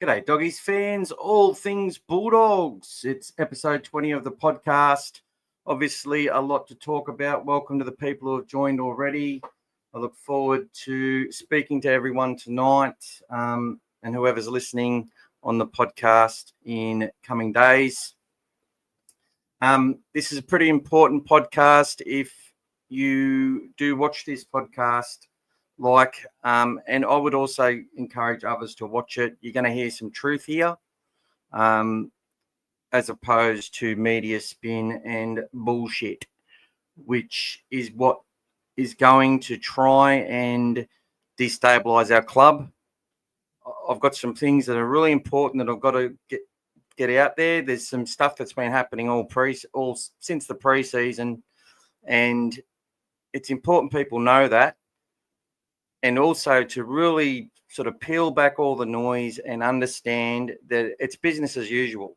G'day, Doggies fans, all things Bulldogs. It's episode 20 of the podcast. Obviously, a lot to talk about. Welcome to the people who have joined already. I look forward to speaking to everyone tonight and whoever's listening on the podcast in coming days. This is a pretty important podcast. If you do watch this podcast, and I would also encourage others to watch it. You're going to hear some truth here, as opposed to media spin and bullshit, which is what is going to try and destabilize our club. I've got some things that are really important that I've got to get out there. There's some stuff that's been happening all since the pre-season, and it's important people know that. And also to really sort of peel back all the noise and understand that it's business as usual.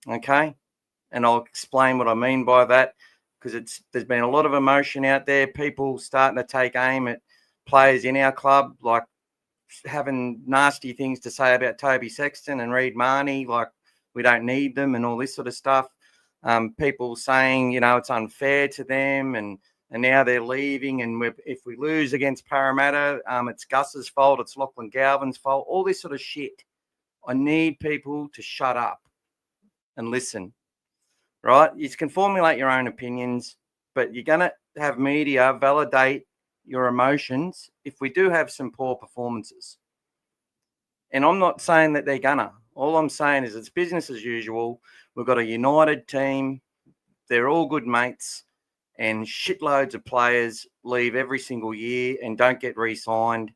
Okay? And I'll explain what I mean by that, because there's been a lot of emotion out there, people starting to take aim at players in our club, like having nasty things to say about Toby Sexton and Mahoney, like we don't need them and all this sort of stuff. People saying, it's unfair to them and now they're leaving, and if we lose against Parramatta, it's Gus's fault, it's Lachlan Galvin's fault, all this sort of shit. I need people to shut up and listen, right? You can formulate your own opinions, but you're going to have media validate your emotions if we do have some poor performances. And I'm not saying that they're gonna. All I'm saying is it's business as usual. We've got a united team. They're all good mates. And shitloads of players leave every single year and don't get re-signed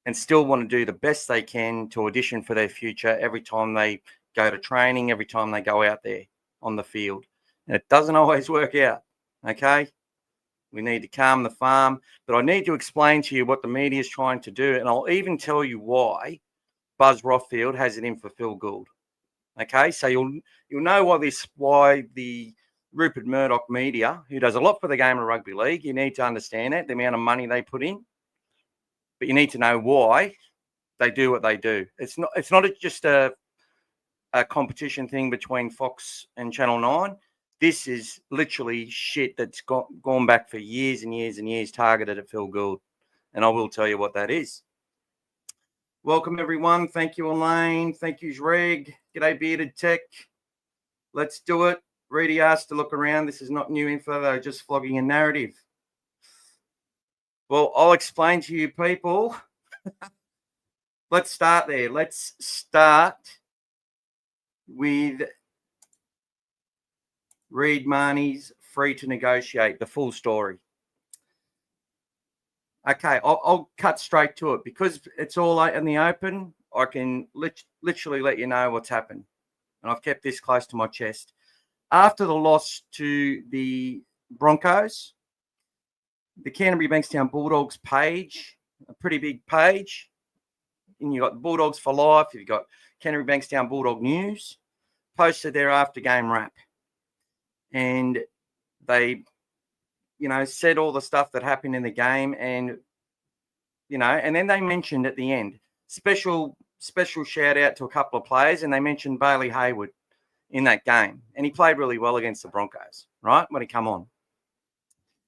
and still want to do the best they can to audition for their future every time they go to training, every time they go out there on the field. And it doesn't always work out, okay? We need to calm the farm. But I need to explain to you what the media is trying to do, and I'll even tell you why Buzz Rothfield has it in for Phil Gould, okay? So you'll know why the Rupert Murdoch media, who does a lot for the game of rugby league, you need to understand it, the amount of money they put in, but you need to know why they do what they do. It's not just a competition thing between Fox and Channel 9. This is literally shit that's gone back for years and years and years targeted at Phil Gould, and I will tell you what that is. Welcome, everyone. Thank you, Elaine. Thank you, Reg. G'day, Bearded Tech. Let's do it. Reedy asked to look around. This is not new info, though, just flogging a narrative. Well, I'll explain to you people. Let's start there. Let's start with Mahoney's free to negotiate, the full story. Okay, I'll cut straight to it because it's all out in the open. I can literally let you know what's happened. And I've kept this close to my chest. After the loss to the Broncos, the Canterbury Bankstown Bulldogs page, a pretty big page, and you've got Bulldogs for life, you've got Canterbury Bankstown Bulldog News, posted their after-game wrap. And they, said all the stuff that happened in the game and then they mentioned at the end, special shout out to a couple of players, and they mentioned Bailey Hayward in that game. And he played really well against the Broncos, right, when he come on.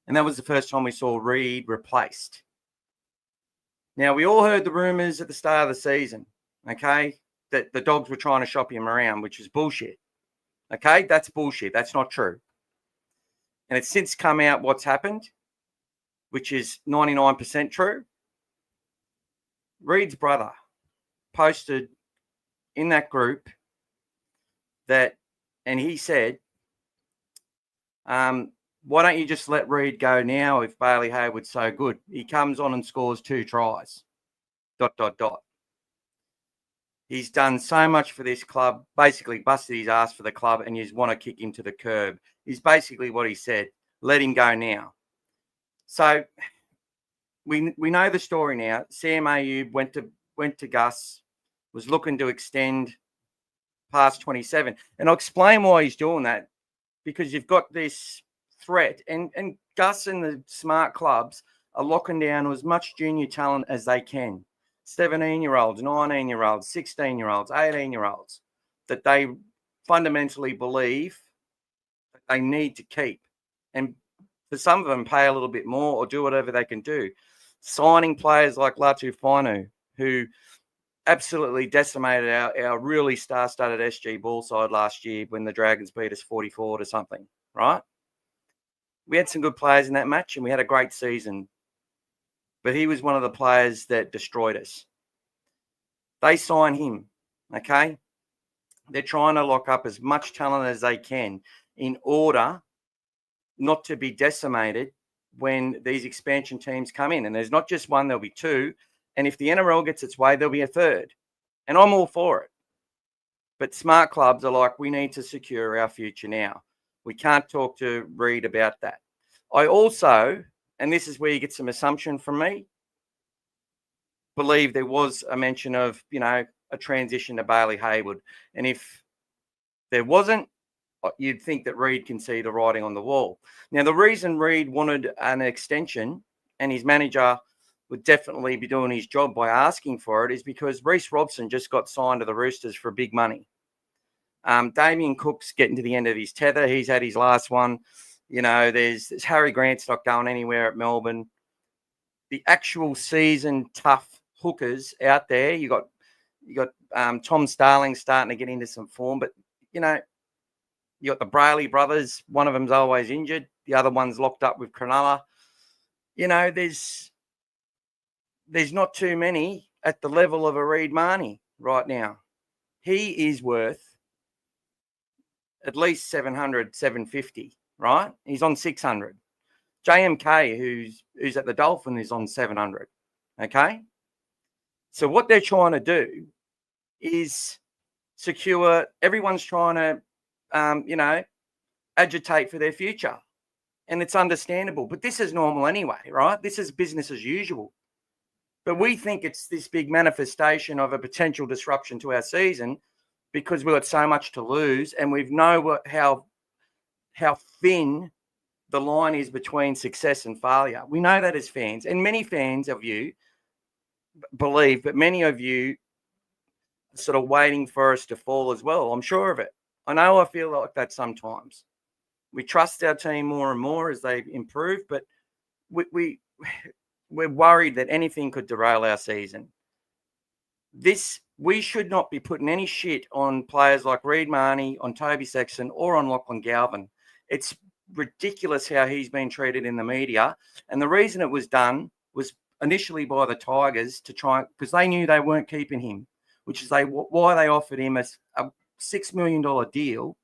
And that was the first time we saw Reid replaced. Now, we all heard the rumours at the start of the season, okay, that the Dogs were trying to shop him around, which is bullshit. Okay, that's bullshit. That's not true. And it's since come out what's happened, which is 99% true. Reid's brother posted in that group and he said, why don't you just let Reid go now if Bailey Hayward's so good? He comes on and scores 2 tries, ... He's done so much for this club, basically busted his ass for the club, and you just want to kick him to the curb. Is basically what he said. Let him go now. So we know the story now. Sam Ayoub went to Gus, was looking to extend past 27. And I'll explain why he's doing that, because you've got this threat, and Gus and the smart clubs are locking down as much junior talent as they can. 17-year-olds, 19-year-olds, 16-year-olds, 18-year-olds that they fundamentally believe that they need to keep. And for some of them, pay a little bit more or do whatever they can do. Signing players like Latu, who absolutely decimated our really star-studded SG ball side last year when the Dragons beat us 44 to something, right? We had some good players in that match and we had a great season. But he was one of the players that destroyed us. They sign him, okay? They're trying to lock up as much talent as they can in order not to be decimated when these expansion teams come in. And there's not just one, there'll be two. And if the NRL gets its way, there'll be a third. And I'm all for it. But smart clubs are like, we need to secure our future now. We can't talk to Reid about that. I also, and this is where you get some assumption from me, believe there was a mention of, a transition to Bailey Hayward. And if there wasn't, you'd think that Reid can see the writing on the wall. Now, the reason Reid wanted an extension and his manager would definitely be doing his job by asking for it is because Reece Robson just got signed to the Roosters for big money. Damien Cook's getting to the end of his tether. He's had his last one. There's Harry Grant's not going anywhere at Melbourne. The actual season tough hookers out there, you got Tom Starling starting to get into some form, but you got the Brayley brothers. One of them's always injured. The other one's locked up with Cronulla. There's not too many at the level of a Reid Mahoney right now. He is worth at least 700, 750, right? He's on 600. JMK, who's at the Dolphin, is on 700, okay? So what they're trying to do is secure, everyone's trying to, agitate for their future. And it's understandable. But this is normal anyway, right? This is business as usual. But we think it's this big manifestation of a potential disruption to our season because we've got so much to lose and we know how thin the line is between success and failure. We know that as fans. And many fans of you believe, but many of you are sort of waiting for us to fall as well. I'm sure of it. I know I feel like that sometimes. We trust our team more and more as they improve, but we're worried that anything could derail our season. We should not be putting any shit on players like Reid Mahoney, on Toby Sexton, or on Lachlan Galvin. It's ridiculous how he's been treated in the media. And the reason it was done was initially by the Tigers to try, because they knew they weren't keeping him, which is why they offered him a $6 million deal,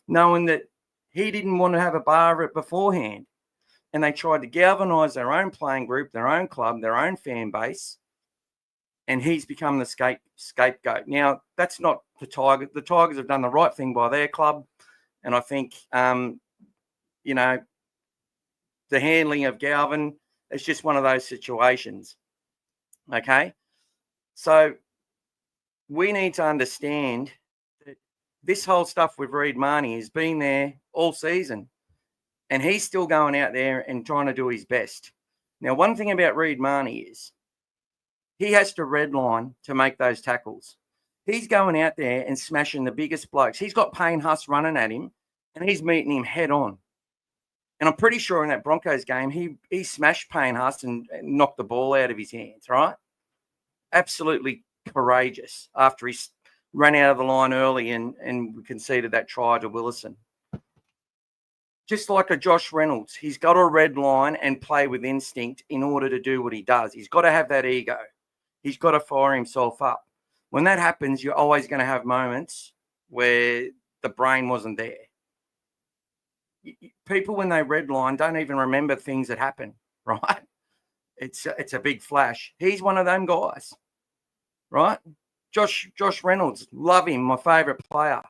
knowing that he didn't want to have a bar of it beforehand. And they tried to galvanise their own playing group, their own club, their own fan base. And he's become the scapegoat. Now, that's not the Tigers. The Tigers have done the right thing by their club. And I think, the handling of Galvin, it's just one of those situations. Okay? So we need to understand that this whole stuff with Reid Mahoney has been there all season. And he's still going out there and trying to do his best. Now, one thing about Reid Mahoney is he has to redline to make those tackles. He's going out there and smashing the biggest blokes. He's got Payne Huss running at him, and he's meeting him head on. And I'm pretty sure in that Broncos game, he smashed Payne Huss and knocked the ball out of his hands, right? Absolutely courageous after he ran out of the line early and we conceded that try to Willison. Just like a Josh Reynolds, he's got to red line and play with instinct in order to do what he does. He's got to have that ego. He's got to fire himself up. When that happens, you're always going to have moments where the brain wasn't there. People, when they red line, don't even remember things that happen, right? It's a big flash. He's one of them guys, right? Josh Reynolds, love him, my favourite player.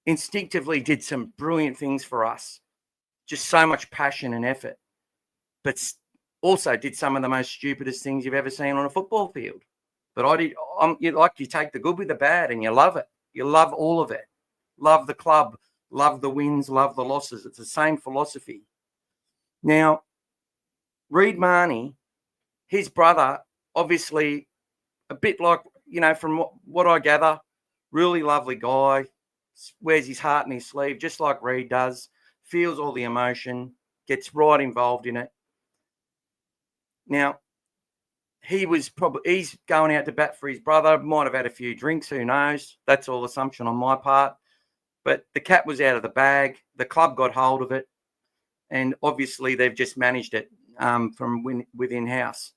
Instinctively did some brilliant things for us. Just so much passion and effort. But also did some of the most stupidest things you've ever seen on a football field. But you take the good with the bad and you love it. You love all of it. Love the club. Love the wins. Love the losses. It's the same philosophy. Now, Reid Mahoney, his brother obviously a bit like, from what I gather, really lovely guy, wears his heart in his sleeve, just like Reid does, feels all the emotion, gets right involved in it. Now, he's going out to bat for his brother, might have had a few drinks, who knows? That's all assumption on my part. But the cat was out of the bag. The club got hold of it. And obviously they've just managed it from within house.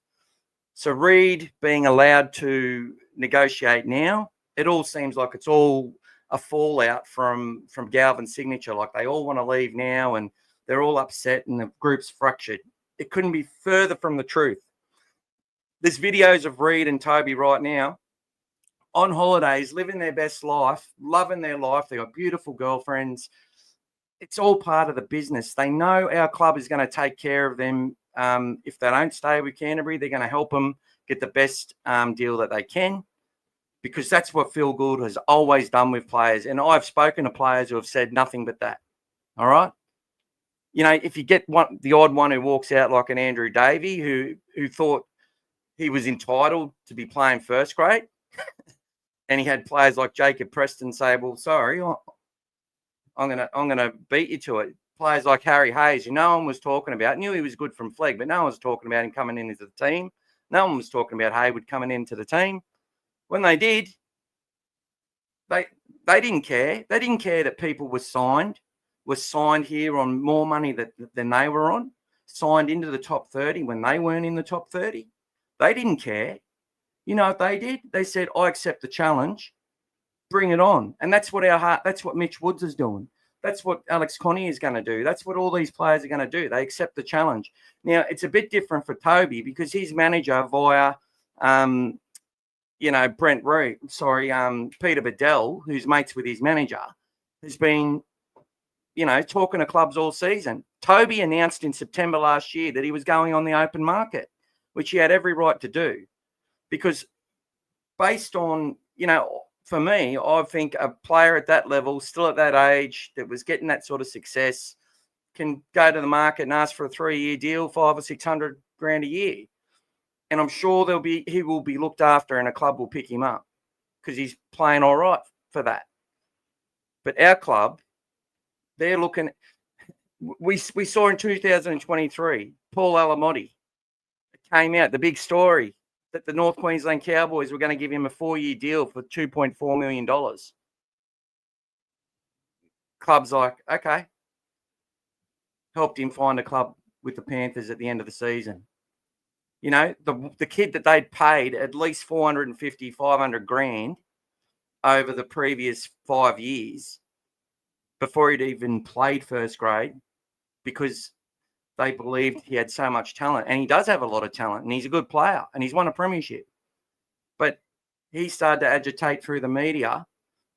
So Reid being allowed to negotiate now, it all seems like it's all a fallout from Galvin's signature. Like they all want to leave now and they're all upset and the group's fractured. It couldn't be further from the truth. There's videos of Reid and Toby right now on holidays, living their best life, loving their life. They got beautiful girlfriends. It's all part of the business. They know our club is going to take care of them. If they don't stay with Canterbury, they're going to help them get the best deal that they can, because that's what Phil Gould has always done with players. And I've spoken to players who have said nothing but that. All right. If you get the odd one who walks out like an Andrew Davey, who thought he was entitled to be playing first grade, and he had players like Jacob Preston say, "Well, sorry, I'm gonna beat you to it." Players like Harry Hayes, who no one was talking about, knew he was good from Flegg, but no one was talking about him coming into the team. No one was talking about Hayward coming into the team. When they did, they didn't care. They didn't care that people were signed here on more money than they were on, signed into the top 30 when they weren't in the top 30. They didn't care. You know what they did? They said, "I accept the challenge. Bring it on." And that's what Mitch Woods is doing. That's what Alex Connie is going to do. That's what all these players are going to do. They accept the challenge. Now, it's a bit different for Toby because his manager via, Peter Bedell, who's mates with his manager, has been, talking to clubs all season. Toby announced in September last year that he was going on the open market, which he had every right to do, because based on, for me, I think a player at that level, still at that age, that was getting that sort of success, can go to the market and ask for a 3-year deal, 500 or 600 grand a year. And I'm sure he will be looked after and a club will pick him up because he's playing all right for that. But our club, they're looking, we saw in 2023, Paul Alamotti, it came out, the big story, that the North Queensland Cowboys were going to give him a 4-year deal for $2.4 million. Club's like, okay. Helped him find a club with the Panthers at the end of the season. The kid that they'd paid at least 450, 500 grand over the previous 5 years before he'd even played first grade, because they believed he had so much talent. And he does have a lot of talent, and he's a good player, and he's won a premiership. But he started to agitate through the media,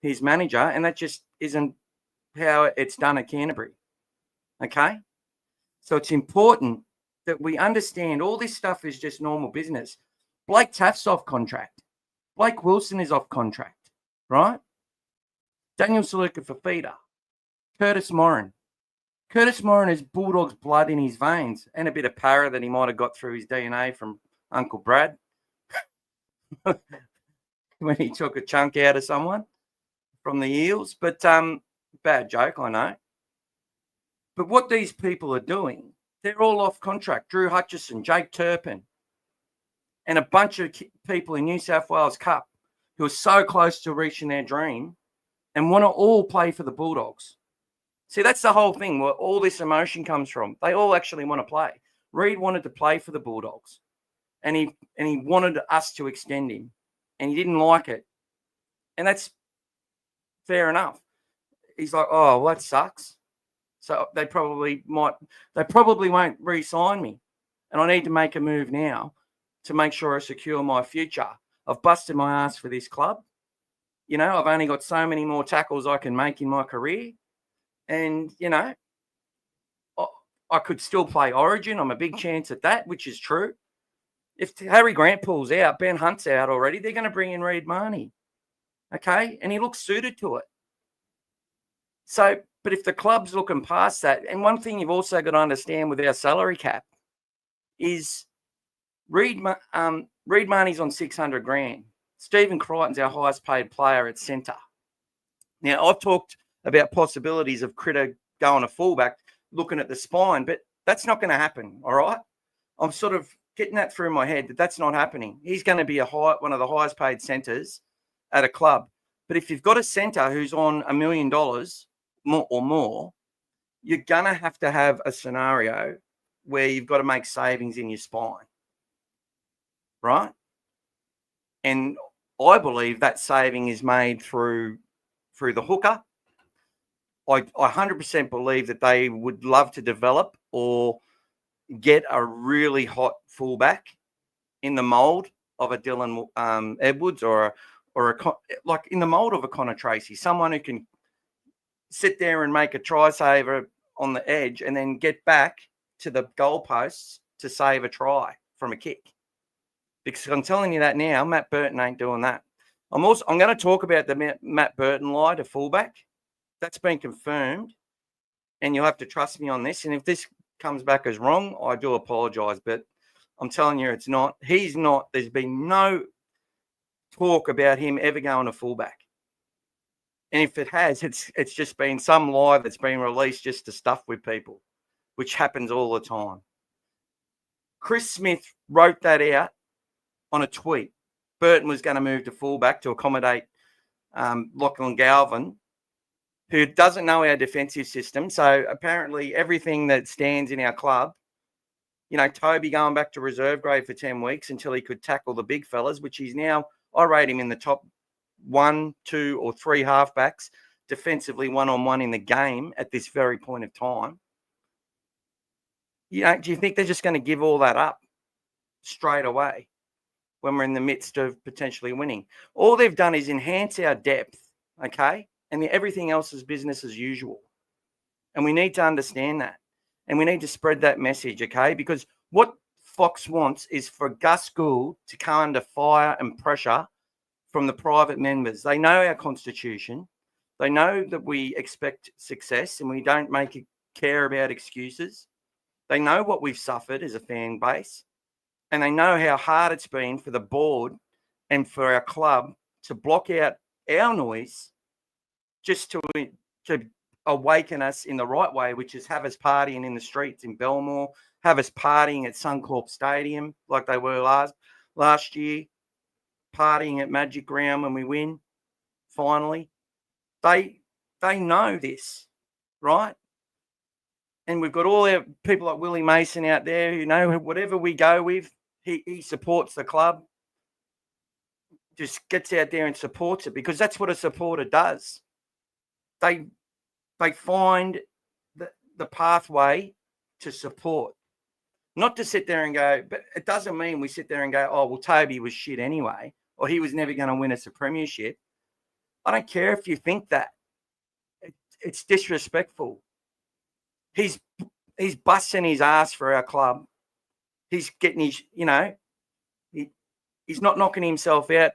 his manager, and that just isn't how it's done at Canterbury. Okay? So it's important that we understand all this stuff is just normal business. Blake Taft's off contract. Blake Wilson is off contract, right? Daniel Saluka Fafita. Curtis Morin. Curtis Morin has Bulldogs blood in his veins and a bit of para that he might have got through his DNA from Uncle Brad when he took a chunk out of someone from the Eels. But bad joke, I know. But what these people are doing, they're all off contract. Drew Hutchison, Jake Turpin, and a bunch of people in New South Wales Cup who are so close to reaching their dream and want to all play for the Bulldogs. See, that's the whole thing where all this emotion comes from. They all actually want to play. Reid wanted to play for the Bulldogs, and he wanted us to extend him, and he didn't like it. And that's fair enough. He's like, "Oh, well, that sucks. So they probably won't re-sign me. And I need to make a move now to make sure I secure my future. I've busted my ass for this club. I've only got so many more tackles I can make in my career. And, I could still play Origin. I'm a big chance at that, which is true. If Harry Grant pulls out, Ben Hunt's out already, they're going to bring in Reid Mahoney. Okay? And he looks suited to it. So, but if the club's looking past that, and one thing you've also got to understand with our salary cap is Reed Mahoney's on 600 grand. Stephen Crichton's our highest paid player at centre. Now, I've talked about possibilities of Critter going a fullback, looking at the spine, but that's not going to happen, all right? I'm sort of getting that through my head that that's not happening. He's going to be one of the highest paid centres at a club. But if you've got a centre who's on $1 million or more, you're going to have a scenario where you've got to make savings in your spine, right? And I believe that saving is made through the hooker. I 100% believe that they would love to develop or get a really hot fullback in the mould of a Dylan Edwards or like in the mould of a Connor Tracy, someone who can sit there and make a try saver on the edge and then get back to the goalposts to save a try from a kick. Because I'm telling you that now, Matt Burton ain't doing that. I'm going to talk about the Matt Burton lie to fullback. That's been confirmed, and you'll have to trust me on this. And if this comes back as wrong, I do apologise, but I'm telling you it's not. He's not. There's been no talk about him ever going to fullback. And if it has, it's just been some lie that's been released just to stuff with people, which happens all the time. Chris Smith wrote that out on a tweet. Burton was going to move to fullback to accommodate Lachlan Galvin, who doesn't know our defensive system. So apparently everything that stands in our club, Toby going back to reserve grade for 10 weeks until he could tackle the big fellas, which he's now, I rate him in the top 1, 2, or 3 halfbacks defensively one-on-one in the game at this very point of time. Do you think they're just going to give all that up straight away when we're in the midst of potentially winning? All they've done is enhance our depth, okay? And everything else is business as usual. And we need to understand that. And we need to spread that message, okay? Because what Fox wants is for Gus Gould to come under fire and pressure from the private members. They know our constitution. They know that we expect success and we don't care about excuses. They know what we've suffered as a fan base. And they know how hard it's been for the board and for our club to block out our noise just to awaken us in the right way, which is have us partying in the streets in Belmore, have us partying at Suncorp Stadium like they were last year, partying at Magic Ground when we win, finally. They know this, right? And we've got all our people like Willie Mason out there who whatever we go with, he supports the club, just gets out there and supports it because that's what a supporter does. They find the pathway to support, not to sit there and go, but it doesn't mean we sit there and go, oh, well, Toby was shit anyway, or he was never going to win us a premiership. I don't care if you think that. It's disrespectful. He's busting his ass for our club. He's getting his, he's not knocking himself out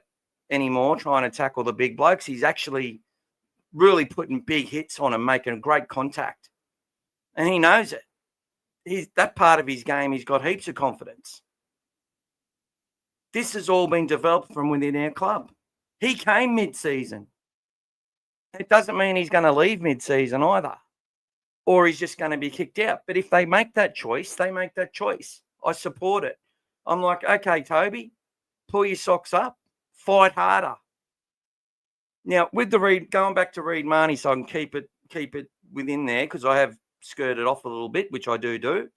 anymore trying to tackle the big blokes. He's actually really putting big hits on him, making great contact. And he knows it. That part of his game, he's got heaps of confidence. This has all been developed from within our club. He came mid-season. It doesn't mean he's going to leave mid-season either, or he's just going to be kicked out. But if they make that choice, they make that choice. I support it. I'm like, okay, Toby, pull your socks up, fight harder. Now, with going back to Reed Mahoney, so I can keep it within there because I have skirted off a little bit, which I do.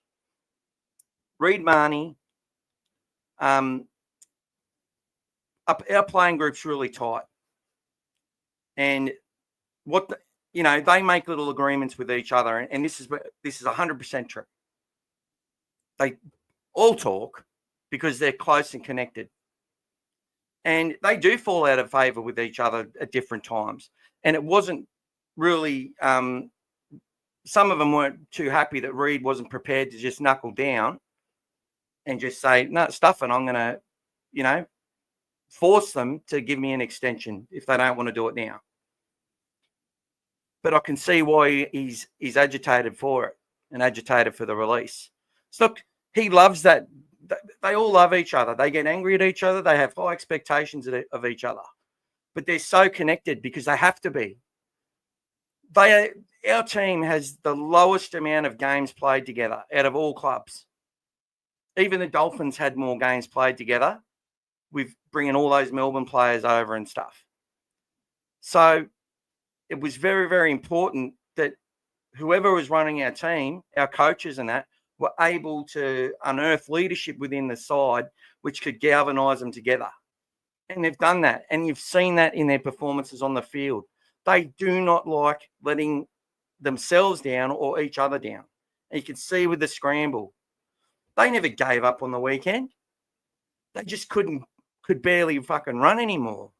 Reed Mahoney, our playing group's really tight, and they make little agreements with each other, and this is 100% true. They all talk because they're close and connected. And they do fall out of favour with each other at different times. And it wasn't really, some of them weren't too happy that Reed wasn't prepared to just knuckle down and just say, no, stuff it, I'm going to, force them to give me an extension if they don't want to do it now. But I can see why he's agitated for it and agitated for the release. So look, he loves that they all love each other. They get angry at each other. They have high expectations of each other. But they're so connected because they have to be. Our team has the lowest amount of games played together out of all clubs. Even the Dolphins had more games played together with bringing all those Melbourne players over and stuff. So it was very, very important that whoever was running our team, our coaches and that, were able to unearth leadership within the side, which could galvanise them together. And they've done that. And you've seen that in their performances on the field. They do not like letting themselves down or each other down. And you can see with the scramble, they never gave up on the weekend. They just could barely fucking run anymore.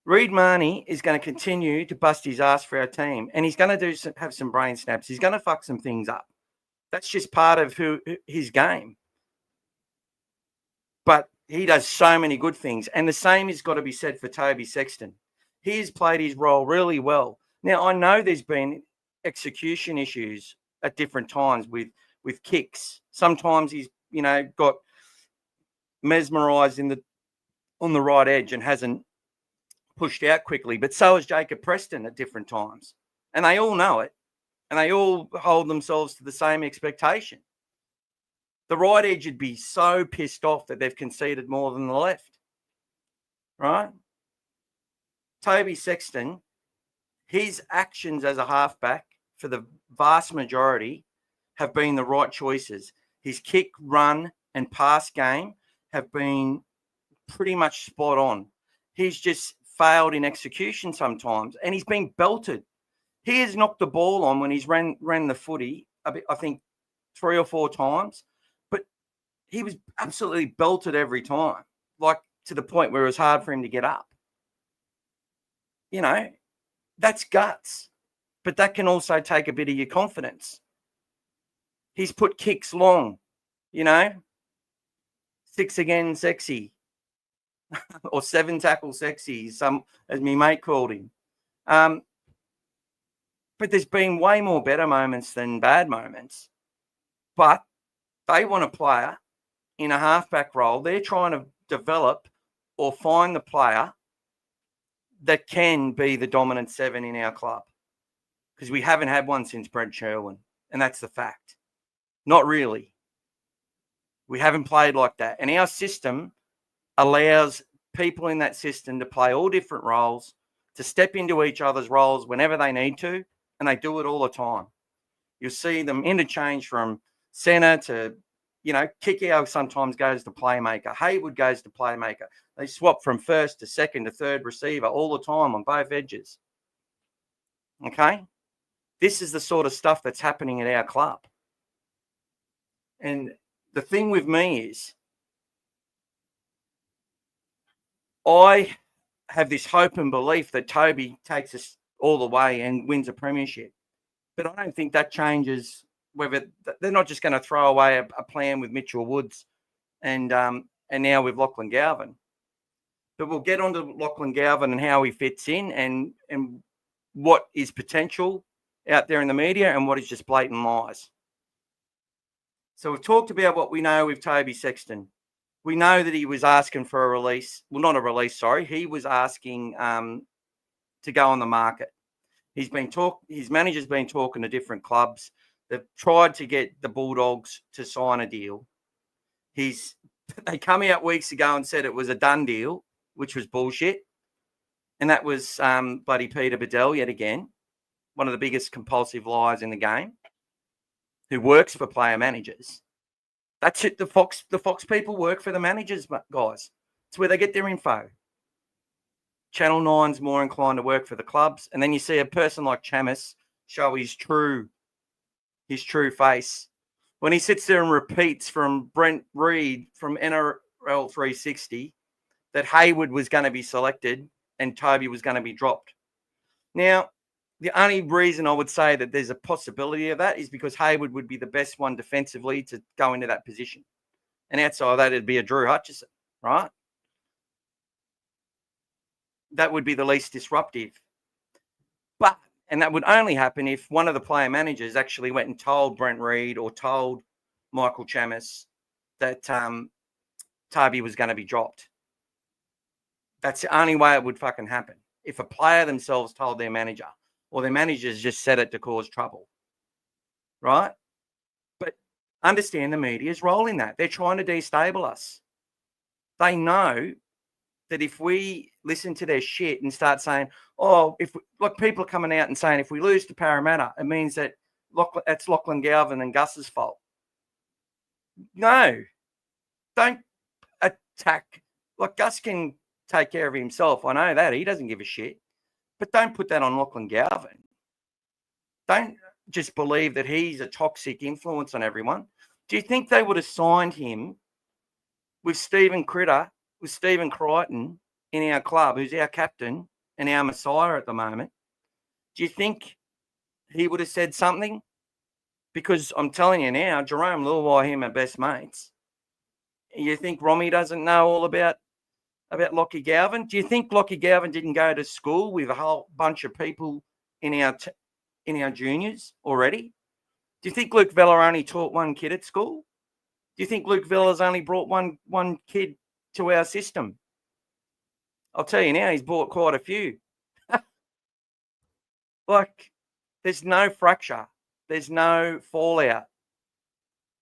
Reid Mahoney is going to continue to bust his ass for our team, and he's going to have some brain snaps. He's going to fuck some things up. That's just part of his game. But he does so many good things, and the same has got to be said for Toby Sexton. He has played his role really well. Now, I know there's been execution issues at different times with kicks. Sometimes he's, got mesmerised on the right edge and hasn't pushed out quickly, but so has Jacob Preston at different times. And they all know it, and they all hold themselves to the same expectation. The right edge would be so pissed off that they've conceded more than the left, right? Toby Sexton, his actions as a halfback for the vast majority have been the right choices. His kick, run, and pass game have been pretty much spot on. He's just failed in execution sometimes, and he's been belted. He has knocked the ball on when he's ran the footy, I think 3 or 4 times, but he was absolutely belted every time, like to the point where it was hard for him to get up. That's guts, but that can also take a bit of your confidence. He's put kicks long, 6 again sexy. Or 7 tackle sexy, as me mate called him. But there's been way more better moments than bad moments. But they want a player in a halfback role. They're trying to develop or find the player that can be the dominant 7 in our club. Because we haven't had one since Brent Sherwin. And that's the fact. Not really. We haven't played like that. And our system allows people in that system to play all different roles, to step into each other's roles whenever they need to, and they do it all the time. You'll see them interchange from centre to, Kikau sometimes goes to playmaker. Haywood goes to playmaker. They swap from first to second to third receiver all the time on both edges. Okay? This is the sort of stuff that's happening at our club. And the thing with me is, I have this hope and belief that Toby takes us all the way and wins a premiership. But I don't think that changes whether they're not just going to throw away a plan with Mitchell Woods and now with Lachlan Galvin. But we'll get on to Lachlan Galvin and how he fits in and what is potential out there in the media and what is just blatant lies. So we've talked about what we know with Toby Sexton. We know that he was asking for a release. Well, not a release, sorry. He was asking to go on the market. His manager's been talking to different clubs. They've tried to get the Bulldogs to sign a deal. They come out weeks ago and said it was a done deal, which was bullshit. And that was bloody Peter Bedell yet again, one of the biggest compulsive liars in the game, who works for player managers. That's it. The Fox people work for the managers, guys. It's where they get their info. Channel 9's more inclined to work for the clubs. And then you see a person like Chamis show his true face when he sits there and repeats from Brent Reid from NRL 360 that Haywood was going to be selected and Toby was going to be dropped. Now, the only reason I would say that there's a possibility of that is because Haywood would be the best one defensively to go into that position. And outside of that, it'd be a Drew Hutchison, right? That would be the least disruptive. And that would only happen if one of the player managers actually went and told Brent Reid or told Michael Chamis, that Toby was going to be dropped. That's the only way it would fucking happen. If a player themselves told their manager, or their managers just said it to cause trouble, right? But understand the media's role in that. They're trying to destabilise us. They know that if we listen to their shit and start saying, people are coming out and saying if we lose to Parramatta, it means that it's Lachlan Galvin and Gus's fault. No, don't attack. Like, Gus can take care of himself. I know that. He doesn't give a shit. But don't put that on Lachlan Galvin. Don't just believe that he's a toxic influence on everyone. Do you think they would have signed him with Stephen Crichton in our club, who's our captain and our messiah at the moment? Do you think he would have said something? Because I'm telling you now, Jerome Luai, him are best mates. You think Romy doesn't know all about Lachie Galvin? Do you think Lachie Galvin didn't go to school with a whole bunch of people in our juniors already? Do you think Luke Vella only taught one kid at school? Do you think Luke Vella's only brought one kid to our system? I'll tell you now, he's brought quite a few. Like, there's no fracture. There's no fallout.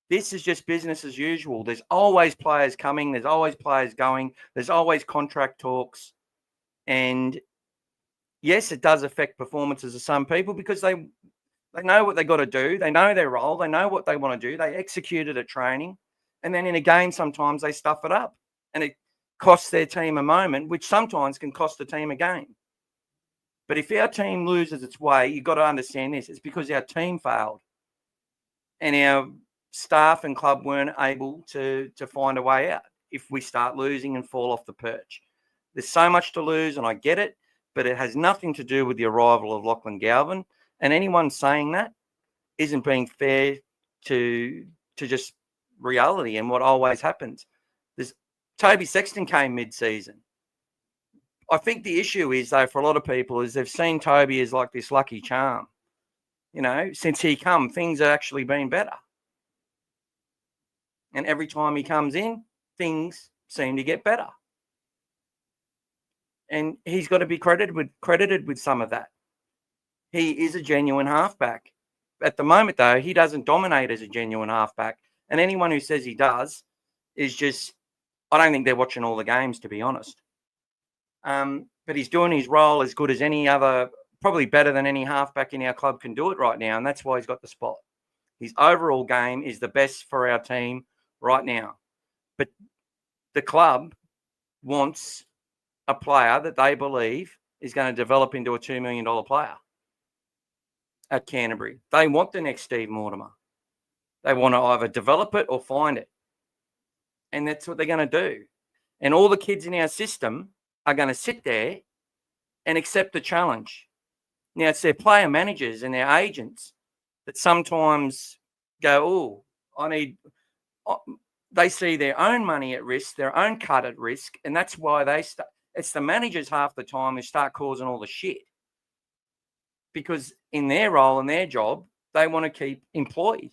This is just business as usual. There's always players coming. There's always players going. There's always contract talks. And yes, it does affect performances of some people because they know what they got to do. They know their role. They know what they want to do. They execute it at training. And then in a game, sometimes they stuff it up. And it costs their team a moment, which sometimes can cost the team a game. But if our team loses its way, you've got to understand this. It's because our team failed. And our staff and club weren't able to find a way out if we start losing and fall off the perch. There's so much to lose, and I get it, but it has nothing to do with the arrival of Lachlan Galvin. And anyone saying that isn't being fair to just reality and what always happens. Toby Sexton came mid-season. I think the issue is, though, for a lot of people, is they've seen Toby as like this lucky charm. You know, since he come, things have actually been better. And every time he comes in, things seem to get better. And he's got to be credited with some of that. He is a genuine halfback. At the moment, though, he doesn't dominate as a genuine halfback. And anyone who says he does is just, I don't think they're watching all the games, to be honest. But he's doing his role as good as any other, probably better than any halfback in our club can do it right now. And that's why he's got the spot. His overall game is the best for our team right now. But the club wants a player that they believe is going to develop into a $2 million player at Canterbury. They want the next Steve Mortimer. They want to either develop it or find it. And that's what they're going to do. And all the kids in our system are going to sit there and accept the challenge. Now, it's their player managers and their agents that sometimes go, they see their own money at risk, their own cut at risk, and that's why it's the managers half the time who start causing all the shit. Because in their role and their job, they want to keep employed.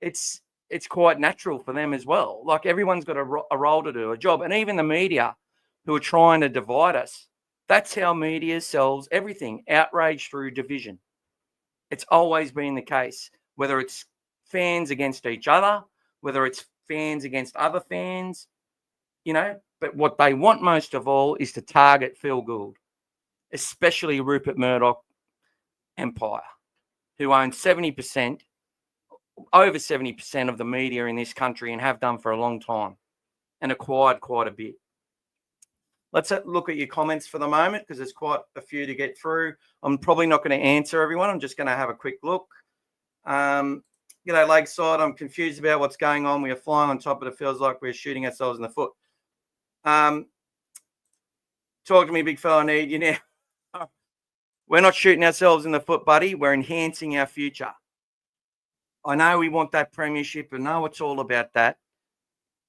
It's quite natural for them as well. Like, everyone's got a role to do, a job. And even the media who are trying to divide us, that's how media sells everything, outrage through division. It's always been the case, whether it's fans against each other, whether it's fans against other fans, But what they want most of all is to target Phil Gould, especially Rupert Murdoch empire, who owns over 70% of the media in this country and have done for a long time and acquired quite a bit. Let's look at your comments for the moment because there's quite a few to get through. I'm probably not going to answer everyone. I'm just going to have a quick look. G'day, Lakeside. I'm confused about what's going on. We are flying on top, but it feels like we're shooting ourselves in the foot. Talk to me, big fella. I need you now. We're not shooting ourselves in the foot, buddy. We're enhancing our future. I know we want that premiership. I know it's all about that.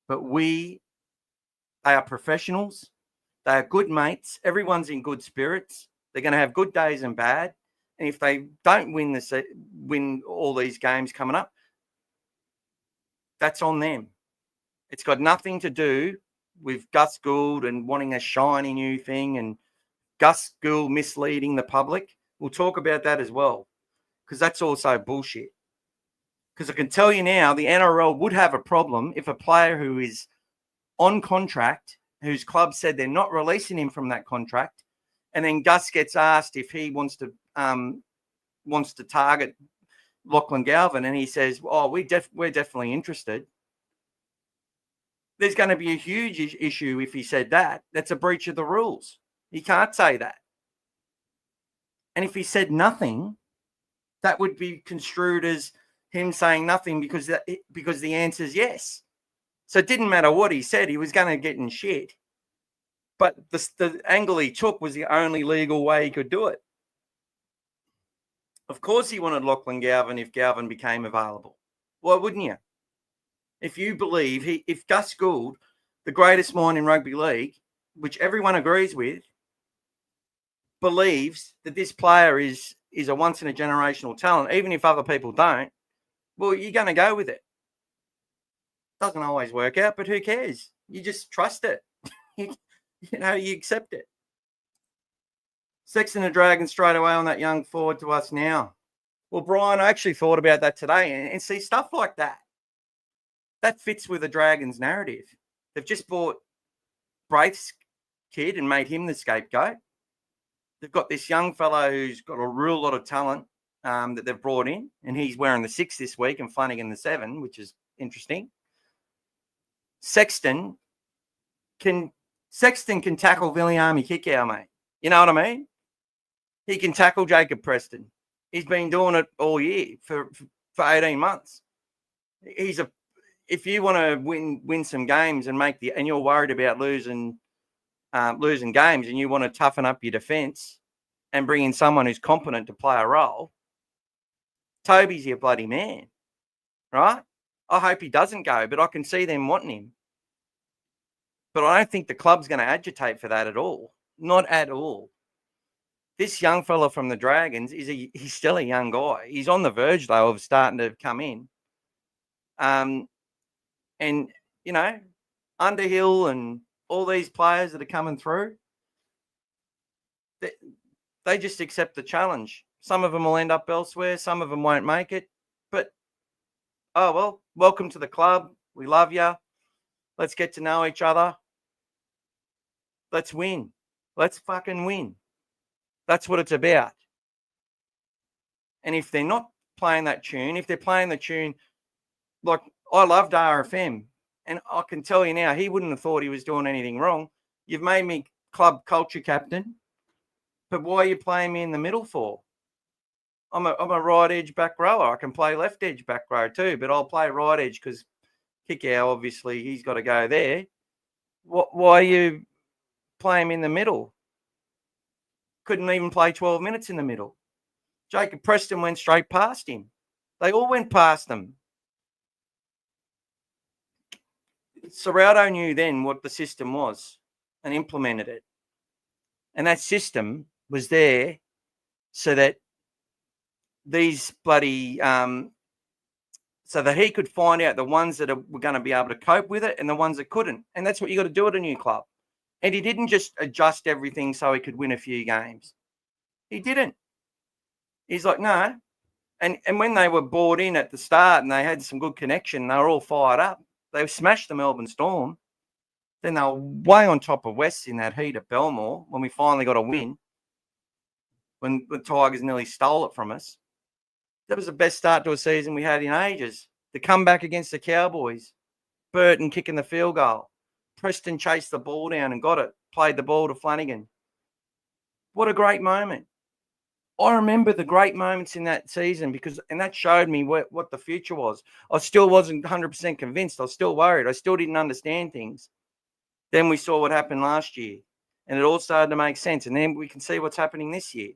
But they are professionals. They are good mates. Everyone's in good spirits. They're going to have good days and bad. And if they don't win all these games coming up, That's on them. It's got nothing to do with Gus Gould and wanting a shiny new thing and Gus Gould misleading the public. We'll talk about that as well, because that's also bullshit. Because I can tell you now, the NRL would have a problem if a player who is on contract, whose club said they're not releasing him from that contract, and then Gus gets asked if he wants to target Lachlan Galvin, and he says, "Oh, we're definitely interested." There's going to be a huge issue if he said that. That's a breach of the rules. He can't say that. And if he said nothing, that would be construed as him saying nothing because the answer is yes. So it didn't matter what he said. He was going to get in shit. But the angle he took was the only legal way he could do it. Of course he wanted Lachlan Galvin if Galvin became available. Why wouldn't you? If you believe if Gus Gould, the greatest mind in rugby league, which everyone agrees with, believes that this player is a once in a generational talent, even if other people don't, well, you're going to go with it. Doesn't always work out, but who cares? You just trust it. you accept it. Sexton the Dragons straight away on that young forward to us now. Well, Brian, I actually thought about that today and see stuff like that. That fits with the Dragons' narrative. They've just bought Braith's kid and made him the scapegoat. They've got this young fellow who's got a real lot of talent that they've brought in, and he's wearing the 6 this week and Flanagan the 7, which is interesting. Sexton can tackle Viliami Kikau, mate. You know what I mean? He can tackle Jacob Preston. He's been doing it all year for 18 months. If you want to win some games and and you're worried about losing games and you want to toughen up your defence and bring in someone who's competent to play a role, Toby's your bloody man, right? I hope he doesn't go, but I can see them wanting him. But I don't think the club's going to agitate for that at all. Not at all. This young fella from the Dragons he's still a young guy. He's on the verge, though, of starting to come in. And, Underhill and all these players that are coming through, they just accept the challenge. Some of them will end up elsewhere. Some of them won't make it. But, oh, well, welcome to the club. We love you. Let's get to know each other. Let's win. Let's fucking win. That's what it's about. And if they're not playing that tune, if they're playing the tune, like I loved RFM, and I can tell you now, he wouldn't have thought he was doing anything wrong. You've made me club culture captain, but why are you playing me in the middle for? I'm a right edge back rower. I can play left edge back row too, but I'll play right edge because Kikau, obviously, he's got to go there. Why are you playing him in the middle? Couldn't even play 12 minutes in the middle. Jacob Preston went straight past him. They all went past him. Serrato knew then what the system was and implemented it. And that system was there so that these bloody, so that he could find out the ones that were going to be able to cope with it and the ones that couldn't. And that's what you got to do at a new club. And he didn't just adjust everything so he could win a few games. He didn't. He's like, no. And when they were bought in at the start and they had some good connection, they were all fired up. They smashed the Melbourne Storm. Then they were way on top of West in that heat at Belmore when we finally got a win, when the Tigers nearly stole it from us. That was the best start to a season we had in ages. The comeback against the Cowboys, Burton kicking the field goal. Preston chased the ball down and got it, played the ball to Flanagan. What a great moment. I remember the great moments in that season and that showed me what the future was. I still wasn't 100% convinced. I was still worried. I still didn't understand things. Then we saw what happened last year and it all started to make sense. And then we can see what's happening this year.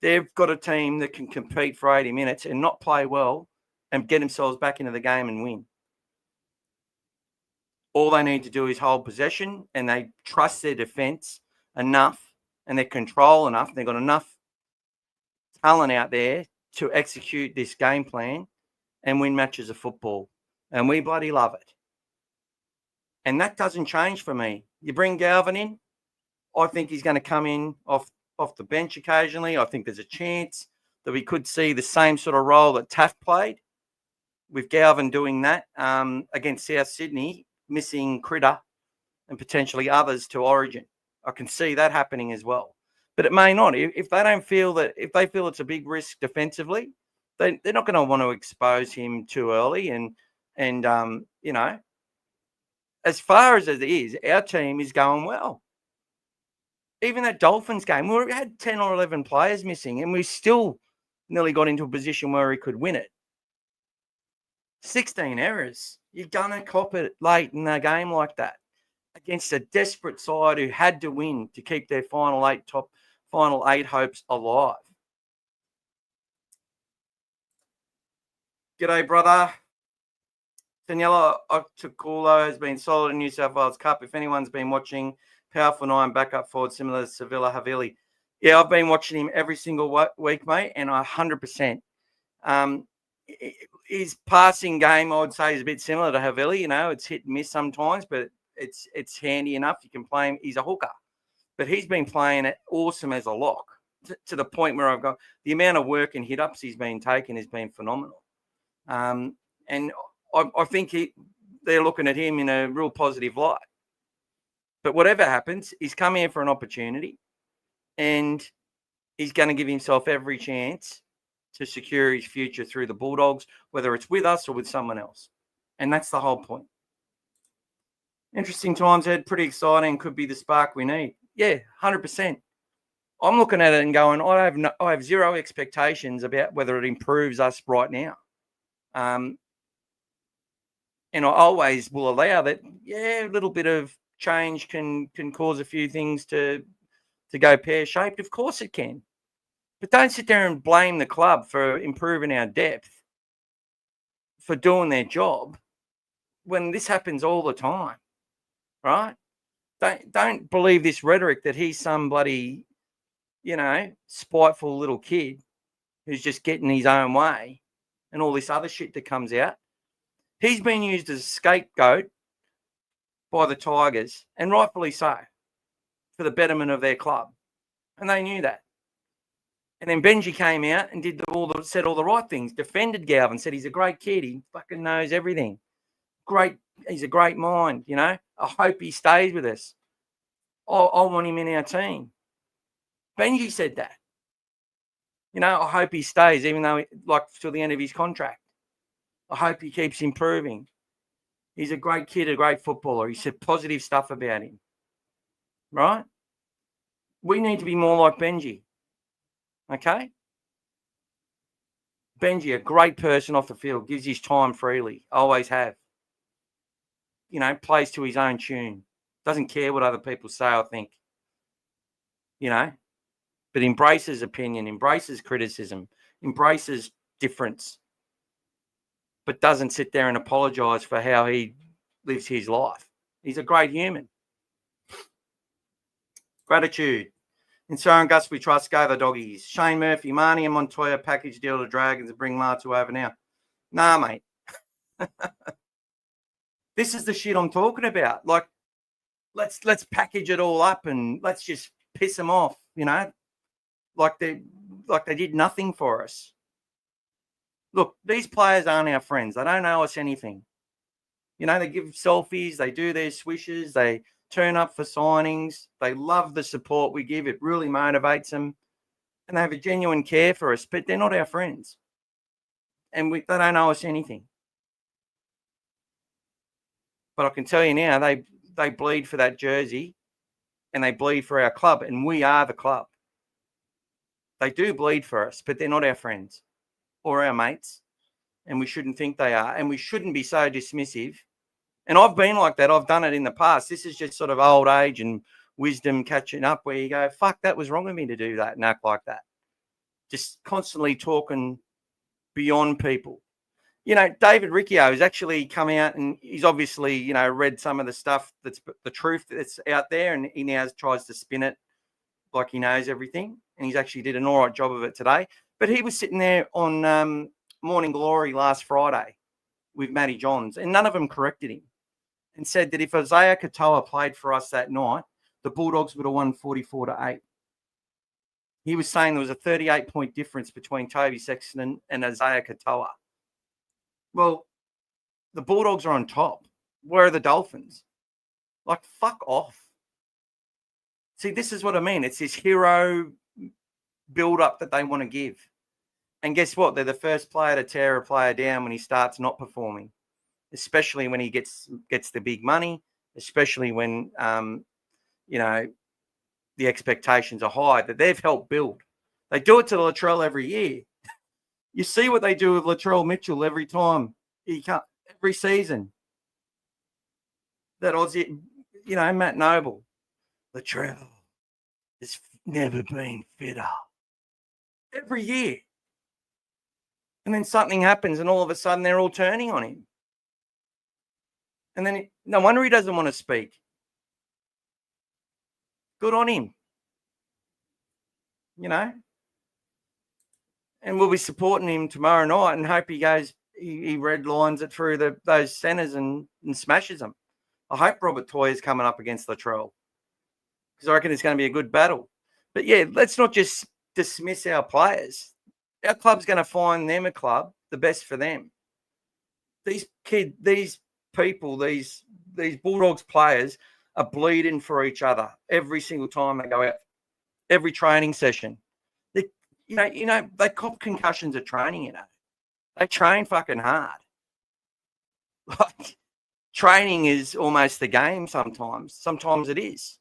They've got a team that can compete for 80 minutes and not play well and get themselves back into the game and win. All they need to do is hold possession and they trust their defence enough and their control enough. They've got enough talent out there to execute this game plan and win matches of football. and we bloody love it. And that doesn't change for me. You bring Galvin in, I think he's going to come in off the bench occasionally. I think there's a chance that we could see the same sort of role that Taft played, with Galvin doing that against South Sydney, missing Critter and potentially others to Origin. I can see that happening as well. But it may not. If they don't feel that, if they feel it's a big risk defensively, they're not going to want to expose him too early. And you know, as far as it is, our team is going well. Even that Dolphins game, we had 10 or 11 players missing, and we still nearly got into a position where we could win it. 16 errors. You're going to cop it late in a game like that against a desperate side who had to win to keep their final eight hopes alive. G'day, brother. Daniela Octaculo has been solid in New South Wales Cup. If anyone's been watching, powerful 9 backup forward similar to Sevilla Havili. Yeah, I've been watching him every single week, mate, and 100%. His passing game, I would say, is a bit similar to Havili. You know, it's hit and miss sometimes, but it's handy enough. You can play him. He's a hooker. But he's been playing it awesome as a lock to the point where I've got the amount of work and hit-ups he's been taking has been phenomenal. And I think they're looking at him in a real positive light. But whatever happens, he's come here for an opportunity, and he's going to give himself every chance to secure his future through the Bulldogs, whether it's with us or with someone else. And that's the whole point. Interesting times ahead, pretty exciting, could be the spark we need. Yeah, 100%. I'm looking at it and going, I have zero expectations about whether it improves us right now. And I always will allow that, yeah, a little bit of change can cause a few things to go pear-shaped. Of course it can. But don't sit there and blame the club for improving our depth, for doing their job, when this happens all the time, right? Don't believe this rhetoric that he's some bloody, spiteful little kid who's just getting his own way and all this other shit that comes out. He's been used as a scapegoat by the Tigers, and rightfully so, for the betterment of their club. And they knew that. And then Benji came out and said all the right things, defended Galvin, said he's a great kid. He fucking knows everything. Great. He's a great mind, I hope he stays with us. I want him in our team. Benji said that. I hope he stays, even though, till the end of his contract. I hope he keeps improving. He's a great kid, a great footballer. He said positive stuff about him. Right? We need to be more like Benji. Okay? Benji, a great person off the field, gives his time freely. Always have. Plays to his own tune. Doesn't care what other people say or think. But embraces opinion, embraces criticism, embraces difference. But doesn't sit there and apologise for how he lives his life. He's a great human. Gratitude. In Sarah and Gus, we trust. Go the Doggies. Shane Murphy, Mahoney and Montoya package deal to Dragons and bring Latu over now. Nah, mate. This is the shit I'm talking about. Let's package it all up and let's just piss them off, like they did nothing for us. Look, these players aren't our friends. They don't owe us anything. They give selfies, they do their swishes, they turn up for signings. They love the support we give. It really motivates them. And they have a genuine care for us, but they're not our friends. And they don't owe us anything. But I can tell you now, they bleed for that jersey and they bleed for our club, and we are the club. They do bleed for us, but they're not our friends or our mates, and we shouldn't think they are, and we shouldn't be so dismissive. And I've been like that. I've done it in the past. This is just sort of old age and wisdom catching up where you go, fuck, that was wrong of me to do that and act like that. Just constantly talking beyond people. David Riccio has actually come out and he's obviously, read some of the stuff that's the truth that's out there, and he now tries to spin it like he knows everything. And he's actually did an all right job of it today. But he was sitting there on Morning Glory last Friday with Matty Johns, and none of them corrected him and said that if Isaiah Katoa played for us that night, the Bulldogs would have won 44-8. He was saying there was a 38-point difference between Toby Sexton and Isaiah Katoa. Well, the Bulldogs are on top. Where are the Dolphins? Like, fuck off. See, this is what I mean. It's this hero build-up that they want to give. And guess what? They're the first player to tear a player down when he starts not performing, especially when he gets the big money, especially when, the expectations are high that they've helped build. They do it to Latrell every year. You see what they do with Latrell Mitchell every time. Every season. That Aussie, Matt Noble. Latrell has never been fitter. Every year. And then something happens and all of a sudden they're all turning on him. And then no wonder he doesn't want to speak. Good on him. And we'll be supporting him tomorrow night and hope he goes, he red lines it through those centres and smashes them. I hope Robert Toy is coming up against Latrell because I reckon it's going to be a good battle. But yeah, let's not just dismiss our players. Our club's going to find them a club, the best for them. These people, these Bulldogs players are bleeding for each other every single time they go out, every training session. They cop concussions at training, They train fucking hard. Like, training is almost the game sometimes. Sometimes it is.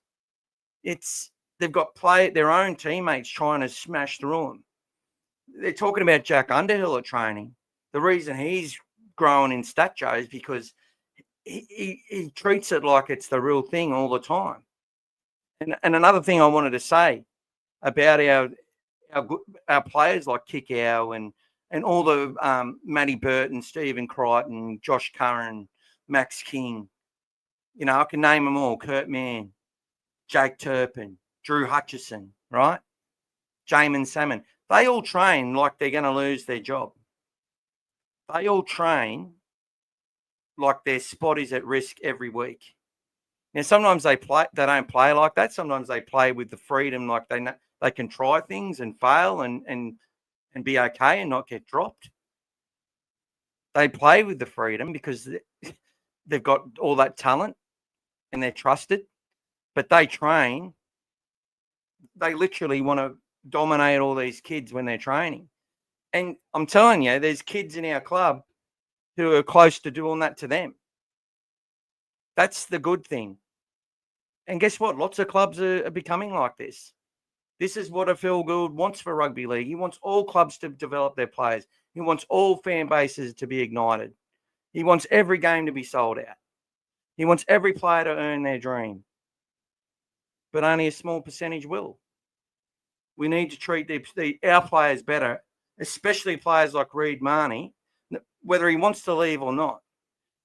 They've got their own teammates trying to smash through them. They're talking about Jack Underhill at training. The reason he's growing in stature is because he treats it like it's the real thing all the time. And another thing I wanted to say about our players like Kickow and all the Matty Burton, Stephen Crichton, Josh Curran, Max King. I can name them all. Kurt Mann, Jake Turpin, Drew Hutchison, right? Jamin Salmon. They all train like they're going to lose their job. They all train like their spot is at risk every week. Now, sometimes they don't play like that. Sometimes they play with the freedom, like they can try things and fail and be okay and not get dropped. They play with the freedom because they've got all that talent and they're trusted. But they train. They literally want to dominate all these kids when they're training. And I'm telling you, there's kids in our club who are close to doing that to them. That's the good thing. And guess what? Lots of clubs are becoming like this. This is what a Phil Gould wants for rugby league. He wants all clubs to develop their players. He wants all fan bases to be ignited. He wants every game to be sold out. He wants every player to earn their dream. But only a small percentage will. We need to treat our players better, especially players like Reid Mahoney, whether he wants to leave or not.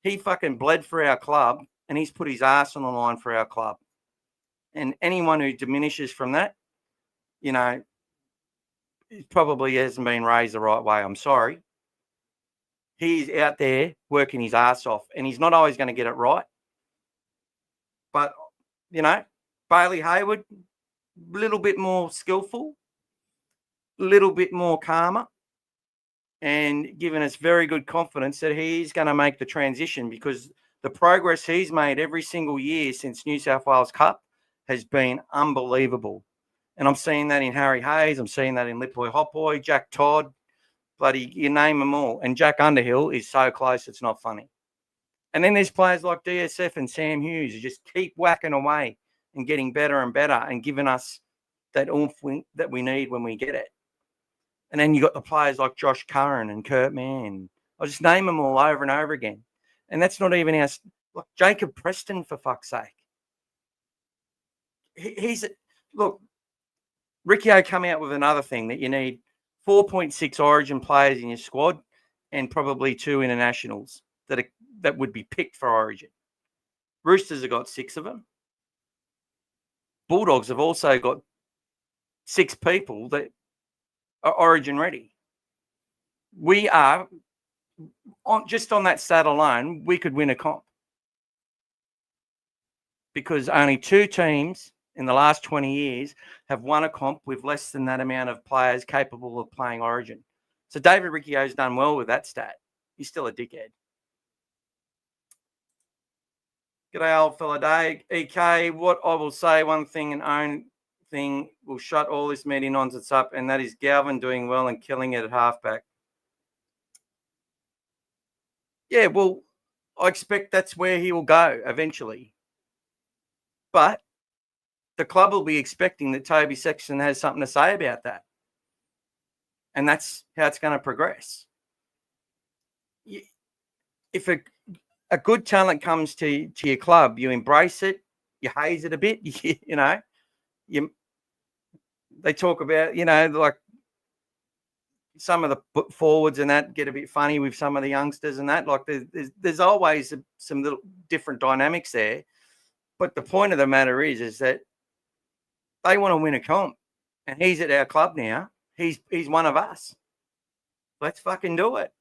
He fucking bled for our club and he's put his ass on the line for our club. And anyone who diminishes from that, it probably hasn't been raised the right way. I'm sorry. He's out there working his ass off and he's not always going to get it right. But, Bailey Hayward, a little bit more skillful, a little bit more calmer, and giving us very good confidence that he's going to make the transition because the progress he's made every single year since New South Wales Cup has been unbelievable. And I'm seeing that in Harry Hayes. I'm seeing that in Lipboy Hotboy, Jack Todd, bloody, you name them all. And Jack Underhill is so close, it's not funny. And then there's players like DSF and Sam Hughes who just keep whacking away and getting better and better and giving us that oomph that we need when we get it. And then you got the players like Josh Curran and Kurt Mann. I'll just name them all over and over again. And that's not even like Jacob Preston, for fuck's sake. Look, Ricky O come out with another thing that you need 4.6 Origin players in your squad and probably 2 internationals that would be picked for Origin. Roosters have got 6 of them. Bulldogs have also got 6 people that are Origin ready. We are just on that stat alone, we could win a comp. Because only 2 teams in the last 20 years have won a comp with less than that amount of players capable of playing Origin. So David Ricciot's done well with that stat. He's still a dickhead. G'day, old fella Day. EK, what I will say, one thing and own thing will shut all this media nonsense up, and that is Galvin doing well and killing it at halfback. Yeah, well, I expect that's where he will go eventually. But the club will be expecting that Toby Sexton has something to say about that. And that's how it's going to progress. If a good talent comes to your club, you embrace it, you haze it a bit, they talk about, like some of the forwards and that get a bit funny with some of the youngsters and that. Like there's always some little different dynamics there. But the point of the matter is that they want to win a comp, and he's at our club now. He's one of us. Let's fucking do it.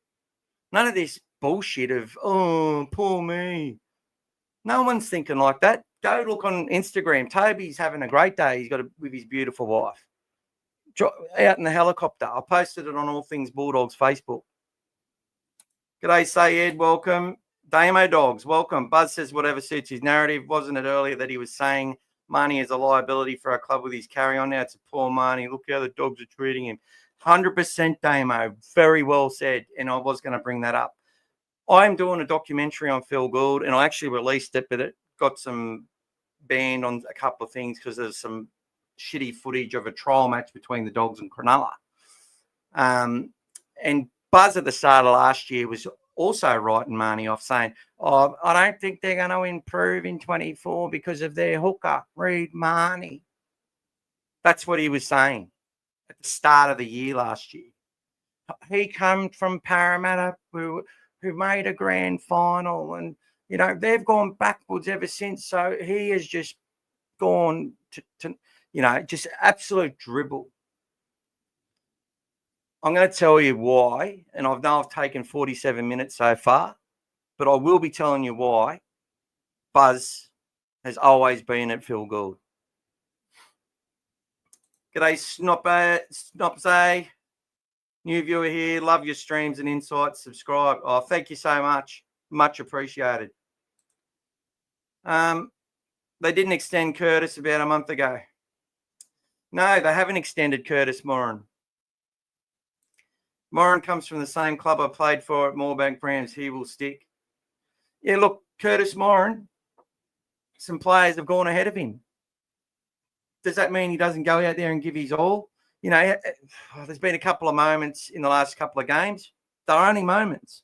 None of this bullshit of, oh, poor me. No one's thinking like that. Go look on Instagram. Toby's having a great day. He's got with his beautiful wife. Out in the helicopter. I posted it on All Things Bulldogs Facebook. G'day, Sayed. Welcome. Damo Dogs, welcome. Buzz says whatever suits his narrative. Wasn't it earlier that he was saying Mahoney is a liability for our club with his carry-on? Now it's a poor Mahoney. Look how the Dogs are treating him. 100% Damo. Very well said. And I was going to bring that up. I'm doing a documentary on Phil Gould, and I actually released it, but it got some banned on a couple of things because there's some shitty footage of a trial match between the Dogs and Cronulla. And Buzz at the start of last year was also writing Mahoney off, saying, oh, I don't think they're going to improve in 24 because of their hooker, Reid Mahoney. That's what he was saying at the start of the year last year. He came from Parramatta, who made a grand final, and, they've gone backwards ever since. So he has just gone to just absolute dribble. I'm going to tell you why, and I know I've taken 47 minutes so far, but I will be telling you why Buzz has always been at Phil Gould. G'day, Snopsay. New viewer here. Love your streams and insights. Subscribe. Oh, thank you so much. Much appreciated. They didn't extend Curtis about a month ago. No, they haven't extended Curtis Moran. Moran comes from the same club I played for at Moorebank Rams. He will stick. Yeah, look, Curtis Moran, some players have gone ahead of him. Does that mean he doesn't go out there and give his all? There's been a couple of moments in the last couple of games. They're only moments.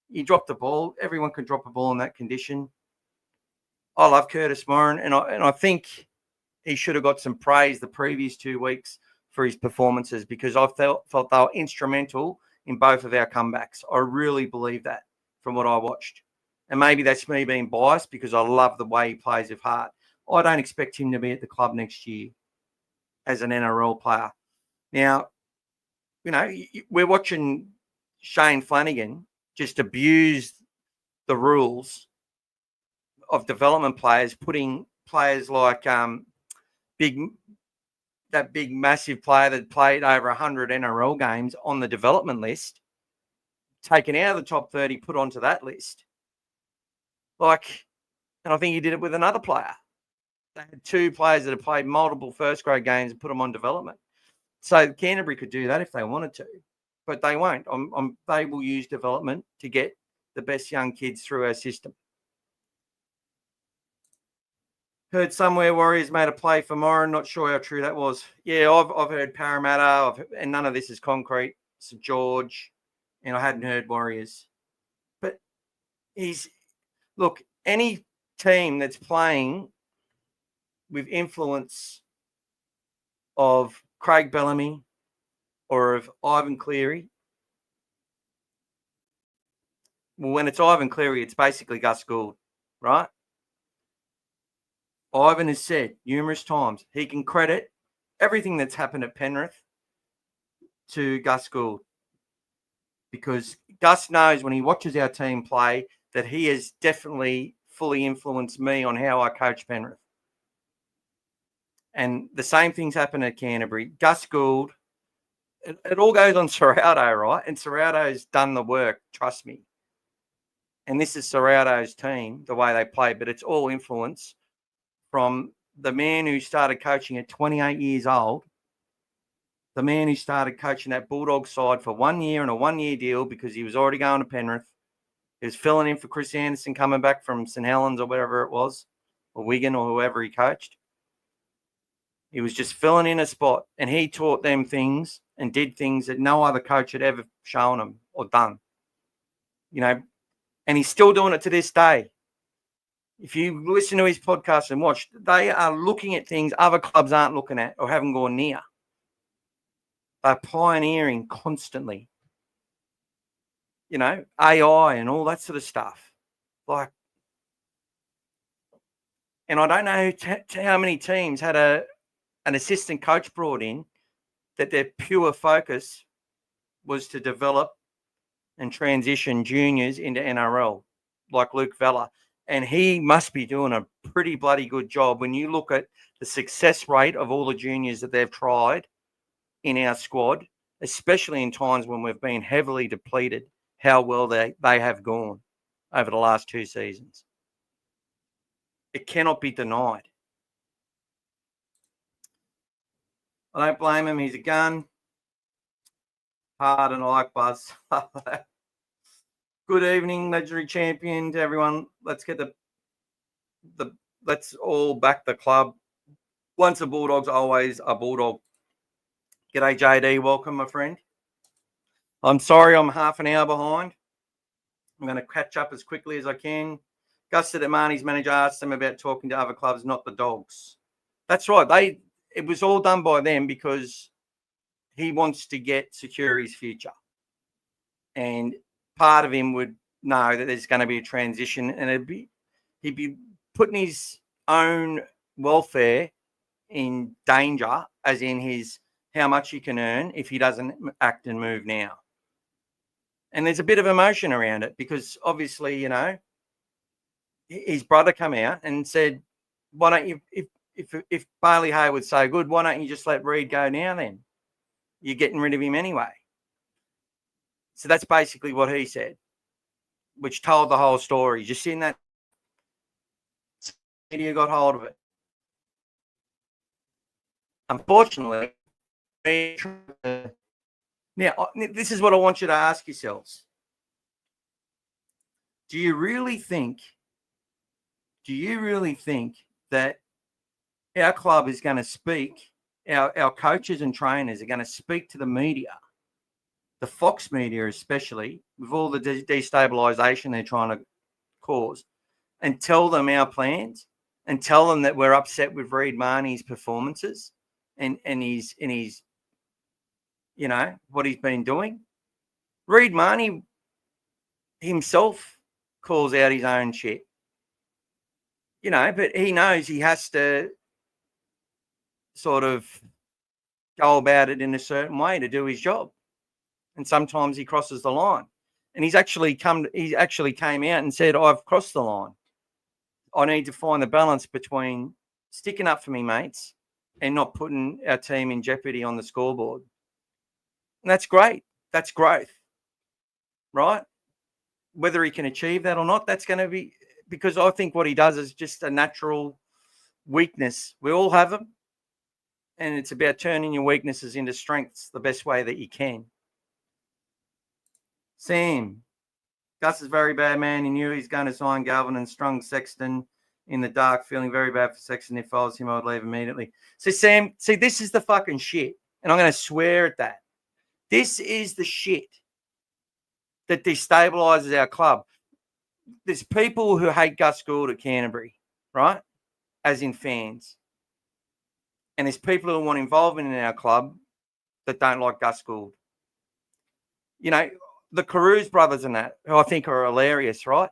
You drop the ball. Everyone can drop a ball in that condition. I love Curtis Moran, and I think he should have got some praise the previous 2 weeks for his performances, because I felt they were instrumental in both of our comebacks. I really believe that from what I watched. And maybe that's me being biased because I love the way he plays with heart. I don't expect him to be at the club next year as an NRL player. Now, we're watching Shane Flanagan just abuse the rules of development players, putting players like big, massive player that played over 100 NRL games on the development list, taken out of the top 30, put onto that list. And I think he did it with another player. They had 2 players that had played multiple first-grade games and put them on development. So Canterbury could do that if they wanted to, but they won't. They will use development to get the best young kids through our system. Heard somewhere Warriors made a play for Moran. Not sure how true that was. Yeah, I've heard Parramatta, and none of this is concrete. St George, and I hadn't heard Warriors. But any team that's playing with influence of Craig Bellamy or of Ivan Cleary, well, when it's Ivan Cleary, it's basically Gus Gould, right? Ivan has said numerous times he can credit everything that's happened at Penrith to Gus Gould. because Gus knows when he watches our team play that he has definitely fully influenced me on how I coach Penrith. And the same things happen at Canterbury. Gus Gould, it all goes on Serrato, right? And Serrato's done the work, trust me. And this is Serrato's team, the way they play, but it's all influence from the man who started coaching at 28 years old, the man who started coaching that Bulldogs side for 1 year and a 1-year deal because he was already going to Penrith. He was filling in for Chris Anderson coming back from St. Helens or whatever it was, or Wigan or whoever he coached. He was just filling in a spot, and he taught them things and did things that no other coach had ever shown them or done. You know, and he's still doing it to this day. If you listen to his podcast and watch, they are looking at things other clubs aren't looking at or haven't gone near. They're pioneering constantly. You know, AI and all that sort of stuff. Like, and I don't know how many teams had an assistant coach brought in that their pure focus was to develop and transition juniors into NRL, like Luke Vella. And he must be doing a pretty bloody good job when you look at the success rate of all the juniors that they've tried in our squad, especially in times when we've been heavily depleted, how well they have gone over the last 2 seasons. It cannot be denied. I don't blame him. He's a gun. Hard and I like Buzz. Good evening, legendary champion, to everyone. Let's get let's all back the club. Once a Bulldogs, always a Bulldog. G'day, JD. Welcome, my friend. I'm sorry I'm half an hour behind. I'm going to catch up as quickly as I can. Gus said that Mahoney's manager asked them about talking to other clubs, not the Dogs. That's right. It was all done by them because he wants to secure his future. And part of him would know that there's going to be a transition, and he'd be putting his own welfare in danger, as in how much he can earn if he doesn't act and move now. And there's a bit of emotion around it because obviously, you know, his brother come out and said, why don't you, if Bailey Hayward's so good, why don't you just let Reid go now then? You're getting rid of him anyway. So that's basically what he said, which told the whole story. Just in that media got hold of it. Unfortunately, now this is what I want you to ask yourselves. Do you really think that our club is going to speak, our coaches and trainers are going to speak to the media, the Fox media especially, with all the destabilisation they're trying to cause, and tell them our plans and tell them that we're upset with Reid Mahoney's performances and his you know, what he's been doing? Reid Mahoney himself calls out his own shit. You know, but he knows he has to sort of go about it in a certain way to do his job. And sometimes he crosses the line. And he actually came out and said, I've crossed the line. I need to find the balance between sticking up for me mates and not putting our team in jeopardy on the scoreboard. And that's great. That's growth, right? Whether he can achieve that or not, that's going to be, because I think what he does is just a natural weakness. We all have them. And it's about turning your weaknesses into strengths the best way that you can. Sam, Gus is very bad, man. He knew he's going to sign Galvin and strung Sexton in the dark, feeling very bad for Sexton. If I was him, I would leave immediately. So, Sam, see, this is the fucking shit. And I'm going to swear at that. This is the shit that destabilises our club. There's people who hate Gus Gould at Canterbury, right? As in fans. And there's people who want involvement in our club that don't like Gus Gould. You know, the Carews brothers and that, who I think are hilarious, right?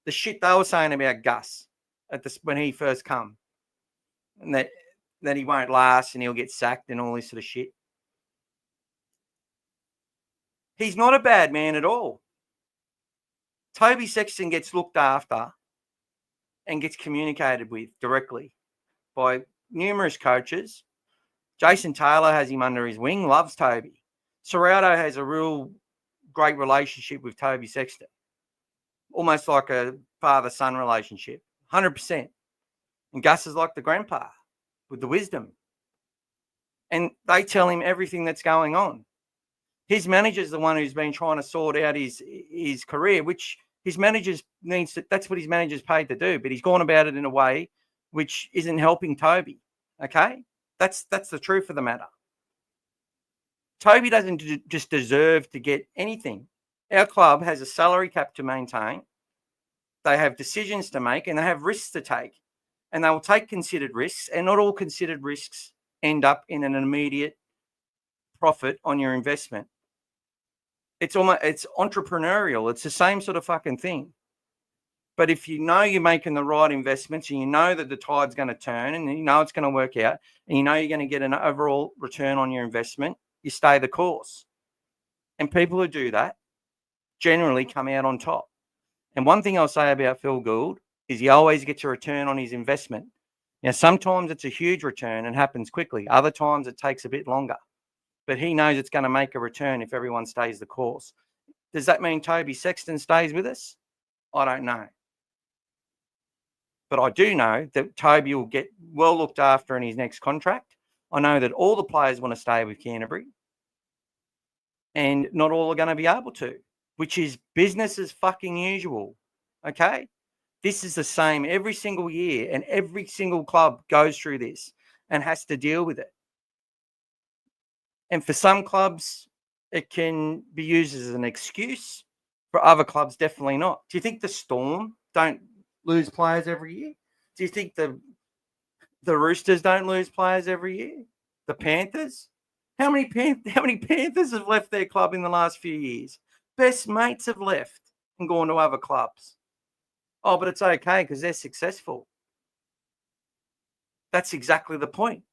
The shit they were saying about Gus when he first come. And that he won't last and he'll get sacked and all this sort of shit. He's not a bad man at all. Toby Sexton gets looked after and gets communicated with directly by numerous coaches. Jason Taylor has him under his wing, loves Toby. Serrato has a real great relationship with Toby Sexton, almost like a father-son relationship, 100%. And Gus is like the grandpa with the wisdom. And they tell him everything that's going on. His manager's the one who's been trying to sort out his career, which his manager's needs to, that's what his manager's paid to do, but he's gone about it in a way which isn't helping Toby. Okay? That's the truth of the matter. Toby doesn't just deserve to get anything. Our club has a salary cap to maintain. They have decisions to make and they have risks to take. And they will take considered risks, and not all considered risks end up in an immediate profit on your investment. It's entrepreneurial. It's the same sort of fucking thing. But if you know you're making the right investments and you know that the tide's going to turn and you know it's going to work out and you know you're going to get an overall return on your investment, you stay the course. And people who do that generally come out on top. And one thing I'll say about Phil Gould is he always gets a return on his investment. Now, sometimes it's a huge return and happens quickly. Other times it takes a bit longer. But he knows it's going to make a return if everyone stays the course. Does that mean Toby Sexton stays with us? I don't know. But I do know that Toby will get well looked after in his next contract. I know that all the players want to stay with Canterbury. And not all are going to be able to, which is business as fucking usual. Okay? This is the same every single year, and every single club goes through this and has to deal with it. And for some clubs, it can be used as an excuse. For other clubs, definitely not. Do you think the Storm don't lose players every year? Do you think the Roosters don't lose players every year? The Panthers? How many Panthers have left their club in the last few years? Best mates have left and gone to other clubs. Oh, but it's okay because they're successful. That's exactly the point.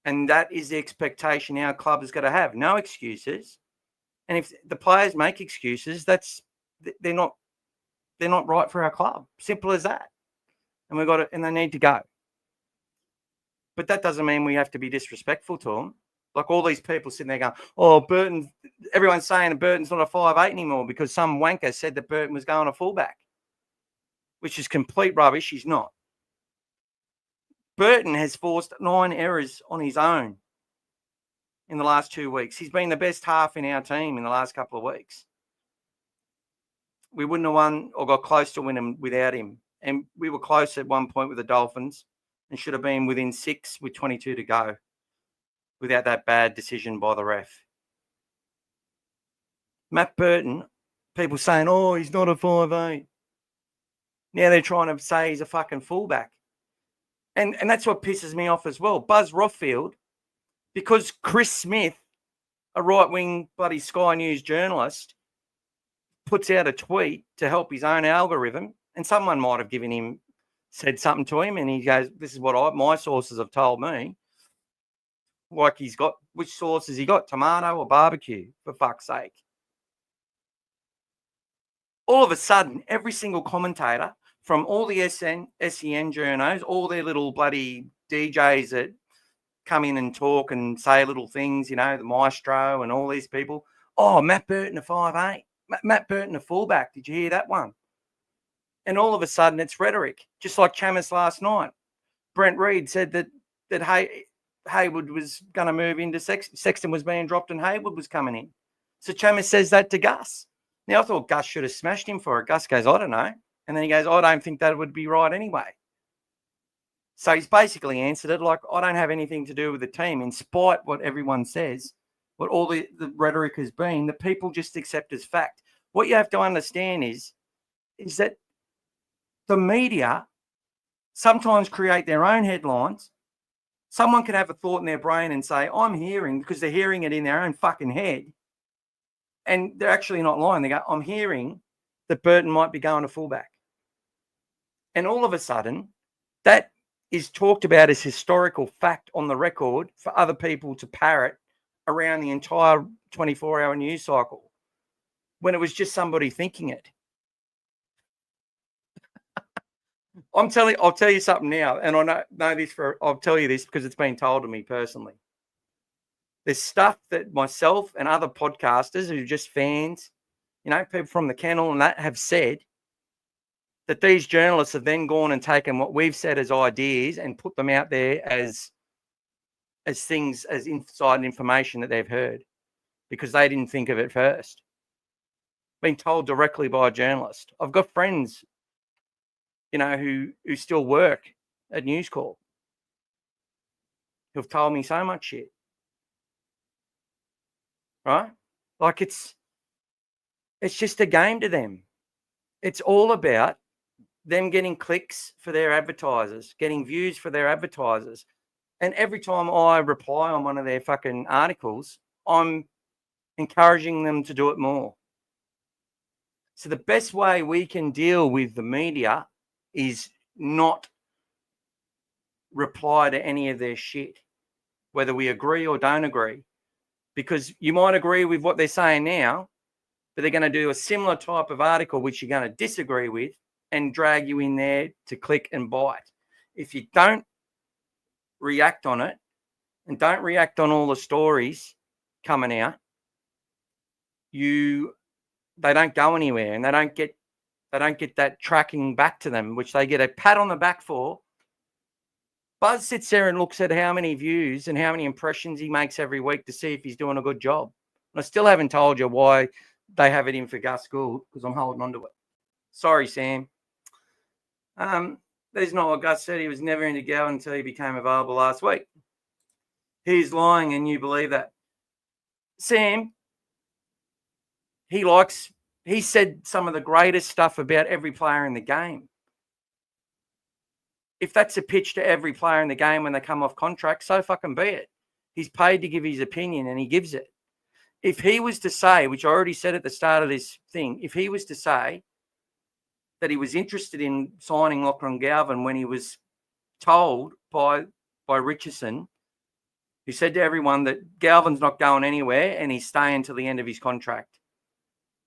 And that is the expectation our club is going to have. No excuses. And if the players make excuses, they're not right for our club. Simple as that. And they need to go. But that doesn't mean we have to be disrespectful to them. Like all these people sitting there going, oh, Burton, everyone's saying that Burton's not a 5'8" anymore because some wanker said that Burton was going a fullback, which is complete rubbish. He's not. Burton has forced 9 errors on his own in the last 2 weeks. He's been the best half in our team in the last couple of weeks. We wouldn't have won or got close to winning without him. And we were close at one point with the Dolphins and should have been within 6 with 22 to go without that bad decision by the ref. Matt Burton, people saying, oh, he's not a 5'8". Now they're trying to say he's a fucking fullback. And that's what pisses me off as well. Buzz Rothfield, because Chris Smith, a right-wing bloody Sky News journalist, puts out a tweet to help his own algorithm, and someone might have said something to him, and he goes, this is what my sources have told me. Like he's got, which sauce has he got? Tomato or barbecue, for fuck's sake. All of a sudden, every single commentator from all the SEN journos, all their little bloody DJs that come in and talk and say little things, the Maestro and all these people. Oh, Matt Burton a 5'8". Matt Burton a fullback. Did you hear that one? And all of a sudden, it's rhetoric, just like Chamis last night. Brent Reid said that Hayward was going to move into Sexton was being dropped and Hayward was coming in. So Chamis says that to Gus. Now, I thought Gus should have smashed him for it. Gus goes, I don't know. And then he goes, I don't think that would be right anyway. So he's basically answered it like, I don't have anything to do with the team, in spite what everyone says, what all the rhetoric has been, that people just accept as fact. What you have to understand is that the media sometimes create their own headlines. Someone can have a thought in their brain and say, I'm hearing, because they're hearing it in their own fucking head. And they're actually not lying. They go, I'm hearing that Burton might be going to fullback. And all of a sudden, that is talked about as historical fact on the record for other people to parrot around the entire 24-hour news cycle when it was just somebody thinking it. I'll tell you something now, and I know this I'll tell you this because it's been told to me personally. There's stuff that myself and other podcasters who are just fans, people from the kennel and that have said that these journalists have then gone and taken what we've said as ideas and put them out there as things, as inside information that they've heard because they didn't think of it first. Been told directly by a journalist. I've got friends, who still work at News Corp who've told me so much shit. Right? Like it's just a game to them. It's all about them getting clicks for their advertisers, getting views for their advertisers. And every time I reply on one of their fucking articles, I'm encouraging them to do it more. So the best way we can deal with the media is not reply to any of their shit, whether we agree or don't agree. Because you might agree with what they're saying now, but they're going to do a similar type of article which you're going to disagree with and drag you in there to click and buy it. If you don't react on it and don't react on all the stories coming out, they don't go anywhere and they don't get that tracking back to them, which they get a pat on the back for. Buzz sits there and looks at how many views and how many impressions he makes every week to see if he's doing a good job. And I still haven't told you why they have it in for Gus Gould because I'm holding on to it. Sorry, Sam. There's not what Gus said. He was never into Galvin until he became available last week. He's lying and you believe that. Sam, he said some of the greatest stuff about every player in the game. If that's a pitch to every player in the game when they come off contract, so fucking be it. He's paid to give his opinion and he gives it. If he was to say, which I already said at the start of this thing, if he was to say that he was interested in signing Lachlan Galvin when he was told by Richardson, who said to everyone that Galvin's not going anywhere and he's staying till the end of his contract,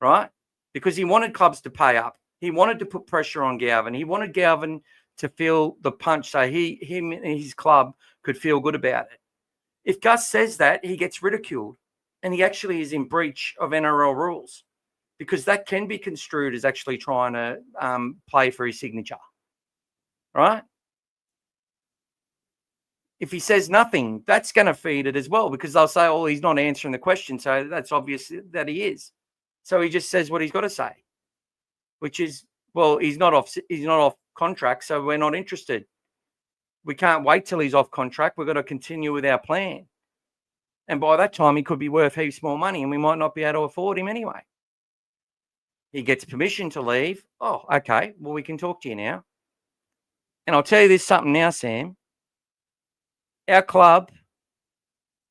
right? Because he wanted clubs to pay up. He wanted to put pressure on Galvin. He wanted Galvin to feel the punch so him and his club could feel good about it. If Gus says that, he gets ridiculed and he actually is in breach of NRL rules because that can be construed as actually trying to play for his signature, right? If he says nothing, that's going to feed it as well because they'll say, oh, he's not answering the question, so that's obvious that he is. So he just says what he's got to say, which is, well, he's not off contract, so we're not interested. We can't wait till he's off contract. We've got to continue with our plan. And by that time, he could be worth heaps more money and we might not be able to afford him anyway. He gets permission to leave. Oh, okay. Well, we can talk to you now. And I'll tell you this something now, Sam. Our club,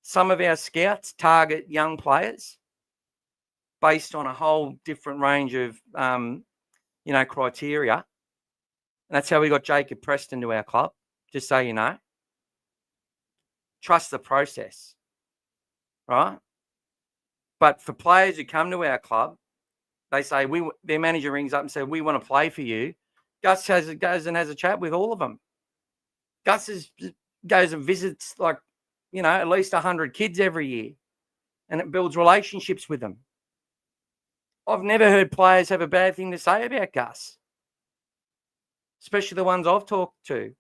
some of our scouts target young players based on a whole different range of, criteria. And that's how we got Jacob Preston to our club, just so you know. Trust the process, right? But for players who come to our club, they say, their manager rings up and says, we want to play for you. Gus goes and has a chat with all of them. Gus goes and visits at least 100 kids every year. And it builds relationships with them. I've never heard players have a bad thing to say about Gus, especially the ones I've talked to.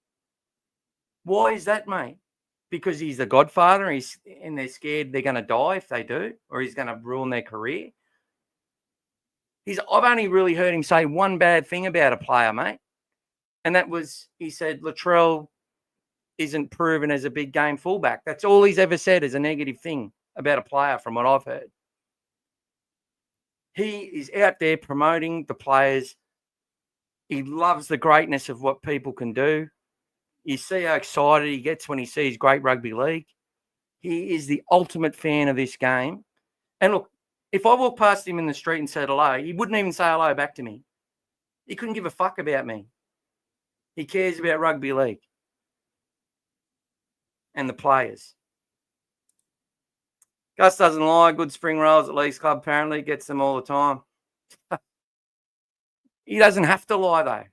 Why is that, mate? Because he's the godfather and they're scared they're going to die if they do, or he's going to ruin their career. I've only really heard him say one bad thing about a player, mate. And that was, he said, Latrell isn't proven as a big game fullback. That's all he's ever said is a negative thing about a player from what I've heard. He is out there promoting the players. He loves the greatness of what people can do. You see how excited he gets when he sees great rugby league. He is the ultimate fan of this game. And look, if I walked past him in the street and said hello, he wouldn't even say hello back to me. He couldn't give a fuck about me. He cares about rugby league and the players. Gus doesn't lie. Good spring rolls at Leagues Club, apparently. Gets them all the time. He doesn't have to lie, though.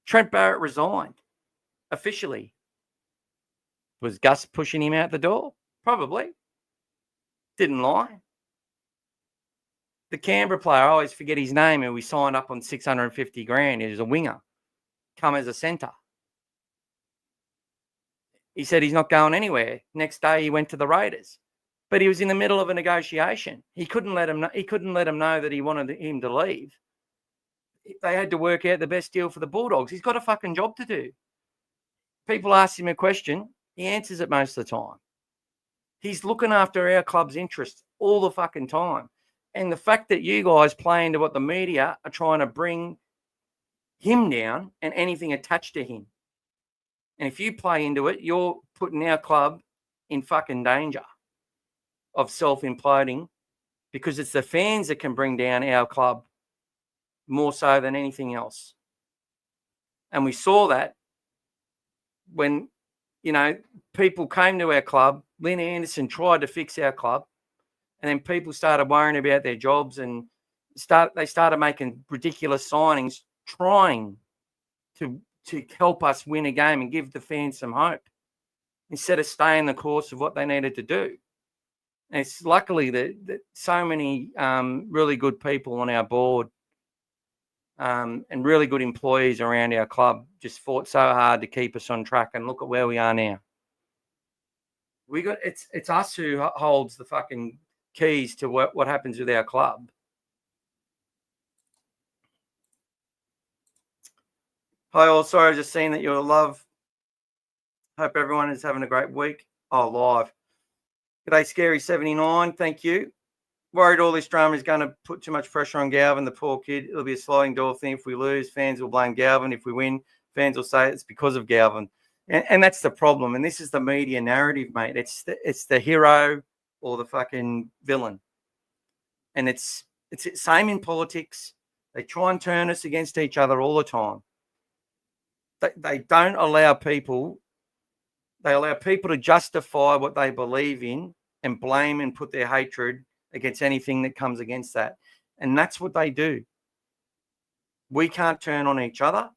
Trent Barrett resigned officially. Was Gus pushing him out the door? Probably. Didn't lie. The Canberra player, I always forget his name, who we signed up on 650 grand. He was a winger, come as a centre. He said he's not going anywhere. Next day, he went to the Raiders, but he was in the middle of a negotiation. He couldn't let him know. He couldn't let him know that he wanted him to leave. They had to work out the best deal for the Bulldogs. He's got a fucking job to do. People ask him a question, he answers it most of the time. He's looking after our club's interests all the fucking time. And the fact that you guys play into what the media are trying to bring him down and anything attached to him. And if you play into it, you're putting our club in fucking danger of self-imploding, because it's the fans that can bring down our club more so than anything else. And we saw that when, people came to our club. Lynn Anderson tried to fix our club, and then people started worrying about their jobs and they started making ridiculous signings, trying to help us win a game and give the fans some hope, instead of staying the course of what they needed to do. And it's luckily that so many really good people on our board and really good employees around our club just fought so hard to keep us on track, and look at where we are now. It's us who holds the fucking keys to what happens with our club. Hi all, sorry, I just seen that you're love. Hope everyone is having a great week. Oh, live. G'day, Scary79, thank you. Worried all this drama is going to put too much pressure on Galvin, the poor kid. It'll be a sliding door thing. If we lose, fans will blame Galvin. If we win, fans will say it's because of Galvin. And that's the problem. And this is the media narrative, mate. It's the hero or the fucking villain. And it's the same in politics. They try and turn us against each other all the time. They don't allow people. They allow people to justify what they believe in and blame and put their hatred against anything that comes against that. And that's what they do. We can't turn on each other.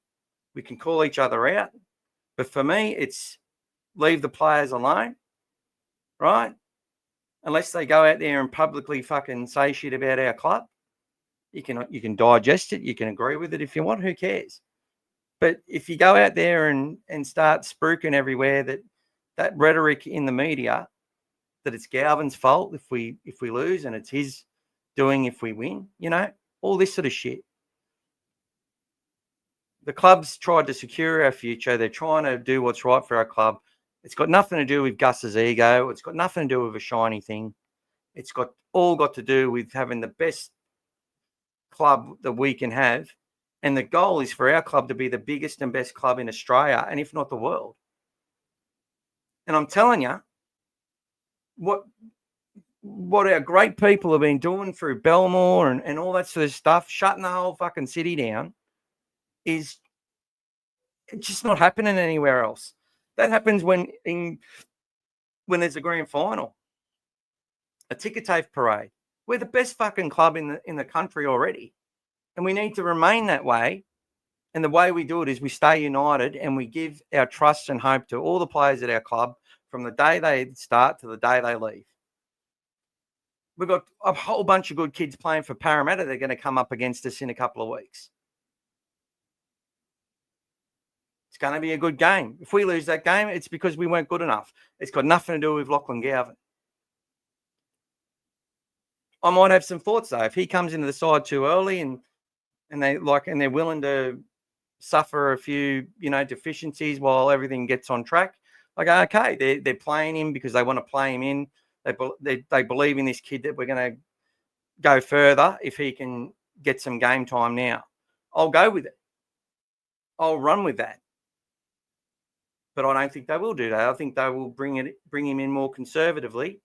We can call each other out. But for me, it's leave the players alone, right? Unless they go out there and publicly fucking say shit about our club. You can digest it. You can agree with it if you want. Who cares? But if you go out there and start spruiking everywhere that rhetoric in the media, that it's Galvin's fault if we lose and it's his doing if we win, all this sort of shit. The club's tried to secure our future. They're trying to do what's right for our club. It's got nothing to do with Gus's ego. It's got nothing to do with a shiny thing. It's got to do with having the best club that we can have. And the goal is for our club to be the biggest and best club in Australia, and if not the world. And I'm telling you, what our great people have been doing through Belmore and all that sort of stuff, shutting the whole fucking city down, is it's just not happening anywhere else. That happens when there's a grand final, a ticker tape parade. We're the best fucking club in the country already, and we need to remain that way. And the way we do it is we stay united and we give our trust and hope to all the players at our club from the day they start to the day they leave. We've got a whole bunch of good kids playing for Parramatta. They're going to come up against us in a couple of weeks. It's going to be a good game. If we lose that game, it's because we weren't good enough. It's got nothing to do with Lachlan Galvin. I might have some thoughts though. If he comes into the side too early and they're willing to suffer a few, deficiencies while everything gets on track, I go, okay, they're playing him because they want to play him in. They believe in this kid that we're going to go further if he can get some game time now. I'll go with it. I'll run with that. But I don't think they will do that. I think they will bring him in more conservatively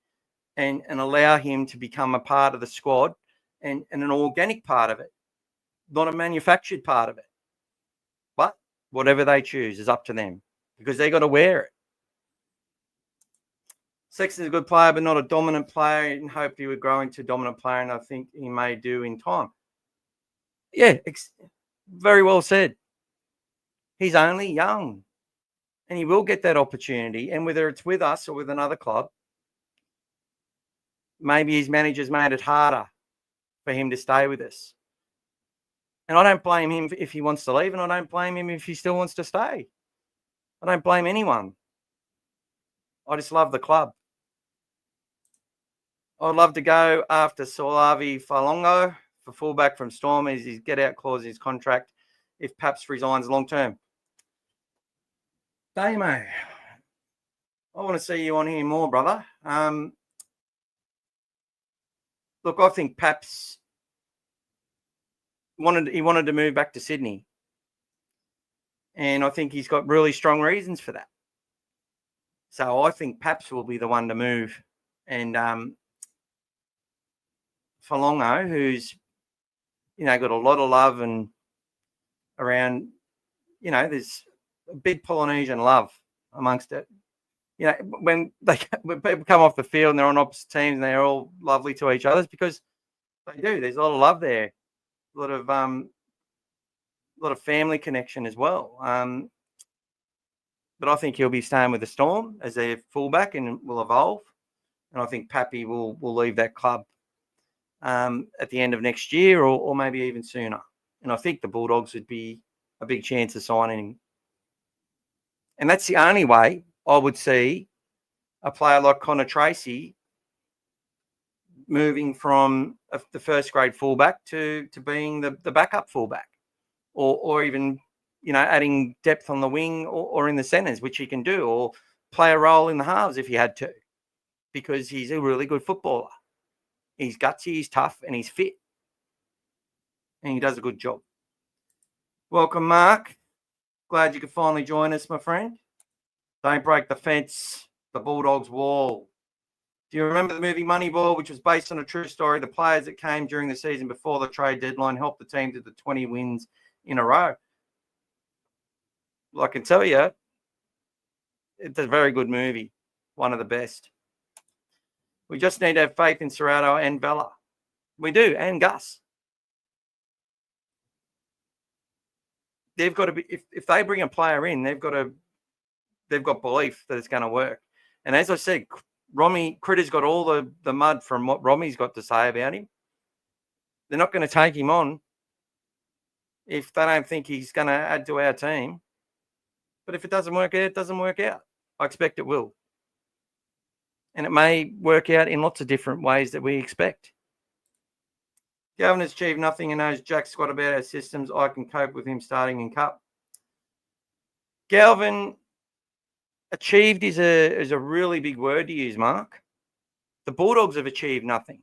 and allow him to become a part of the squad and an organic part of it, not a manufactured part of it. But whatever they choose is up to them because they got to wear it. Sexton's a good player, but not a dominant player, and hoped he would grow into a dominant player, and I think he may do in time. Yeah, very well said. He's only young, and he will get that opportunity. And whether it's with us or with another club, maybe his manager's made it harder for him to stay with us. And I don't blame him if he wants to leave, and I don't blame him if he still wants to stay. I don't blame anyone. I just love the club. I'd love to go after Solavi Falongo for fullback from Storm as his get-out clause in his contract if Paps resigns long-term. Damo, I want to see you on here more, brother. Look, I think Paps wanted to move back to Sydney. And I think he's got really strong reasons for that. So I think Paps will be the one to move. And Falongo, who's, got a lot of love and around, there's a big Polynesian love amongst it. When people come off the field and they're on opposite teams and they're all lovely to each other, because they do. There's a lot of love there, a lot of family connection as well. But I think he'll be staying with the Storm as their fullback and will evolve. And I think Pappy will leave that club at the end of next year or maybe even sooner. And I think the Bulldogs would be a big chance of signing him. And that's the only way I would see a player like Connor Tracy moving from the first grade fullback to being the backup fullback or even, adding depth on the wing or in the centres, which he can do, or play a role in the halves if he had to, because he's a really good footballer. He's gutsy, he's tough, and he's fit. And he does a good job. Welcome, Mark. Glad you could finally join us, my friend. Don't break the fence, the Bulldogs wall. Do you remember the movie Moneyball, which was based on a true story? The players that came during the season before the trade deadline helped the team to the 20 wins in a row. Well, I can tell you, it's a very good movie. One of the best. We just need to have faith in Serrato and Vella. We do, and Gus. They've got to be, if they bring a player in, they've got belief that it's going to work. And as I said, Critter's got all the mud from what Romy's got to say about him. They're not going to take him on if they don't think he's going to add to our team. But if it doesn't work out, it doesn't work out. I expect it will. And it may work out in lots of different ways that we expect. Galvin has achieved nothing and knows jack squat about our systems. I can cope with him starting in cup. Galvin, achieved is a really big word to use, Mark. The Bulldogs have achieved nothing.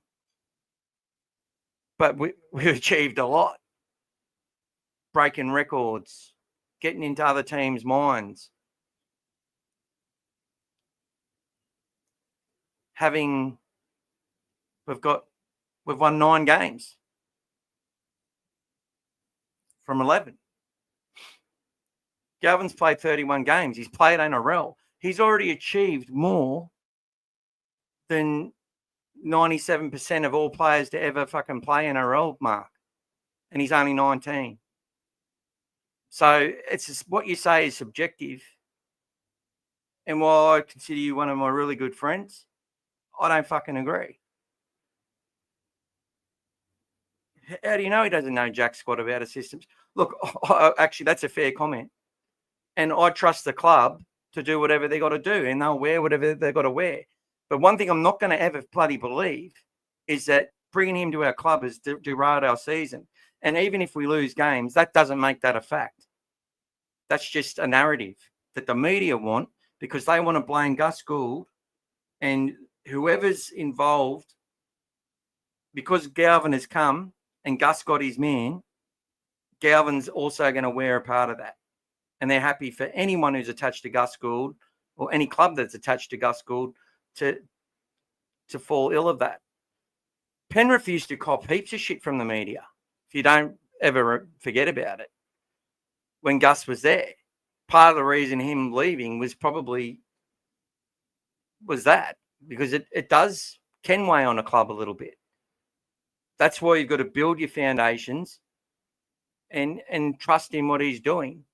But we've achieved a lot. Breaking records, getting into other teams' minds. We've won 9 games from 11. Galvin's played 31 games. He's played NRL. He's already achieved more than 97% of all players to ever fucking play NRL, Mark. And he's only 19. So it's just, what you say is subjective. And while I consider you one of my really good friends, I don't fucking agree. How do you know he doesn't know jack squat about his systems? Look, actually, that's a fair comment. And I trust the club to do whatever they got to do, and they'll wear whatever they've got to wear. But one thing I'm not going to ever bloody believe is that bringing him to our club has derailed our season. And even if we lose games, that doesn't make that a fact. That's just a narrative that the media want, because they want to blame Gus Gould and whoever's involved, because Galvin has come and Gus got his man. Galvin's also going to wear a part of that. And they're happy for anyone who's attached to Gus Gould or any club that's attached to Gus Gould to fall ill of that. Penrith used to cop heaps of shit from the media, if you don't ever forget about it, when Gus was there. Part of the reason him leaving was that. because it can weigh on a club a little bit. That's why you've got to build your foundations and trust in what he's doing,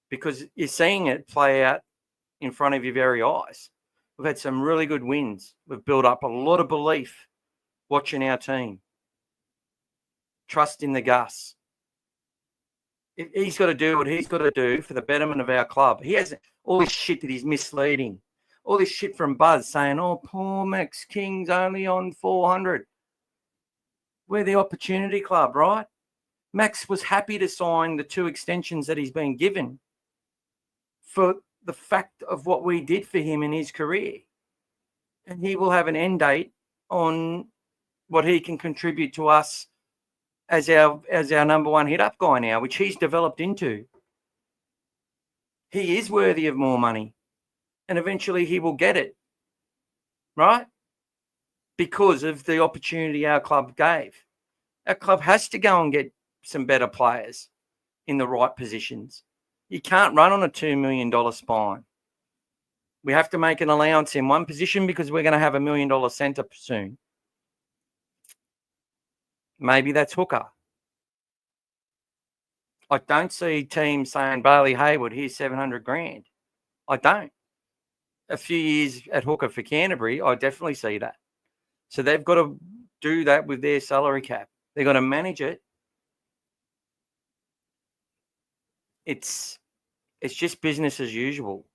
because you're seeing it play out in front of your very eyes. We've had some really good wins. We've built up a lot of belief watching our team. Trust in the Gus. He's got to do what he's got to do for the betterment of our club. He has all this shit that he's misleading. All this shit from Buzz saying, oh, poor Max King's only on 400. We're the opportunity club, right? Max was happy to sign the 2 extensions that he's been given for the fact of what we did for him in his career. And he will have an end date on what he can contribute to us as our number one hit-up guy now, which he's developed into. He is worthy of more money, and eventually he will get it, right? Because of the opportunity our club gave. Our club has to go and get some better players in the right positions. You can't run on a $2 million spine. We have to make an allowance in one position because we're going to have $1 million centre soon. Maybe that's hooker. I don't see teams saying, Bailey Hayward, here's 700 grand. I don't. A few years at hooker for Canterbury, I definitely see that. So they've got to do that with their salary cap. They've got to manage it. It's just business as usual.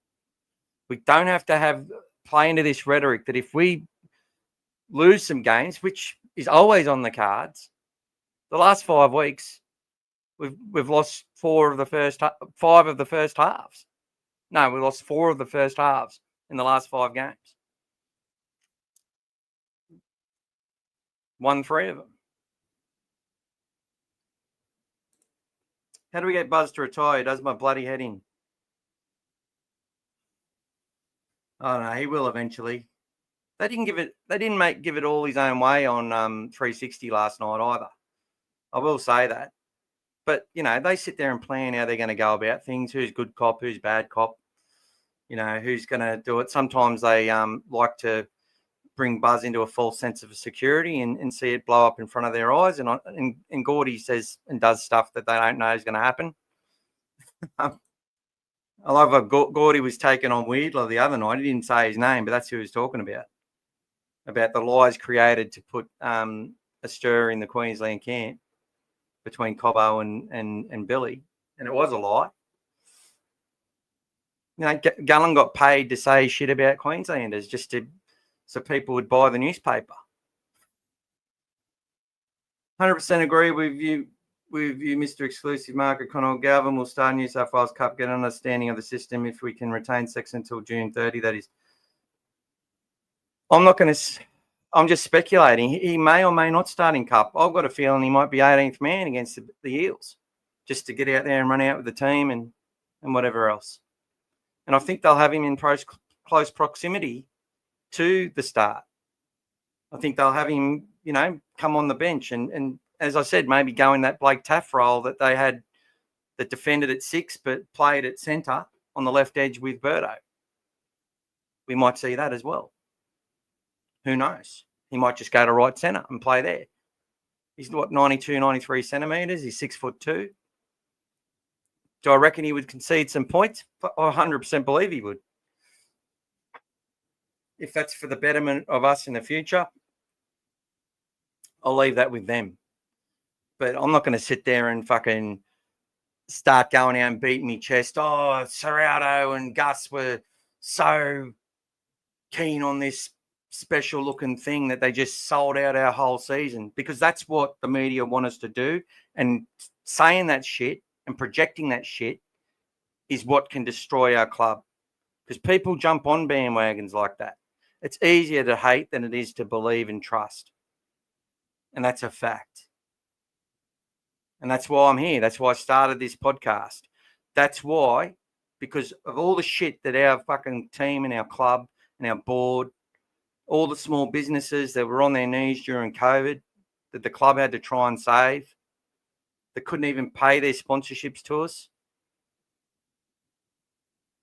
We don't have to play into this rhetoric that if we lose some games, which is always on the cards, the last 5 weeks, we've lost 5 of the first halves. No, we lost 4 of the first halves in the last 5 games. Won 3 of them. How do we get Buzz to retire? He does my bloody head in. Oh no, he will eventually. They didn't give it all his own way on 360 last night either. I will say that. But, they sit there and plan how they're going to go about things, who's good cop, who's bad cop, who's going to do it. Sometimes they like to bring Buzz into a false sense of security and see it blow up in front of their eyes. And Gordy says and does stuff that they don't know is going to happen. I love how Gordy was taken on Weirdler the other night. He didn't say his name, but that's who he was talking about the lies created to put a stir in the Queensland camp between Cobbo and Billy. And it was a lie. Gallen got paid to say shit about Queenslanders so people would buy the newspaper. 100% agree with you, Mr. Exclusive Market. Conor Galvin will start New South Wales Cup, get an understanding of the system if we can retain Sexton until June 30. That is. I'm just speculating. He may or may not start in Cup. I've got a feeling he might be 18th man against the Eels, just to get out there and run out with the team and whatever else. And I think they'll have him in close proximity to the start. I think they'll have him, come on the bench and as I said, maybe go in that Blake Taff role that they had that defended at 6 but played at centre on the left edge with Birdo. We might see that as well. Who knows? He might just go to right centre and play there. He's 92, 93 centimetres. He's 6'2". Do I reckon he would concede some points? I 100% believe he would. If that's for the betterment of us in the future, I'll leave that with them. But I'm not going to sit there and fucking start going out and beating me chest. Oh, Serrato and Gus were so keen on this special looking thing that they just sold out our whole season, because that's what the media want us to do. And saying that shit and projecting that shit is what can destroy our club, because people jump on bandwagons like that. It's easier to hate than it is to believe and trust. And that's a fact. And that's why I'm here. That's why I started this podcast. That's why, because of all the shit that our fucking team and our club and our board, all the small businesses that were on their knees during COVID, that the club had to try and save, that couldn't even pay their sponsorships to us.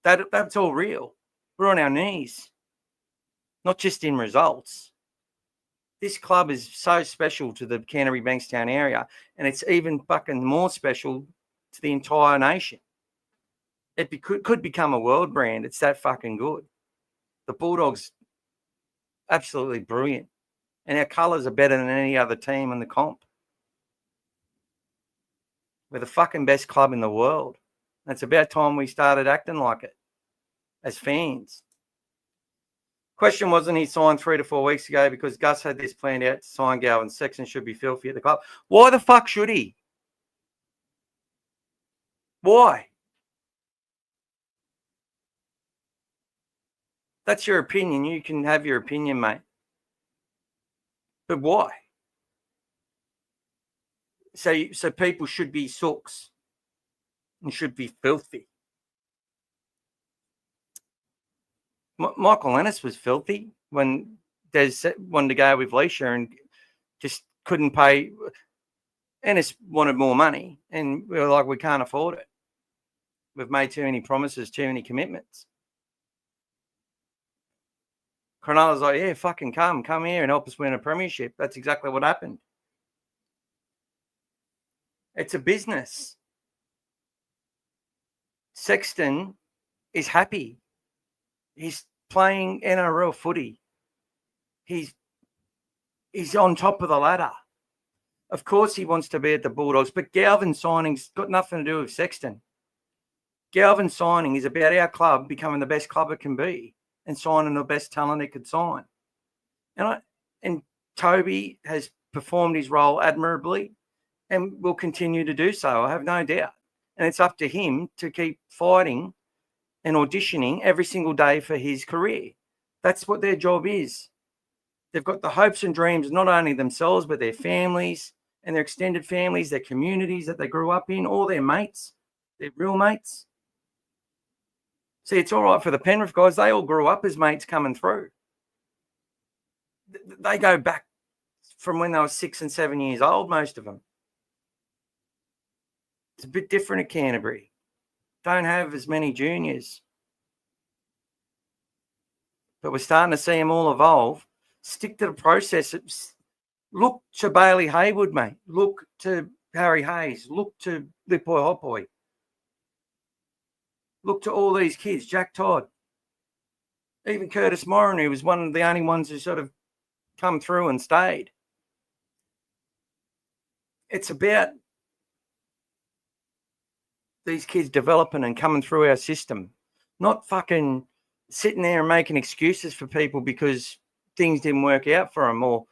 That's all real. We're on our knees. not just in results. This club is so special to the Canterbury Bankstown area, and it's even fucking more special to the entire nation. It could become a world brand. It's that fucking good. The Bulldogs, absolutely brilliant. And our colours are better than any other team in the comp. We're the fucking best club in the world. And it's about time we started acting like it as fans. Question wasn't he signed 3 to 4 weeks ago because Gus had this planned out to sign Galvin. Sexton should be filthy at the club. Why the fuck should he? Why? That's your opinion. You can have your opinion, mate. But why? So people should be sooks and should be filthy. Michael Ennis was filthy when Des wanted to go with Leisha and just couldn't pay. Ennis wanted more money, and we were like, we can't afford it. We've made too many promises, too many commitments. Cronulla's like, yeah, fucking come here and help us win a premiership. That's exactly what happened. It's a business. Sexton is happy. He's playing NRL footy. He's on top of the ladder. Of course he wants to be at the Bulldogs, but Galvin signing's got nothing to do with Sexton. Galvin signing is about our club becoming the best club it can be and signing the best talent it could sign. And Toby has performed his role admirably and will continue to do so, I have no doubt. And it's up to him to keep fighting and auditioning every single day for his career. That's what their job is. They've got the hopes and dreams, not only themselves, but their families and their extended families, their communities that they grew up in, all their mates, their real mates. See, it's all right for the Penrith guys. They all grew up as mates coming through. They go back from when they were 6 and 7 years old, most of them. It's a bit different at Canterbury. Don't have as many juniors. But we're starting to see them all evolve. Stick to the process. Look to Bailey Haywood, mate. Look to Harry Hayes. Look to Lipoi Hopoi. Look to all these kids. Jack Todd. Even Curtis Moran, who was one of the only ones who sort of come through and stayed. It's about these kids developing and coming through our system, not fucking sitting there and making excuses for people because things didn't work out for them. Or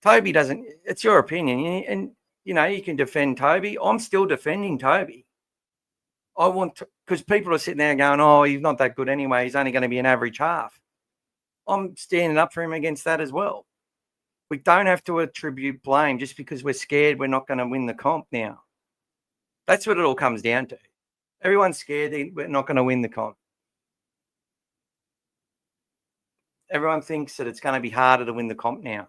Toby doesn't. It's your opinion, and you know you can defend Toby. I'm still defending Toby. I want to, because people are sitting there going, "Oh, he's not that good anyway. He's only going to be an average half." I'm standing up for him against that as well. We don't have to attribute blame just because we're scared we're not going to win the comp now. That's what it all comes down to. Everyone's scared we're not going to win the comp. Everyone thinks that it's going to be harder to win the comp now.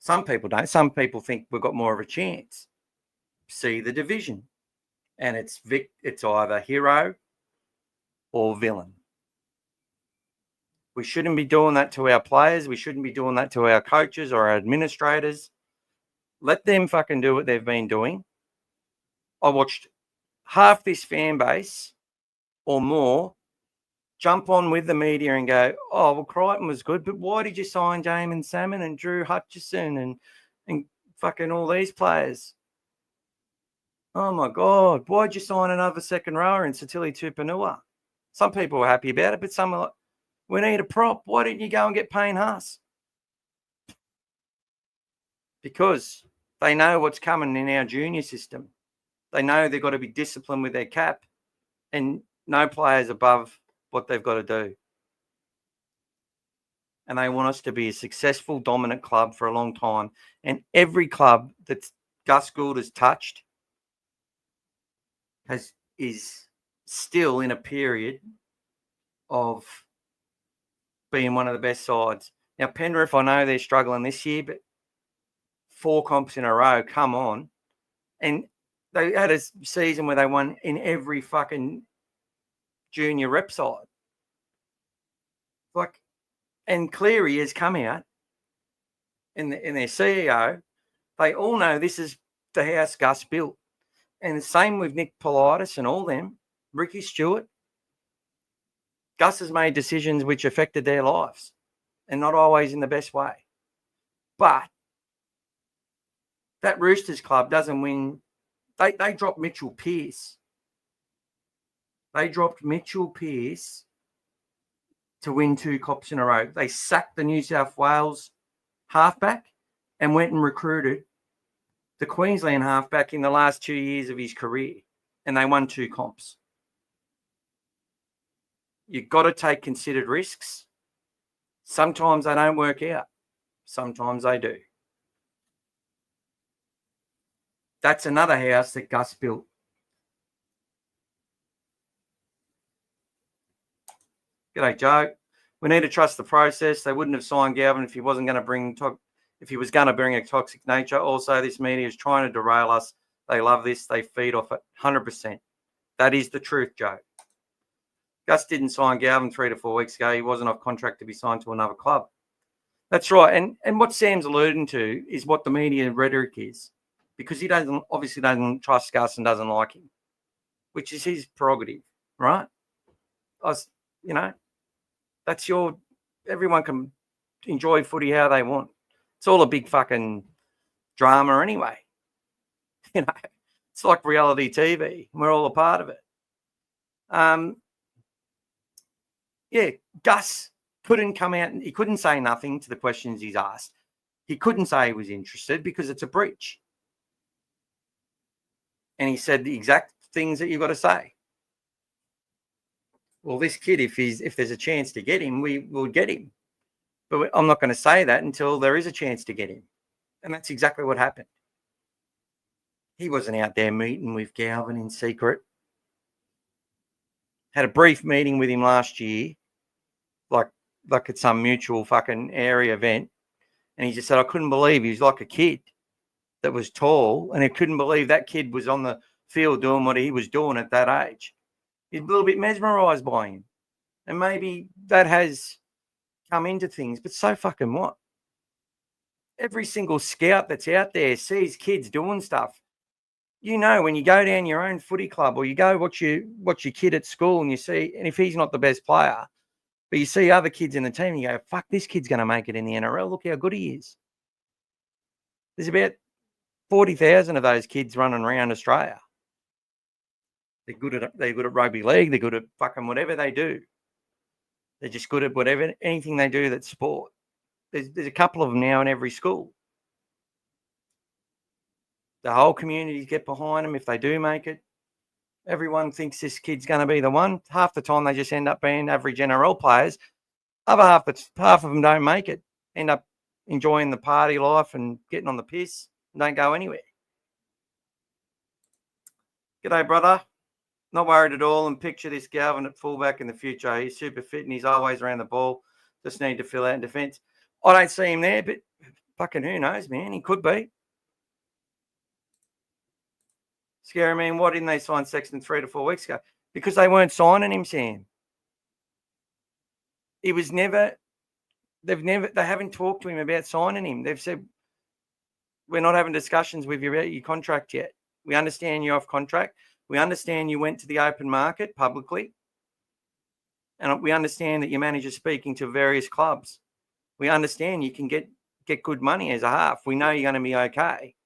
Some people don't. Some people think we've got more of a chance. See the division. And it's either hero or villain. We shouldn't be doing that to our players. We shouldn't be doing that to our coaches or our administrators. Let them fucking do what they've been doing. I watched half this fan base or more jump on with the media and go, oh, well, Crichton was good, but why did you sign Jamin Salmon and Drew Hutchison and fucking all these players? Oh, my God, why'd you sign another second rower in Satili Tupanua? Some people were happy about it, but some are like, we need a prop. Why didn't you go and get Payne Haas? Because they know what's coming in our junior system. They know they've got to be disciplined with their cap and no players above what they've got to do. And they want us to be a successful, dominant club for a long time. And every club that Gus Gould has touched is still in a period of being one of the best sides. Now, Penrith, I know they're struggling this year, but 4 comps in a row, come on. And they had a season where they won in every fucking junior rep side. And Cleary has come out, and their CEO, they all know this is the house Gus built. And the same with Nick Politis and all them, Ricky Stewart. Gus has made decisions which affected their lives, and not always in the best way. But that Roosters club doesn't win. They dropped Mitchell Pearce. They dropped Mitchell Pearce to win 2 cops in a row. They sacked the New South Wales halfback and went and recruited the Queensland halfback in the last 2 years of his career, and they won 2 comps. You've got to take considered risks. Sometimes they don't work out. Sometimes they do. That's another house that Gus built. G'day, Joe. We need to trust the process. They wouldn't have signed Galvin if he wasn't going to bring a toxic nature. Also, this media is trying to derail us. They love this. They feed off it 100%. That is the truth, Joe. Gus didn't sign Galvin 3 to 4 weeks ago. He wasn't off contract to be signed to another club. That's right. And what Sam's alluding to is what the media rhetoric is, because he obviously doesn't trust Gus and doesn't like him, which is his prerogative, right? That's everyone can enjoy footy how they want. It's all a big fucking drama anyway. It's like reality TV. We're all a part of it. Gus couldn't come out and he couldn't say nothing to the questions he's asked. He couldn't say he was interested because it's a breach. And he said the exact things that you've got to say. Well, this kid, if there's a chance to get him, we will get him. But I'm not going to say that until there is a chance to get him. And that's exactly what happened. He wasn't out there meeting with Galvin in secret. Had a brief meeting with him last year, like at some mutual fucking area event. And he just said, I couldn't believe he was like a kid that was tall. And I couldn't believe that kid was on the field doing what he was doing at that age. He's a little bit mesmerised by him. And maybe that has come into things, but so fucking what? Every single scout that's out there sees kids doing stuff. When you go down your own footy club or you go watch your kid at school and you see, and if he's not the best player, but you see other kids in the team, you go, fuck, this kid's going to make it in the NRL. Look how good he is. There's about 40,000 of those kids running around Australia. They're good at rugby league. They're good at fucking whatever they do. They're just good at anything they do that's sport. There's a couple of them now in every school. The whole community get behind them if they do make it. Everyone thinks this kid's going to be the one. Half the time they just end up being average NRL players. Other half of them don't make it. End up enjoying the party life and getting on the piss and don't go anywhere. G'day, brother. Not worried at all, and picture this Galvin at fullback in the future. He's super fit and he's always around the ball. Just need to fill out in defence. I don't see him there, but fucking who knows, man? He could be. Scary man, why didn't they sign Sexton 3 to 4 weeks ago? Because they weren't signing him, Sam. He was never, they haven't talked to him about signing him. They've said, we're not having discussions with you about your contract yet. We understand you're off contract. We understand you went to the open market publicly. And we understand that your manager's speaking to various clubs. We understand you can get good money as a half. We know you're going to be okay.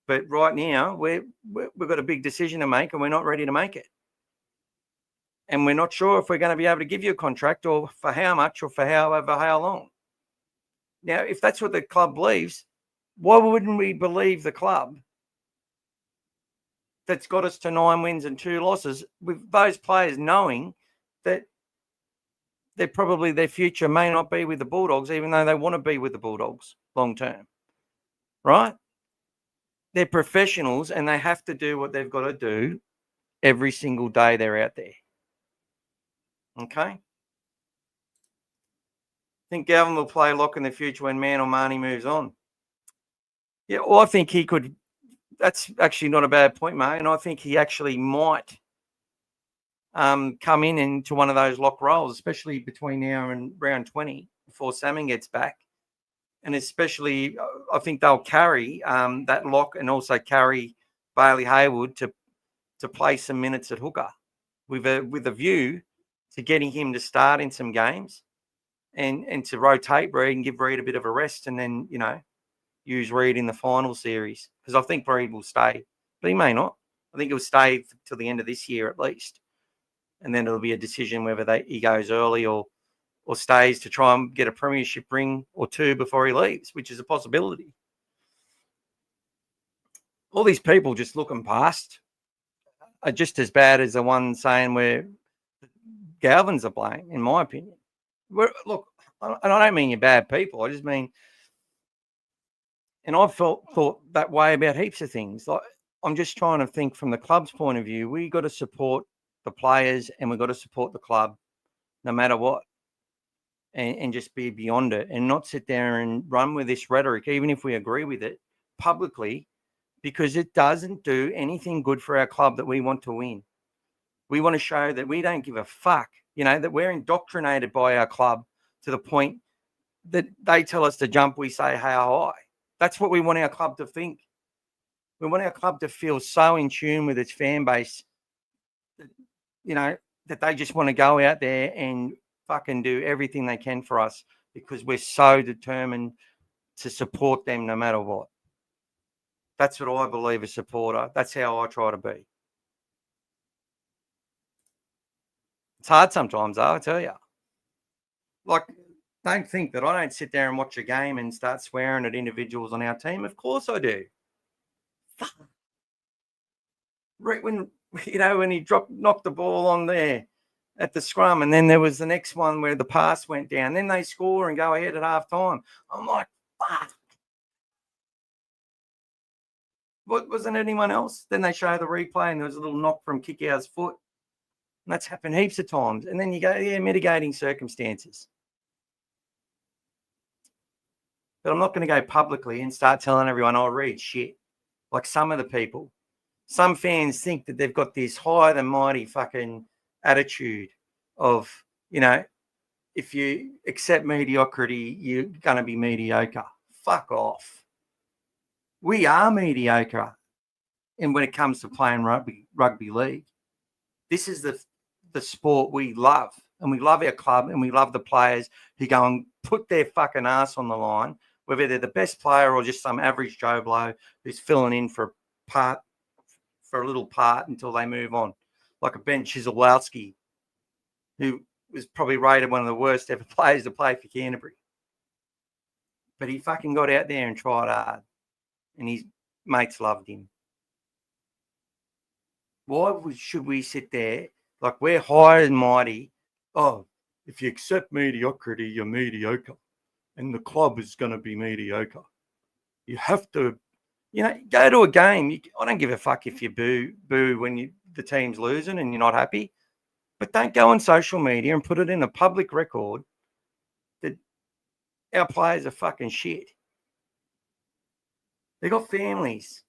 But right now, we've got a big decision to make and we're not ready to make it. And we're not sure if we're going to be able to give you a contract or for how much or for how long. Now, if that's what the club believes, why wouldn't we believe the club that's got us to 9 wins and 2 losses with those players knowing that their future may not be with the Bulldogs, even though they want to be with the Bulldogs long term, right? They're professionals and they have to do what they've got to do every single day they're out there. Okay? I think Galvin will play lock in the future when Mahoney moves on. Yeah, well, I think he could. That's actually not a bad point, mate. And I think he actually might come into one of those lock roles, especially between now and round 20 before Salmon gets back. And especially, I think they'll carry that lock and also carry Bailey Hayward to play some minutes at hooker with a view to getting him to start in some games and to rotate Reed and give Reed a bit of a rest and then, use Reed in the final series because I think Reed will stay, but he may not. I think he'll stay till the end of this year at least. And then it'll be a decision whether he goes early or stays to try and get a premiership ring or two before he leaves, which is a possibility. All these people just looking past are just as bad as the one saying where Galvin's to blame, in my opinion. Look, and I don't mean you're bad people. I just mean, and I've thought that way about heaps of things. Like, I'm just trying to think from the club's point of view. We got to support the players and we've got to support the club no matter what. And just be beyond it and not sit there and run with this rhetoric, even if we agree with it publicly, because it doesn't do anything good for our club that we want to win. We want to show that we don't give a fuck, that we're indoctrinated by our club to the point that they tell us to jump, we say how high. That's what we want our club to think. We want our club to feel so in tune with its fan base, that they just want to go out there and fucking do everything they can for us because we're so determined to support them no matter what. That's what I believe a supporter. That's how I try to be. It's hard sometimes, though, I tell you. Like, don't think that I don't sit there and watch a game and start swearing at individuals on our team. Of course I do. Right when he knocked the ball on there at the scrum, and then there was the next one where the pass went down. Then they score and go ahead at half time. I'm like, fuck. What, wasn't anyone else? Then they show the replay and there was a little knock from Kickout's foot. And that's happened heaps of times. And then you go, mitigating circumstances. But I'm not going to go publicly and start telling everyone, read shit. Like some of the people. Some fans think that they've got this higher than mighty fucking attitude of, if you accept mediocrity, you're going to be mediocre. Fuck off. We are mediocre. And when it comes to playing rugby league, this is the sport we love. And we love our club and we love the players who go and put their fucking ass on the line, whether they're the best player or just some average Joe Blow who's filling in for a little part until they move on. Like a Ben Chiselowski, who was probably rated one of the worst ever players to play for Canterbury. But he fucking got out there and tried hard. And his mates loved him. Why should we sit there like we're high and mighty? Oh, if you accept mediocrity, you're mediocre. And the club is going to be mediocre. You have to, go to a game. I don't give a fuck if you boo when the team's losing and you're not happy. But don't go on social media and put it in a public record that our players are fucking shit. They got families.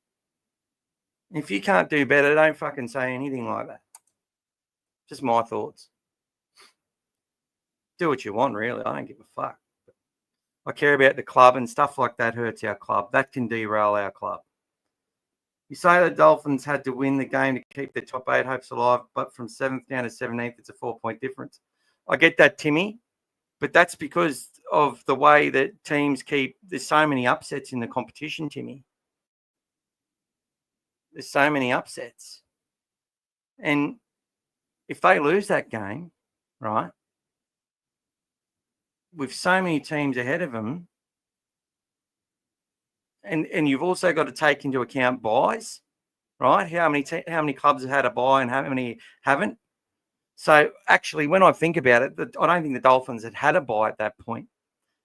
If you can't do better, don't fucking say anything like that. Just my thoughts. Do what you want, really. I don't give a fuck. I care about the club, and stuff like that hurts our club. That can derail our club. You say the Dolphins had to win the game to keep their top 8 hopes alive, but from 7th down to 17th, it's a 4-point difference. I get that, Timmy, but that's because of the way that teams there's so many upsets in the competition, Timmy. There's so many upsets. And if they lose that game, right, with so many teams ahead of them, and you've also got to take into account buys, right? How many clubs have had a buy and how many haven't? So actually, when I think about it, I don't think the Dolphins had a buy at that point.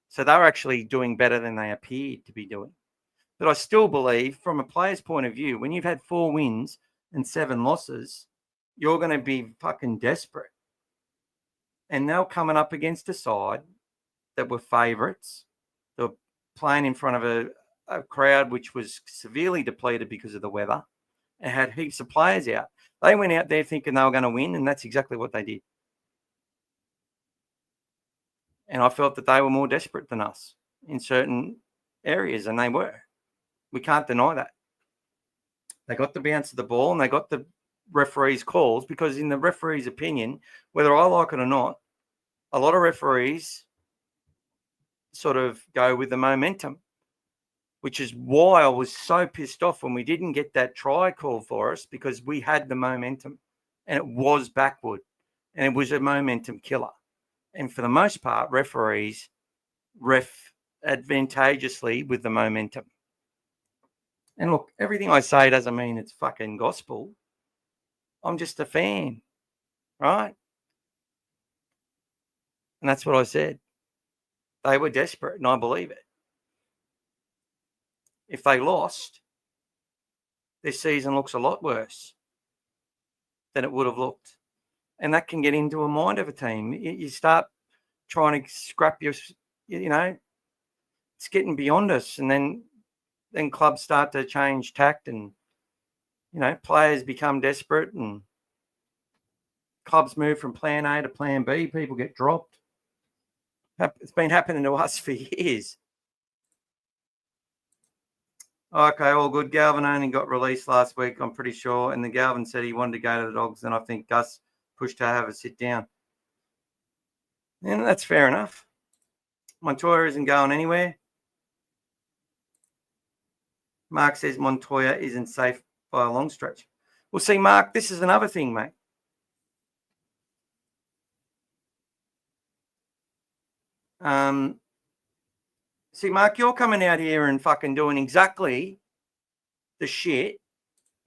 So they were actually doing better than they appeared to be doing. But I still believe, from a player's point of view, when you've had 4 wins and 7 losses, you're going to be fucking desperate. And they're coming up against a side that were favourites. They were playing in front of a crowd which was severely depleted because of the weather and had heaps of players out. They went out there thinking they were going to win, and that's exactly what they did. And I felt that they were more desperate than us in certain areas, and they were. We can't deny that. They got the bounce of the ball and they got the referees' calls because, in the referee's opinion, whether I like it or not, a lot of referees sort of go with the momentum, which is why I was so pissed off when we didn't get that try call for us, because we had the momentum and it was backward and it was a momentum killer. And for the most part, referees ref advantageously with the momentum. And look, everything I say doesn't mean it's fucking gospel. I'm just a fan, right? And that's what I said. They were desperate, and I believe it. If they lost, this season looks a lot worse than it would have looked. And that can get into a mind of a team. You start trying to scrap it's getting beyond us. And then clubs start to change tact, and, players become desperate, and clubs move from plan A to plan B. People get dropped. It's been happening to us for years. Okay, all good. Galvin only got released last week, I'm pretty sure. And the Galvin said he wanted to go to the Dogs, and I think Gus pushed to have a sit down. And that's fair enough. Montoya isn't going anywhere. Mark says Montoya isn't safe by a long stretch. Well, see, Mark, this is another thing, mate. See, Mark, you're coming out here and fucking doing exactly the shit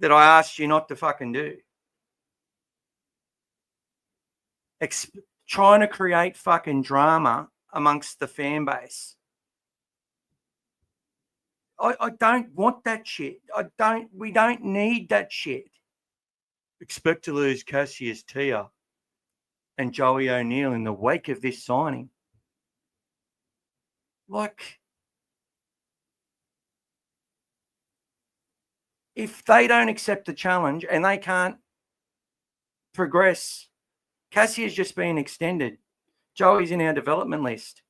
that I asked you not to fucking do. Trying to create fucking drama amongst the fan base. I don't want that shit. We don't need that shit. Expect to lose Cassius Tia and Joey O'Neill in the wake of this signing. Like, if they don't accept the challenge and they can't progress, Cassius just been extended. Joey's in our development list.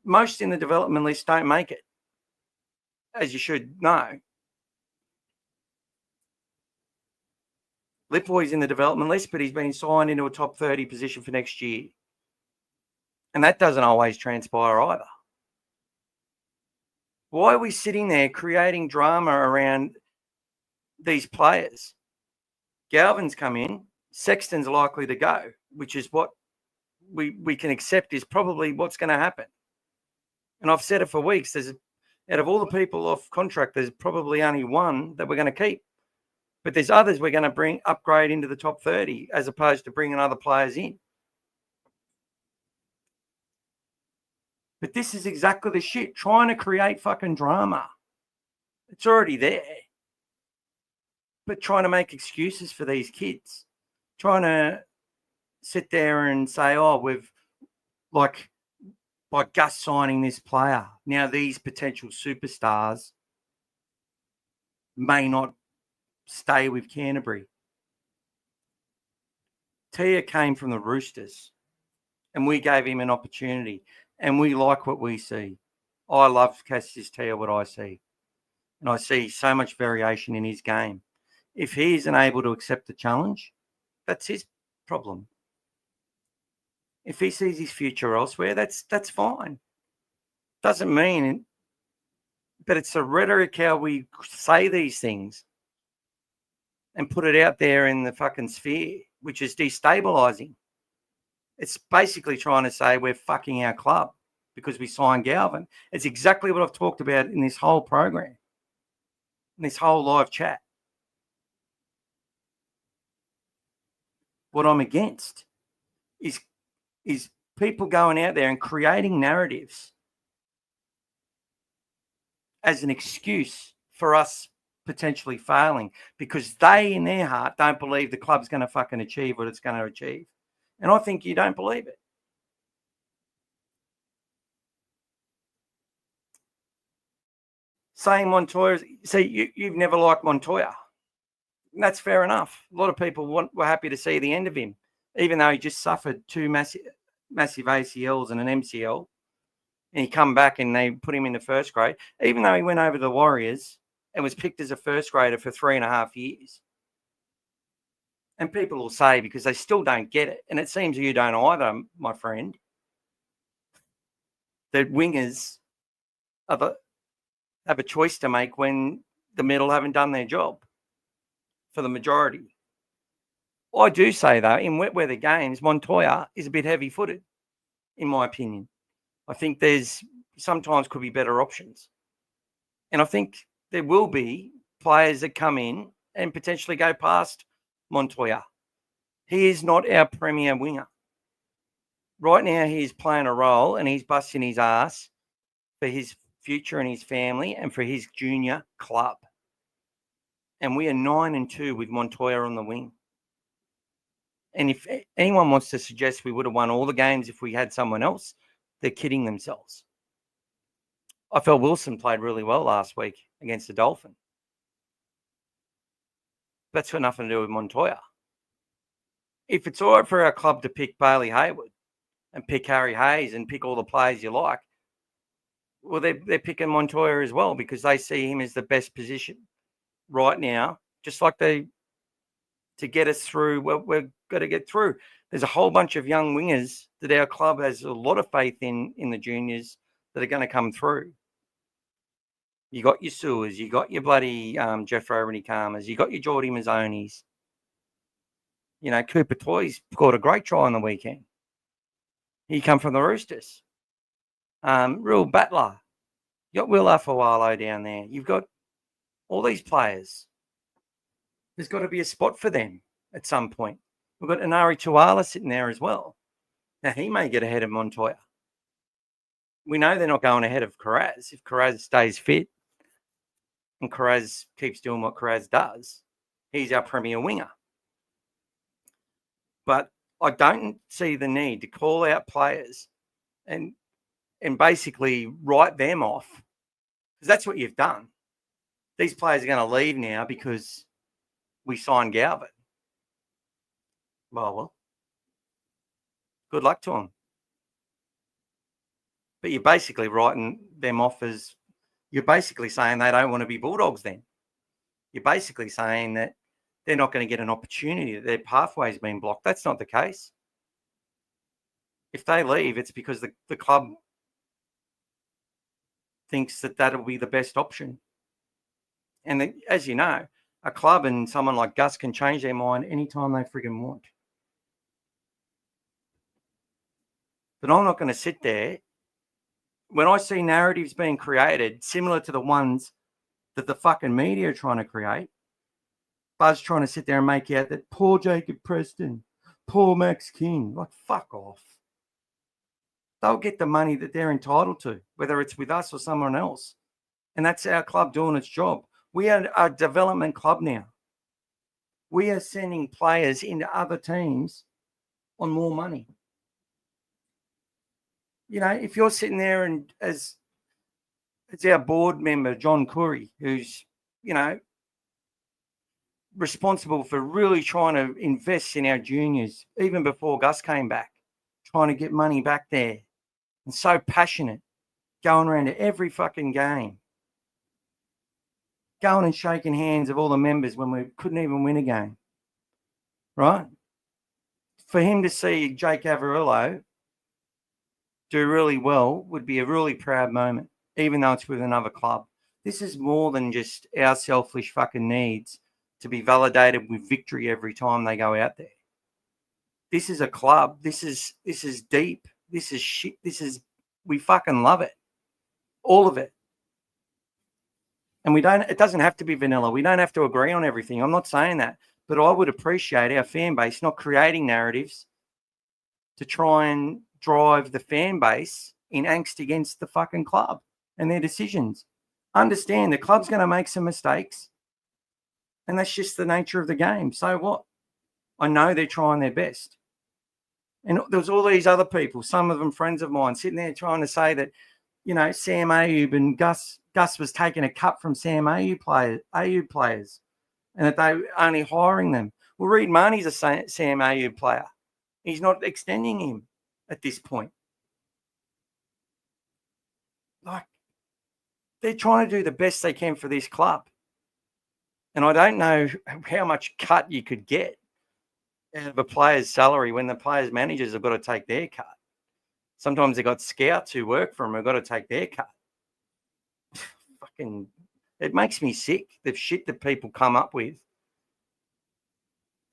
Most in the development list don't make it, as you should know. Lipboy's in the development list, but he's been signed into a top 30 position for next year. And that doesn't always transpire either. Why are we sitting there creating drama around these players? Galvin's come in. Sexton's likely to go, which is what we can accept is probably what's going to happen. And I've said it for weeks. Out of all the people off contract, there's probably only one that we're going to keep. But there's others we're going to upgrade into the top 30 as opposed to bringing other players in. But this is exactly the shit, trying to create fucking drama. It's already there. But trying to make excuses for these kids. Trying to sit there and say, we've, like, by Gus signing this player, now these potential superstars may not stay with Canterbury. Tia came from the Roosters, and we gave him an opportunity, and we like what we see. I love Cassius Tia, what I see. And I see so much variation in his game. If he isn't able to accept the challenge, that's his problem. If he sees his future elsewhere, that's fine. Doesn't mean, but it's the rhetoric how we say these things and put it out there in the fucking sphere, which is destabilising. It's basically trying to say we're fucking our club because we signed Galvin. It's exactly what I've talked about in this whole program, in this whole live chat. What I'm against is people going out there and creating narratives as an excuse for us potentially failing because they, in their heart, don't believe the club's going to fucking achieve what it's going to achieve. And I think you don't believe it. Saying Montoya, see, you've never liked Montoya. And that's fair enough. A lot of people were happy to see the end of him, even though he just suffered two massive massive ACLs and an MCL, and he come back and they put him in the first grade, even though he went over to the Warriors and was picked as a first grader for 3.5 years. And people will say, because they still don't get it, and it seems you don't either, my friend, that wingers have a choice to make when the middle haven't done their job for the majority. I do say, though, in wet weather games, Montoya is a bit heavy-footed, in my opinion. I think there's sometimes could be better options. And I think there will be players that come in and potentially go past Montoya. He is not our premier winger. Right now, he's playing a role and he's busting his ass for his future and his family and for his junior club. And we are 9-2 with Montoya on the wing. And if anyone wants to suggest we would have won all the games if we had someone else, they're kidding themselves. I felt Wilson played really well last week against the Dolphins. That's got nothing to do with Montoya. If it's all right for our club to pick Bailey Hayward and pick Harry Hayes and pick all the players you like, well, they're picking Montoya as well because they see him as the best position right now, just like to get us through what we've got to get through. There's a whole bunch of young wingers that our club has a lot of faith in the juniors that are going to come through. You got your Sewers, you got your bloody Jeff Rowney-Calmers, you got your Geordie Mazzonis. You know, Cooper Toy's scored a great try on the weekend. He come from the Roosters. Real battler. You got Will Afawalo down there. You've got all these players. There's got to be a spot for them at some point. We've got Inari Tuala sitting there as well. Now, he may get ahead of Montoya. We know they're not going ahead of Carraz. If Carraz stays fit and Carraz keeps doing what Carraz does, he's our premier winger. But I don't see the need to call out players and basically write them off, because that's what you've done. These players are going to leave now because we signed Galvin. Well, good luck to them. But you're basically writing them off as, you're basically saying they don't want to be Bulldogs then. You're basically saying that they're not going to get an opportunity, that their pathway's been blocked. That's not the case. If they leave, it's because the club thinks that that'll be the best option. And as you know, a club and someone like Gus can change their mind anytime they friggin' want. But I'm not going to sit there. When I see narratives being created similar to the ones that the fucking media are trying to create, Buzz trying to sit there and make out that poor Jacob Preston, poor Max King, like fuck off. They'll get the money that they're entitled to, whether it's with us or someone else. And that's our club doing its job. We are a development club now. We are sending players into other teams on more money. You know, if you're sitting there and as our board member, John Curry, who's, you know, responsible for really trying to invest in our juniors, even before Gus came back, trying to get money back there, and so passionate, going around to every fucking game, going and shaking hands of all the members when we couldn't even win a game, right? For him to see Jake Averillo do really well would be a really proud moment, even though it's with another club. This is more than just our selfish fucking needs to be validated with victory every time they go out there. This is a club. This is deep. This is shit. We fucking love it. All of it. And it doesn't have to be vanilla. We don't have to agree on everything. I'm not saying that. But I would appreciate our fan base not creating narratives to try and drive the fan base in angst against the fucking club and their decisions. Understand the club's going to make some mistakes, and that's just the nature of the game. So what? I know they're trying their best. And there's all these other people, some of them friends of mine, sitting there trying to say that, you know, Sam Ayub and Gus was taking a cut from Sam Ayub players, and that they were only hiring them. Well, Reid Mahoney's a Sam Ayub player. He's not extending him. at this point. Like, they're trying to do the best they can for this club. And I don't know how much cut you could get out of a player's salary when the players' managers have got to take their cut. Sometimes they've got scouts who work for them who've got to take their cut. Fucking, it makes me sick, the shit that people come up with.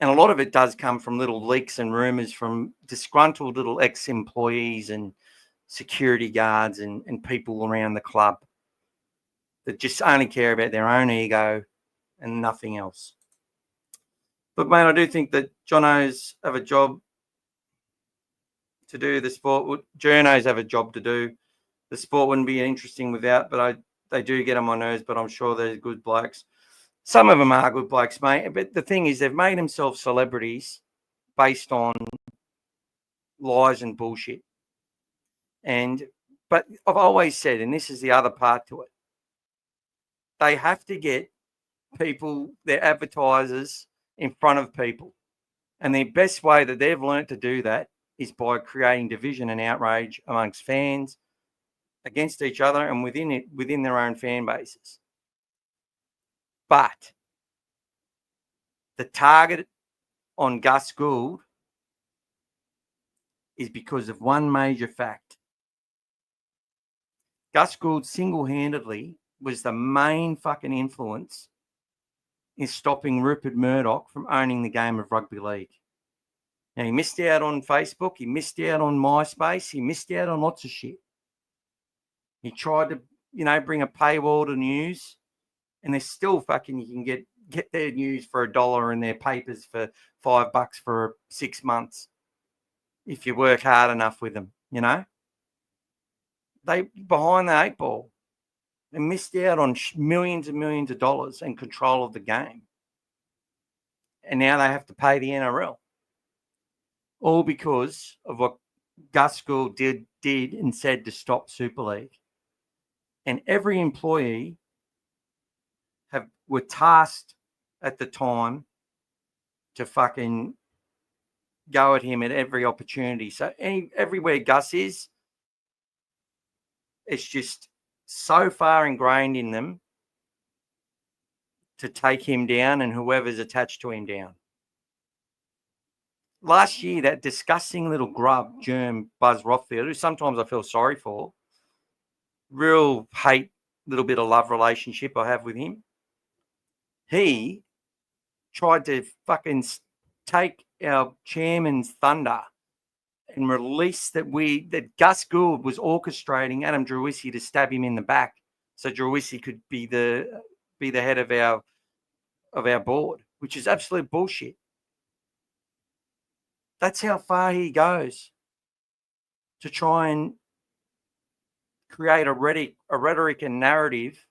And a lot of it does come from little leaks and rumours from disgruntled little ex-employees and security guards and people around the club that just only care about their own ego and nothing else. But, mate, I do think that journos have a job to do. The sport, journos have a job to do. The sport wouldn't be interesting without, but they do get on my nerves, but I'm sure they're good blokes. Some of them are good blokes, mate. But the thing is, they've made themselves celebrities based on lies and bullshit. But I've always said, and this is the other part to it, they have to get people, their advertisers, in front of people. And the best way that they've learnt to do that is by creating division and outrage amongst fans, against each other, and within their own fan bases. But the target on Gus Gould is because of one major fact. Gus Gould single-handedly was the main fucking influence in stopping Rupert Murdoch from owning the game of rugby league. Now, he missed out on Facebook. He missed out on MySpace. He missed out on lots of shit. He tried to, bring a paywall to news, and they're still fucking, you can get their news for $1 and their papers for $5 for 6 months if you work hard enough with them, They behind the 8 ball. They missed out on millions and millions of dollars and control of the game. And now they have to pay the NRL. All because of what Gus Gould did and said to stop Super League. And every employee were tasked at the time to fucking go at him at every opportunity. So everywhere Gus is, it's just so far ingrained in them to take him down and whoever's attached to him down. Last year, that disgusting little grub, germ, Buzz Rothfield, who sometimes I feel sorry for, real hate, little bit of love relationship I have with him. He tried to fucking take our chairman's thunder and release that Gus Gould was orchestrating Adam Druisi to stab him in the back so Druisi could be the head of our board, which is absolute bullshit. That's how far he goes to try and create a rhetoric and narrative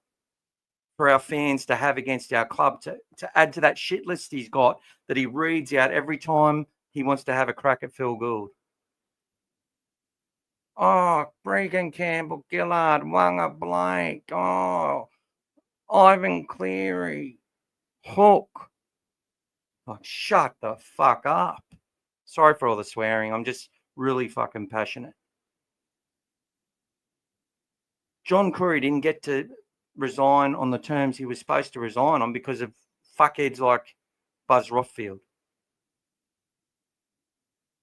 for our fans to have against our club, to add to that shit list he's got that he reads out every time he wants to have a crack at Phil Gould. Oh, Bregan Campbell, Gillard, Wanga Blake, Ivan Cleary, Hook. Oh, shut the fuck up. Sorry for all the swearing. I'm just really fucking passionate. John Curry didn't get to resign on the terms he was supposed to resign on because of fuckheads like Buzz Rothfield.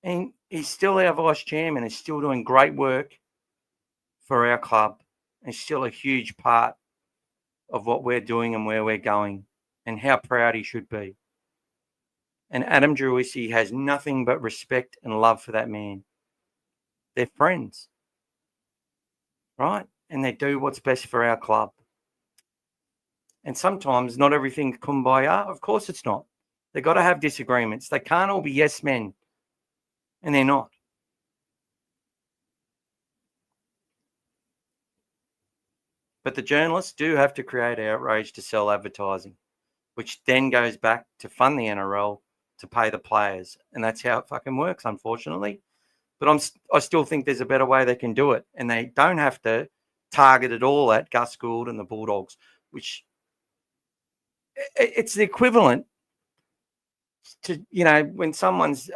And he's still our vice chairman. He's still doing great work for our club. He's still a huge part of what we're doing and where we're going and how proud he should be. And Adam Druisi has nothing but respect and love for that man. They're friends, right? And they do what's best for our club. And sometimes not everything's kumbaya. Of course it's not. They've got to have disagreements. They can't all be yes men. And they're not. But the journalists do have to create outrage to sell advertising, which then goes back to fund the NRL to pay the players. And that's how it fucking works, unfortunately. But I still think there's a better way they can do it. And they don't have to target it all at Gus Gould and the Bulldogs, which it's the equivalent when someone's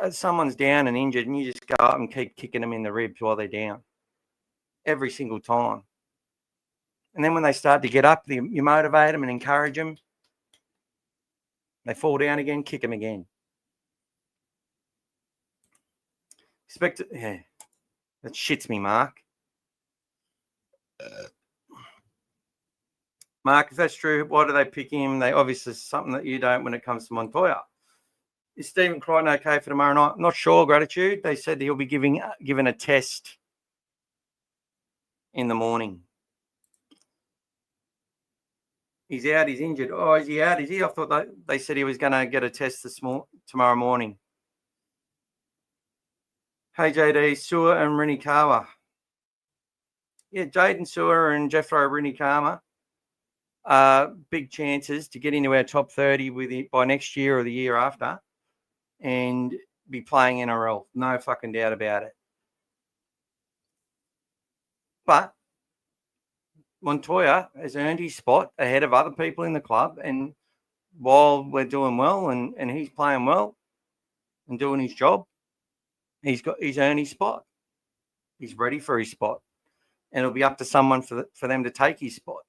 down and injured, and you just go up and keep kicking them in the ribs while they're down every single time. And then when they start to get up, you motivate them and encourage them. They fall down again, kick them again. Yeah, that shits me, Mark. Mark, if that's true, why do they pick him? They obviously something that you don't when it comes to Montoya. Is Stephen Crichton okay for tomorrow night? Not sure, Gratitude. They said he'll be given a test in the morning. He's out. He's injured. Oh, is he out? Is he? I thought they said he was going to get a test tomorrow morning. Hey, JD, Sewer and Rinikawa. Yeah, Jaden Sewer and Jeffro Rinikawa are big chances to get into our top 30 by next year or the year after and be playing NRL. No fucking doubt about it. But Montoya has earned his spot ahead of other people in the club, and while we're doing well and he's playing well and doing his job, he's earned his spot. He's ready for his spot, and it'll be up to someone for them to take his spot.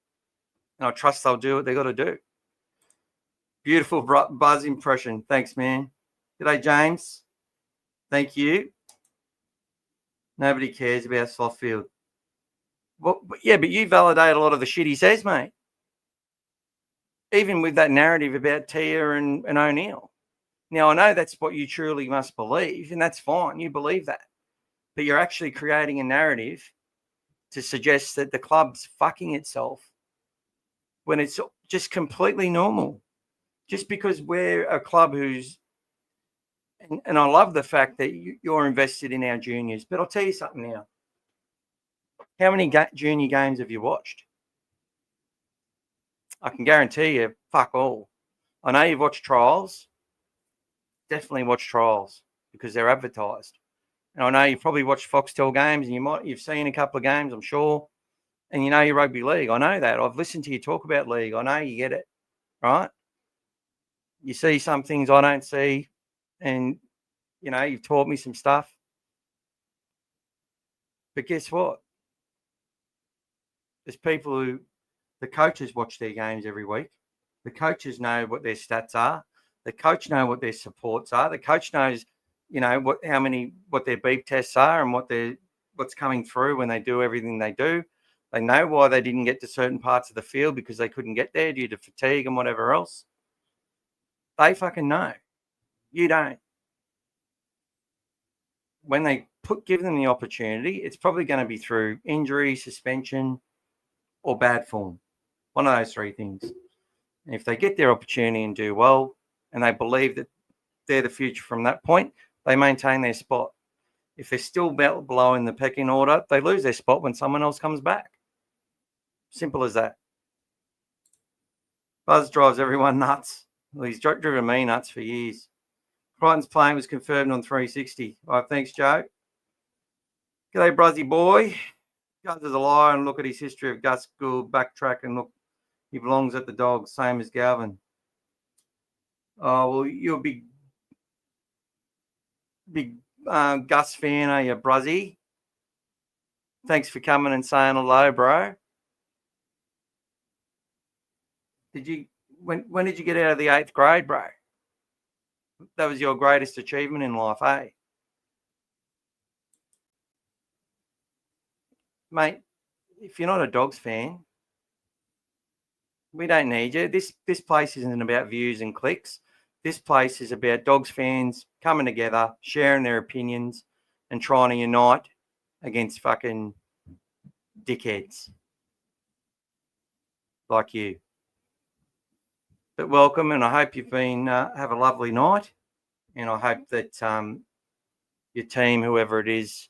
And I trust they'll do what they got to do. Beautiful buzz impression. Thanks, man. G'day, James. Thank you. Nobody cares about Softfield. Well, yeah, but you validate a lot of the shit he says, mate. Even with that narrative about Tia and O'Neill. Now, I know that's what you truly must believe, and that's fine. You believe that. But you're actually creating a narrative to suggest that the club's fucking itself when it's just completely normal. Just because we're a club who's, and I love the fact that you're invested in our juniors, but I'll tell you something now. How many junior games have you watched? I can guarantee you, fuck all. I know you've watched trials. Definitely watch trials because they're advertised. And I know you've probably watched Foxtel games and you've seen a couple of games, I'm sure. And you know your rugby league. I know that. I've listened to you talk about league. I know you get it, right? You see some things I don't see. And, you've taught me some stuff. But guess what? There's people the coaches watch their games every week. The coaches know what their stats are. The coach know what their supports are. The coach knows, what their beep tests are and what's coming through when they do everything they do. They know why they didn't get to certain parts of the field because they couldn't get there due to fatigue and whatever else. They fucking know. You don't. When they give them the opportunity, it's probably going to be through injury, suspension, or bad form. One of those three things. And if they get their opportunity and do well, and they believe that they're the future from that point, they maintain their spot. If they're still below in the pecking order, they lose their spot when someone else comes back. Simple as that. Buzz drives everyone nuts. Well, he's driven me nuts for years. Crichton's plane was confirmed on 360. All right, thanks, Joe. G'day, Bruzzy boy. Gus is a liar and look at his history of Gus Gould, backtrack and look, he belongs at the Dogs, same as Galvin. Oh, well, you're a big Gus fan, are you, Bruzzy? Thanks for coming and saying hello, bro. When did you get out of the 8th grade, bro? That was your greatest achievement in life, eh? Mate, if you're not a Dogs fan, we don't need you. This place isn't about views and clicks. This place is about Dogs fans coming together, sharing their opinions, and trying to unite against fucking dickheads like you. But welcome, and I hope you've been have a lovely night, and I hope that your team, whoever it is,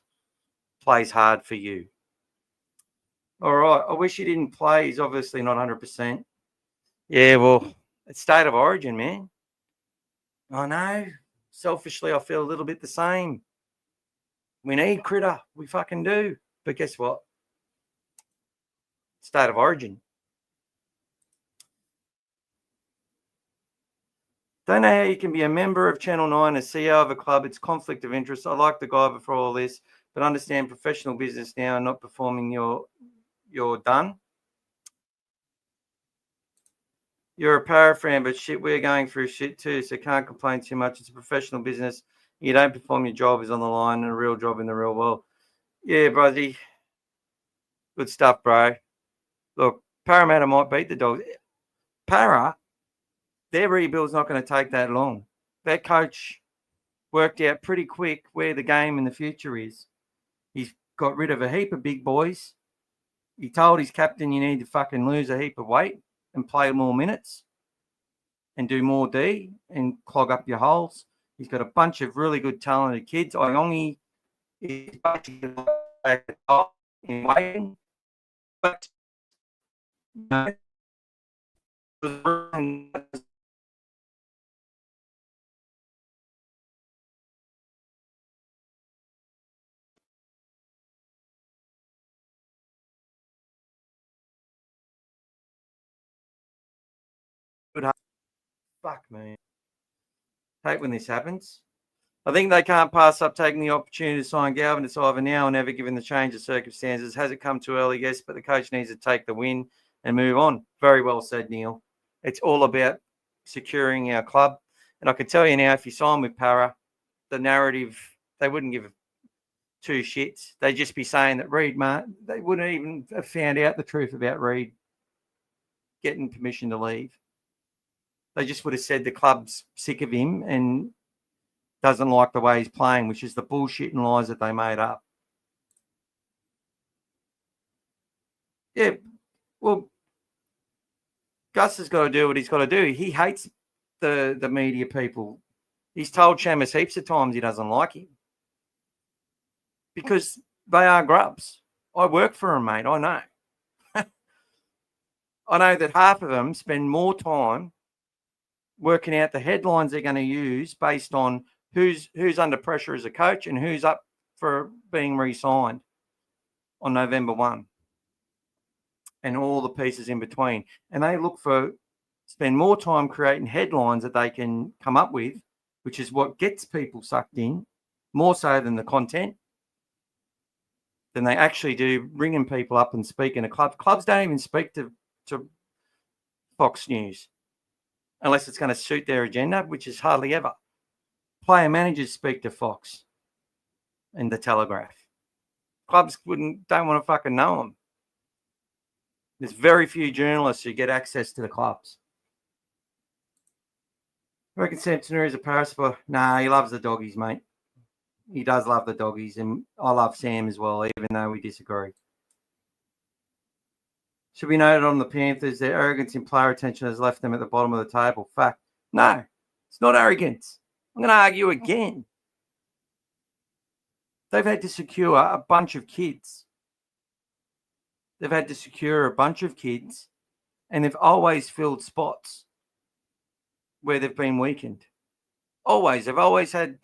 plays hard for you. All right, I wish he didn't play. He's obviously not 100%. Yeah, well, it's state of origin, man. I know. Selfishly, I feel a little bit the same. We need Critter. We fucking do. But guess what? State of origin. Don't know how you can be a member of Channel 9, a CEO of a club. It's conflict of interest. I like the guy before all this, but understand professional business now and not performing you're done. You're a para fan, but shit, we're going through shit too, so can't complain too much. It's a professional business. You don't perform, your job is on the line, and a real job in the real world. Yeah, buddy. Good stuff, bro. Look, Parramatta might beat the Dogs. Para, their rebuild's not going to take that long. That coach worked out pretty quick where the game in the future is. He's got rid of a heap of big boys. He told his captain, you need to fucking lose a heap of weight and play more minutes and do more D and clog up your holes. He's got a bunch of really good, talented kids. Iongi is basically at the top in waiting. But, you know, fuck, man. Hate when this happens. I think they can't pass up taking the opportunity to sign Galvin. It's either now or never, given the change of circumstances. Has it come too early? Yes, but the coach needs to take the win and move on. Very well said, Neil. It's all about securing our club. And I can tell you now, if you sign with Para, the narrative, they wouldn't give two shits. They'd just be saying that Reid, they wouldn't even have found out the truth about Reid getting permission to leave. They just would have said the club's sick of him and doesn't like the way he's playing, which is the bullshit and lies that they made up. Yeah, well, Gus has got to do what he's got to do. He hates the media people. He's told Shamus heaps of times he doesn't like him because they are grubs. I work for them, mate. I know. I know that half of them spend more time working out the headlines they're going to use based on who's under pressure as a coach and who's up for being re-signed on November 1 and all the pieces in between. And they spend more time creating headlines that they can come up with, which is what gets people sucked in, more so than the content, than they actually do ringing people up and speaking to clubs. Clubs don't even speak to Fox News unless it's going to suit their agenda, which is hardly ever. Player managers speak to Fox and the Telegraph. Clubs don't want to fucking know them. There's very few journalists who get access to the clubs. I reckon Sam Tenuri is a parasite. Nah, he loves the doggies, mate. He does love the doggies, and I love Sam as well, even though we disagree. Should be noted on the Panthers, their arrogance in player retention has left them at the bottom of the table. Fact. No, it's not arrogance. I'm going to argue again. They've had to secure a bunch of kids. And they've always filled spots where they've been weakened. Always. They've always had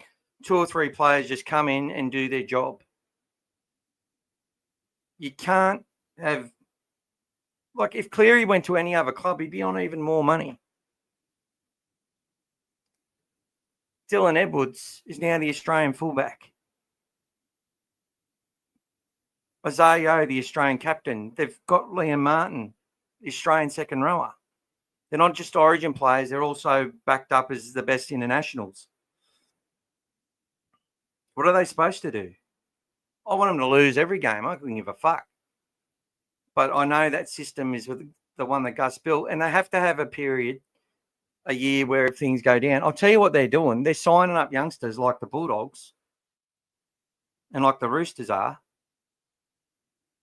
2 or 3 players just come in and do their job. You can't have... Like, if Cleary went to any other club, he'd be on even more money. Dylan Edwards is now the Australian fullback. Isaiah, the Australian captain. They've got Liam Martin, the Australian second rower. They're not just Origin players. They're also backed up as the best internationals. What are they supposed to do? I want them to lose every game. I couldn't give a fuck. But I know that system is the one that Gus built, and they have to have a year where things go down. I'll tell you what they're doing. They're signing up youngsters like the Bulldogs and like the Roosters are.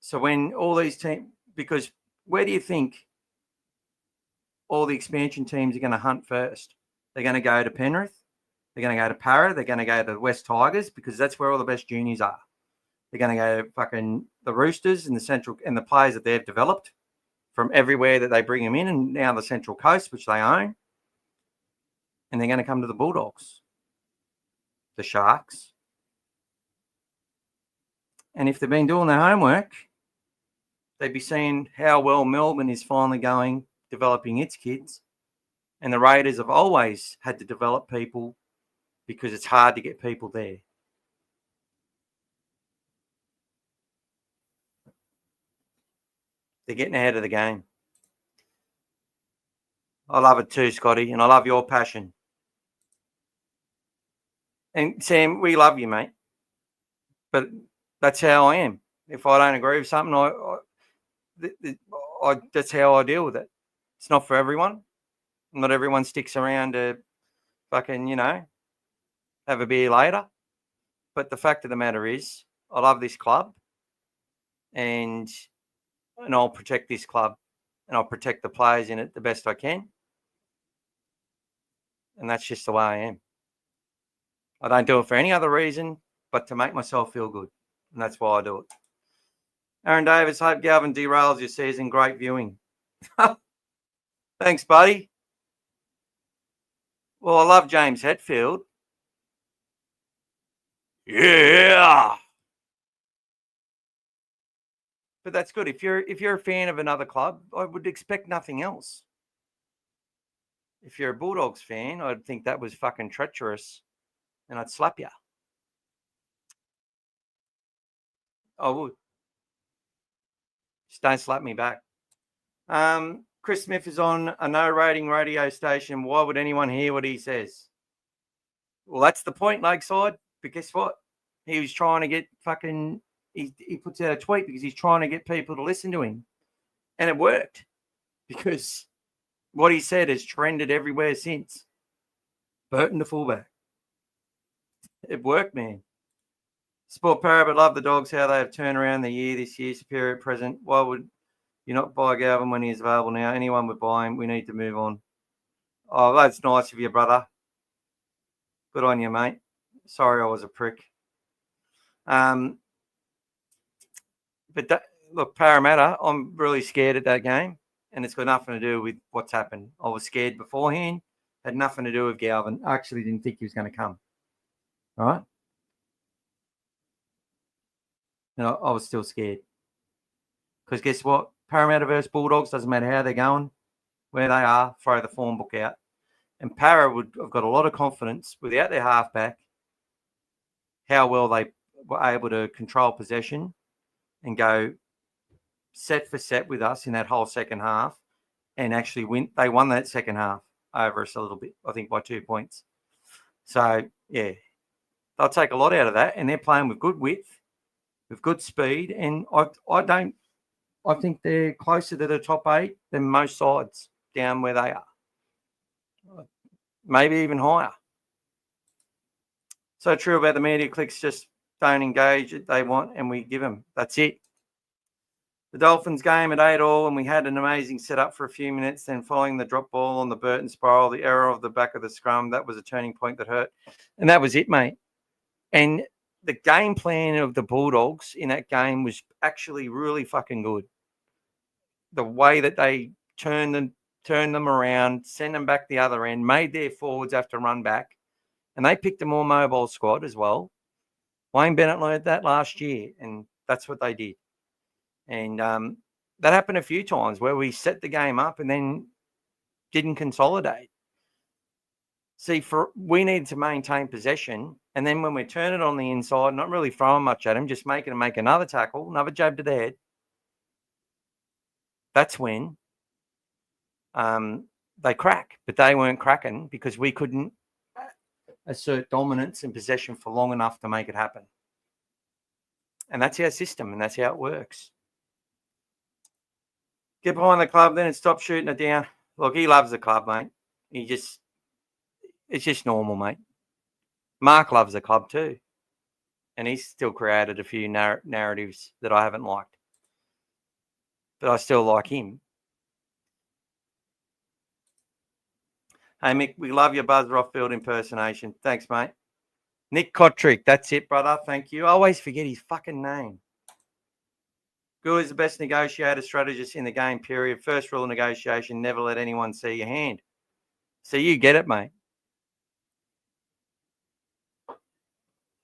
So when all these teams, because where do you think all the expansion teams are going to hunt first? They're going to go to Penrith. They're going to go to Para. They're going to go to the West Tigers because that's where all the best juniors are. They're going to go to fucking the Roosters and the Central and the players that they've developed from everywhere that they bring them in, and now the Central Coast, which they own. And they're going to come to the Bulldogs, the Sharks. And if they've been doing their homework, they'd be seeing how well Melbourne is finally going, developing its kids. And the Raiders have always had to develop people because it's hard to get people there. They're getting ahead of the game. I love it too, Scotty, and I love your passion. And Sam, we love you, mate. But that's how I am. If I don't agree with something, that's how I deal with it. It's not for everyone. Not everyone sticks around to fucking, have a beer later. But the fact of the matter is, I love this club, and I'll protect this club, and I'll protect the players in it the best I can. And that's just the way I am. I don't do it for any other reason but to make myself feel good. And that's why I do it. Aaron Davis, hope Galvin derails your season. Great viewing. Thanks, buddy. Well, I love James Hetfield. Yeah. But that's good. If you're a fan of another club, I would expect nothing else. If you're a Bulldogs fan, I'd think that was fucking treacherous, and I'd slap you. I would. Just don't slap me back. Chris Smith is on a no-rating radio station. Why would anyone hear what he says? Well, that's the point, Lakeside. But guess what? He was trying to get fucking... He puts out a tweet because he's trying to get people to listen to him. And it worked. Because what he said has trended everywhere since. Burton the fullback. It worked, man. Sport Parrot, love the Dogs, how they have turned around the year this year, superior at present. Why would you not buy Galvin when he's available now? Anyone would buy him. We need to move on. Oh, that's nice of you, brother. Good on you, mate. Sorry I was a prick. But look, Parramatta, I'm really scared at that game, and it's got nothing to do with what's happened. I was scared beforehand. Had nothing to do with Galvin. I actually didn't think he was going to come. All right? And I was still scared. Because guess what? Parramatta versus Bulldogs, doesn't matter how they're going, where they are, throw the form book out. And Para would have got a lot of confidence without their halfback, how well they were able to control possession and go set for set with us in that whole second half and actually win. They won that second half over us a little bit, I think by 2 points. So, yeah, they'll take a lot out of that, and they're playing with good width, with good speed, and I think they're closer to the top 8 than most sides down where they are. Maybe even higher. So true about the media clicks, just don't engage it. They want, and we give them. That's it. The Dolphins game at 8-all, and we had an amazing setup for a few minutes. Then following the drop ball on the Burton spiral, the error of the back of the scrum, that was a turning point that hurt. And that was it, mate. And the game plan of the Bulldogs in that game was actually really fucking good. The way that they turned them around, sent them back the other end, made their forwards have to run back. And they picked a more mobile squad as well. Wayne Bennett learned that last year, and that's what they did. And that happened a few times where we set the game up and then didn't consolidate. See, we need to maintain possession, and then when we turn it on the inside, not really throwing much at him, just making him make another tackle, another jab to the head. That's when they crack. But they weren't cracking because we couldn't assert dominance and possession for long enough to make it happen. And that's our system, and that's how it works. Get behind the club, then and stop shooting it down. Look, he loves the club, mate. It's just normal, mate. Mark loves the club too. And he's still created a few narratives that I haven't liked. But I still like him. Hey, Mick, we love your Buzz Rothfield impersonation. Thanks, mate. Nick Kotrick, that's it, brother. Thank you. I always forget his fucking name. Gould is the best negotiator strategist in the game, period. First rule of negotiation, never let anyone see your hand. So you get it, mate.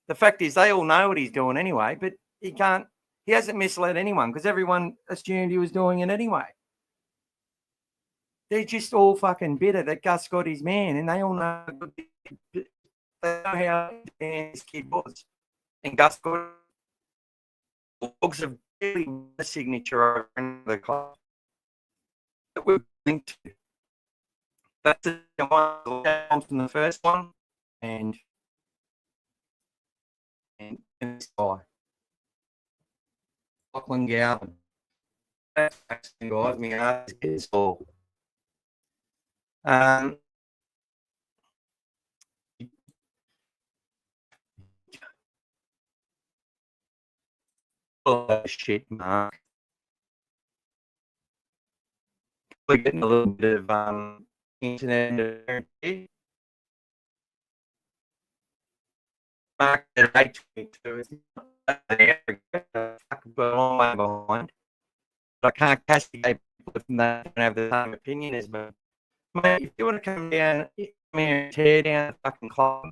The fact is they all know what he's doing anyway, but he hasn't misled anyone because everyone assumed he was doing it anyway. They're just all fucking bitter that Gus got his man, and they all know how his kid was. And Gus got Bulldogs have really a signature over the club that we're linked to. That's the one from the first one, and this guy, Lachlan Galvin. That's actually guys, me ass gets all. Shit, Mark. We're getting a little bit of internet. Mark at 8:22. I've got a long way behind. But I can't castigate people if they don't have the same opinion as me. Mate, if you want to come down here and tear down the fucking club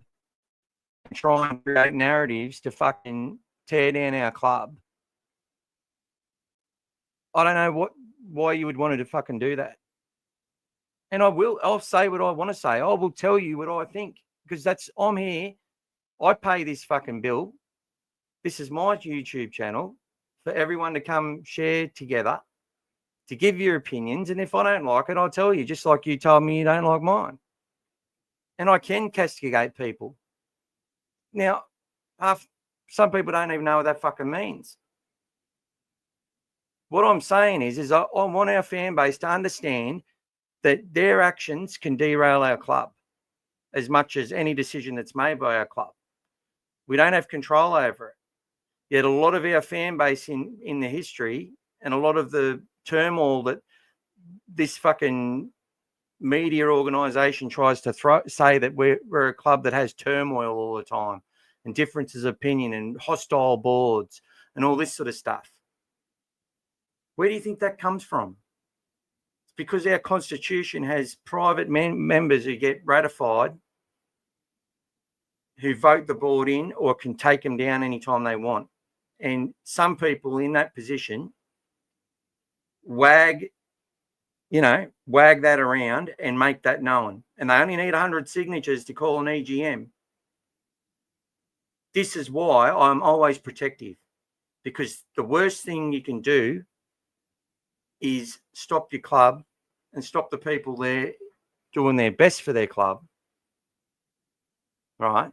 and try and create narratives to fucking tear down our club, I don't know why you would want to fucking do that. And I'll say what I want to say. I will tell you what I think, because I'm here. I pay this fucking bill. This is my YouTube channel for everyone to come share together, to give your opinions. And if I don't like it, I'll tell you, just like you told me you don't like mine. And I can castigate people. Now, some people don't even know what that fucking means. What I'm saying is I want our fan base to understand that their actions can derail our club as much as any decision that's made by our club. We don't have control over it. Yet a lot of our fan base in the history and a lot of the turmoil that this fucking media organisation tries to say that we're a club that has turmoil all the time and differences of opinion and hostile boards and all this sort of stuff. Where do you think that comes from? It's because our constitution has private members who get ratified, who vote the board in or can take them down anytime they want. And some people in that position wag that around and make that known. And they only need 100 signatures to call an EGM. This is why I'm always protective, because the worst thing you can do is stop your club and stop the people there doing their best for their club, right,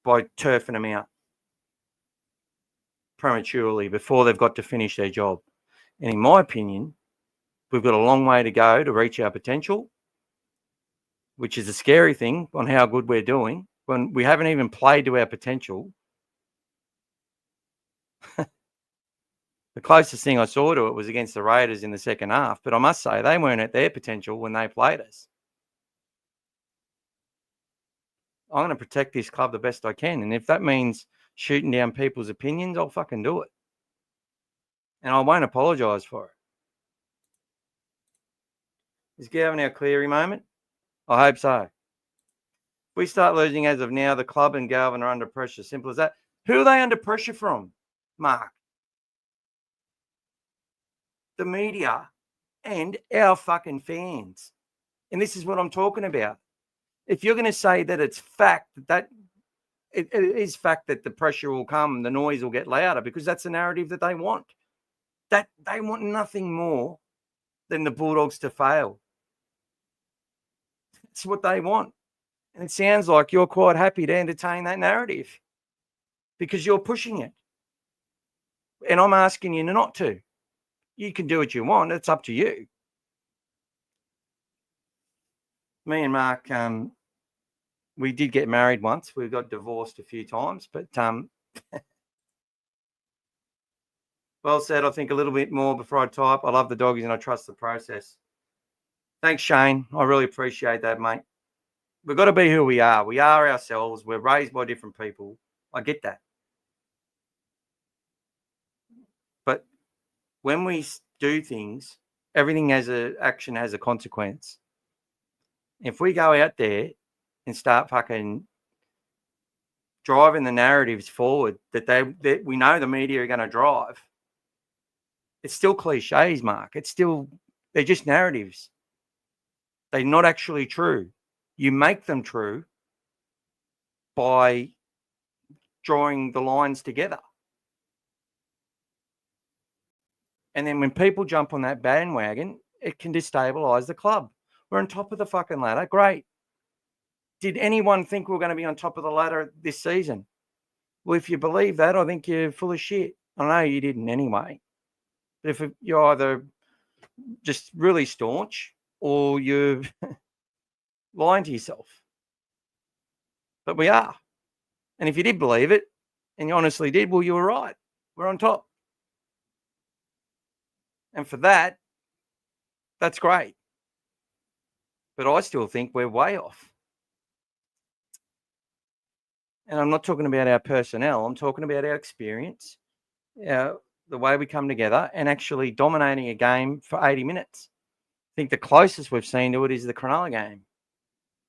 by turfing them out prematurely before they've got to finish their job. And in my opinion, we've got a long way to go to reach our potential, which is a scary thing on how good we're doing when we haven't even played to our potential. The closest thing I saw to it was against the Raiders in the second half, but I must say they weren't at their potential when they played us. I'm going to protect this club the best I can, and if that means shooting down people's opinions, I'll fucking do it. And I won't apologise for it. Is Galvin our Cleary moment? I hope so. If we start losing as of now, the club and Galvin are under pressure. Simple as that. Who are they under pressure from, Mark? The media and our fucking fans. And this is what I'm talking about. If you're going to say that it's fact, that it is fact that the pressure will come, the noise will get louder, because that's the narrative that they want. That they want nothing more than the Bulldogs to fail. It's what they want. And it sounds like you're quite happy to entertain that narrative because you're pushing it. And I'm asking you not to. You can do what you want. It's up to you. Me and Mark, we did get married once. We got divorced a few times, but well said. I think a little bit more before I type. I love the doggies and I trust the process. Thanks, Shane. I really appreciate that, mate. We've got to be who we are. We are ourselves. We're raised by different people. I get that. But when we do things, everything action has a consequence. If we go out there and start fucking driving the narratives forward that we know the media are going to drive, it's still cliches, Mark. It's still They're just narratives. They're not actually true. You make them true by drawing the lines together. And then when people jump on that bandwagon, it can destabilise the club. We're on top of the fucking ladder. Great. Did anyone think we were going to be on top of the ladder this season? Well, if you believe that, I think you're full of shit. I know you didn't anyway. But if you're either just really staunch or you're lying to yourself. But we are. And if you did believe it, and you honestly did, well, you were right. We're on top. And for that, that's great. But I still think we're way off. And I'm not talking about our personnel. I'm talking about our experience, the way we come together and actually dominating a game for 80 minutes. I think the closest we've seen to it is the Cronulla game,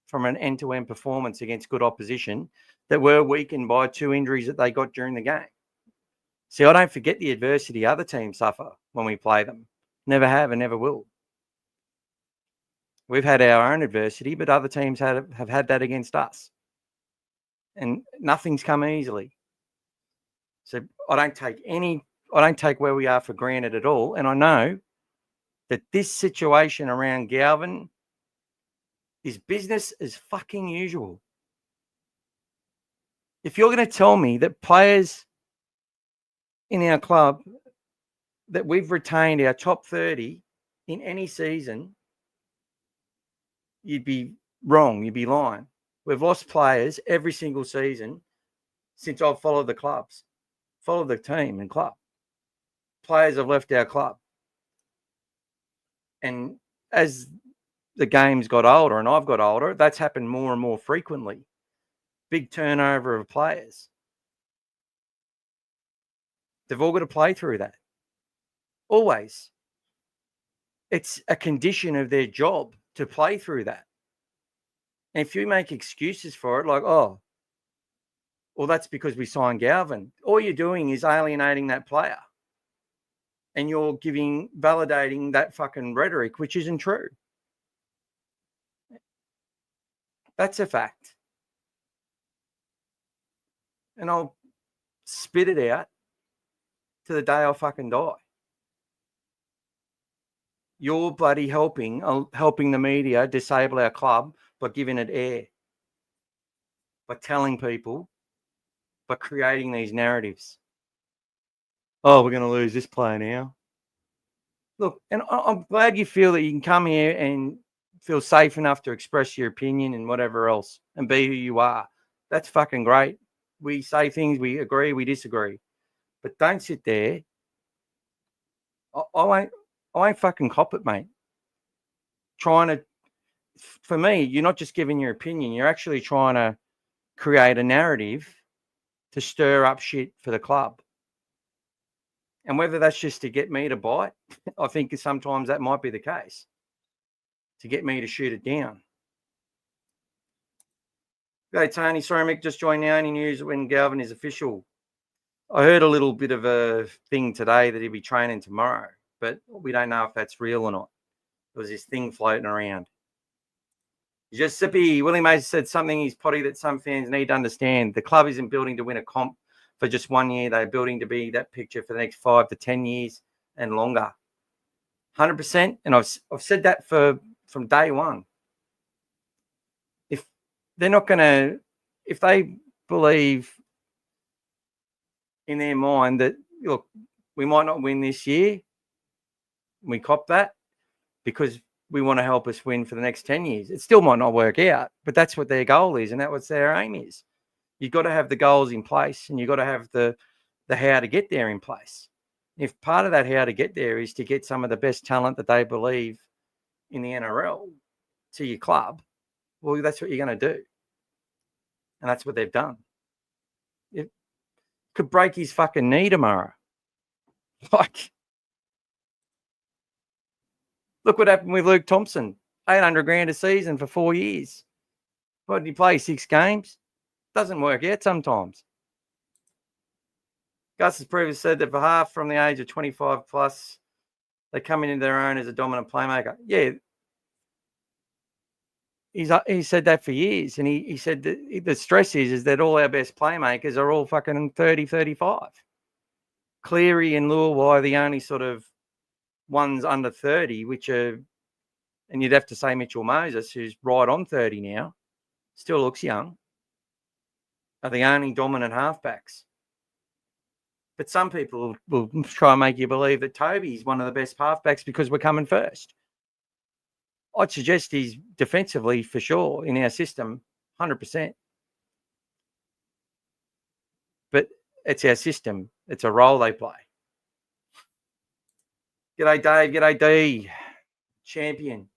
from an end-to-end performance against good opposition that were weakened by 2 injuries that they got during the game. See, I don't forget the adversity other teams suffer when we play them. Never have and never will. We've had our own adversity, but other teams have had that against us. And nothing's come easily. So I don't take where we are for granted at all. And I know that this situation around Galvin is business as fucking usual. If you're going to tell me that players in our club, that we've retained our top 30 in any season, you'd be wrong. You'd be lying. We've lost players every single season since I've followed the team and club. Players have left our club. And as the game's got older and I've got older, that's happened more and more frequently. Big turnover of players. They've all got to play through that. Always. It's a condition of their job to play through that. And if you make excuses for it, like, oh, well, that's because we signed Galvin, all you're doing is alienating that player. And you're validating that fucking rhetoric, which isn't true. That's a fact. And I'll spit it out to the day I fucking die. You're bloody helping the media disable our club by giving it air, by telling people, by creating these narratives. Oh, we're going to lose this player now. Look, and I'm glad you feel that you can come here and feel safe enough to express your opinion and whatever else and be who you are. That's fucking great. We say things, we agree, we disagree. But don't sit there. I won't fucking cop it, mate. For me, you're not just giving your opinion. You're actually trying to create a narrative to stir up shit for the club. And whether that's just to get me to bite, I think sometimes that might be the case. To get me to shoot it down. G'day, Tony. Sorry, Mick, just joined now. Any news when Galvin is official? I heard a little bit of a thing today that he'll be training tomorrow, but we don't know if that's real or not. There was this thing floating around. Giuseppe, Willie Mason said something he's potty that some fans need to understand. The club isn't building to win a comp for just 1 year. They're building to be that picture for the next 5 to 10 years and longer. 100%. And I've said that from day one. If they're not going to, if they believe in their mind that, look, we might not win this year, we cop that because we want to help us win for the next 10 years. It still might not work out, but that's what their goal is, and that's what their aim is. You've got to have the goals in place, and you've got to have the how to get there in place. If part of that how to get there is to get some of the best talent that they believe in the NRL to your club, well, that's what you're going to do. And that's what they've done. It could break his fucking knee tomorrow. Like, look what happened with Luke Thompson. 800 grand a season for 4 years. What did he play? 6 games? Doesn't work out sometimes. Gus has previously said that for half from the age of 25 plus, They come into their own as a dominant playmaker. Yeah, he said that for years. And he said that the stress is that all our best playmakers are all fucking 30, 35. Cleary and Luai are the only sort of ones under 30, which are, and you'd have to say Mitchell Moses, who's right on 30 now, still looks young, are the only dominant halfbacks. But some people will try and make you believe that Toby's one of the best halfbacks because we're coming first. I'd suggest he's defensively, for sure, in our system, 100%. But it's our system. It's a role they play. G'day, Dave. G'day, D. Champion.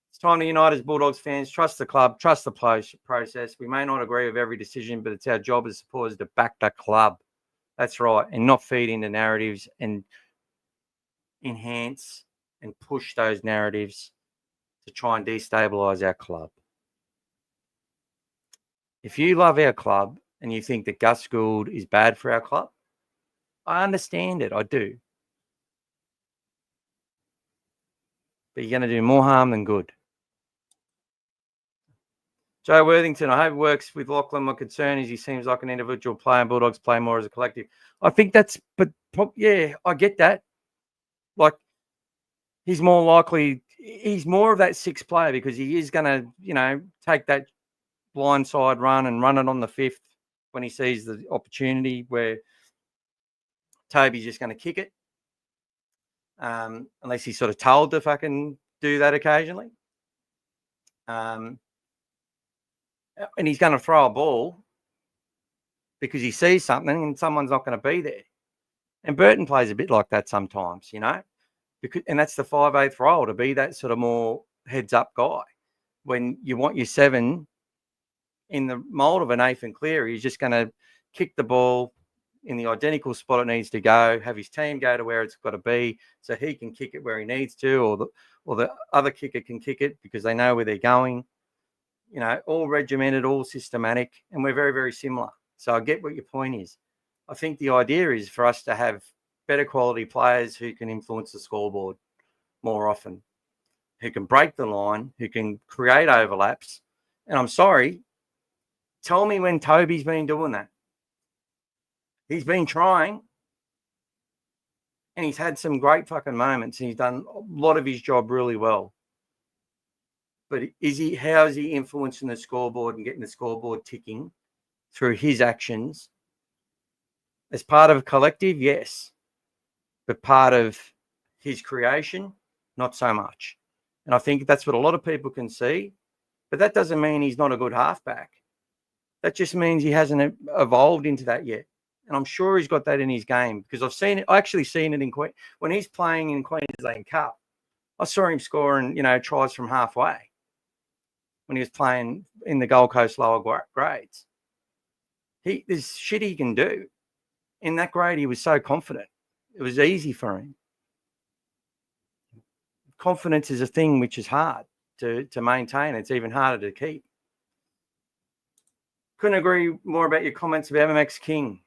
It's time to unite as Bulldogs fans. Trust the club. Trust the process. We may not agree with every decision, but it's our job as supporters to back the club. That's right. And not feed into narratives and enhance and push those narratives to try and destabilise our club. If you love our club and you think that Gus Gould is bad for our club, I understand it. I do. But you're going to do more harm than good. Joe Worthington, I hope it works with Lachlan. My concern is he seems like an individual player and Bulldogs play more as a collective. I think that's, but yeah, I get that. Like, he's more likely, he's more of that sixth player because he is going to, take that blindside run and run it on the fifth when he sees the opportunity where Toby's just going to kick it. Unless he's sort of told to fucking do that occasionally. And he's going to throw a ball because he sees something and someone's not going to be there. And Burton plays a bit like that sometimes, because, and that's the 5/8 role, to be that sort of more heads-up guy. When you want your 7 in the mould of an Nathan Cleary, he's just going to kick the ball in the identical spot it needs to go, have his team go to where it's got to be so he can kick it where he needs to, or the other kicker can kick it because they know where they're going. All regimented, all systematic, and we're very, very similar. So I get what your point is. I think the idea is for us to have better quality players who can influence the scoreboard more often, who can break the line, who can create overlaps. And I'm sorry, tell me when Toby's been doing that. He's been trying, and he's had some great fucking moments, and he's done a lot of his job really well. But how is he influencing the scoreboard and getting the scoreboard ticking through his actions? As part of a collective, yes. But part of his creation, not so much. And I think that's what a lot of people can see. But that doesn't mean he's not a good halfback. That just means he hasn't evolved into that yet. And I'm sure he's got that in his game because I've seen it. I actually seen it when he's playing in Queensland Cup. I saw him scoring, tries from halfway when he was playing in the Gold Coast lower grades. There's shit he can do. In that grade, he was so confident. It was easy for him. Confidence is a thing which is hard to maintain. It's even harder to keep. Couldn't agree more about your comments about MX King.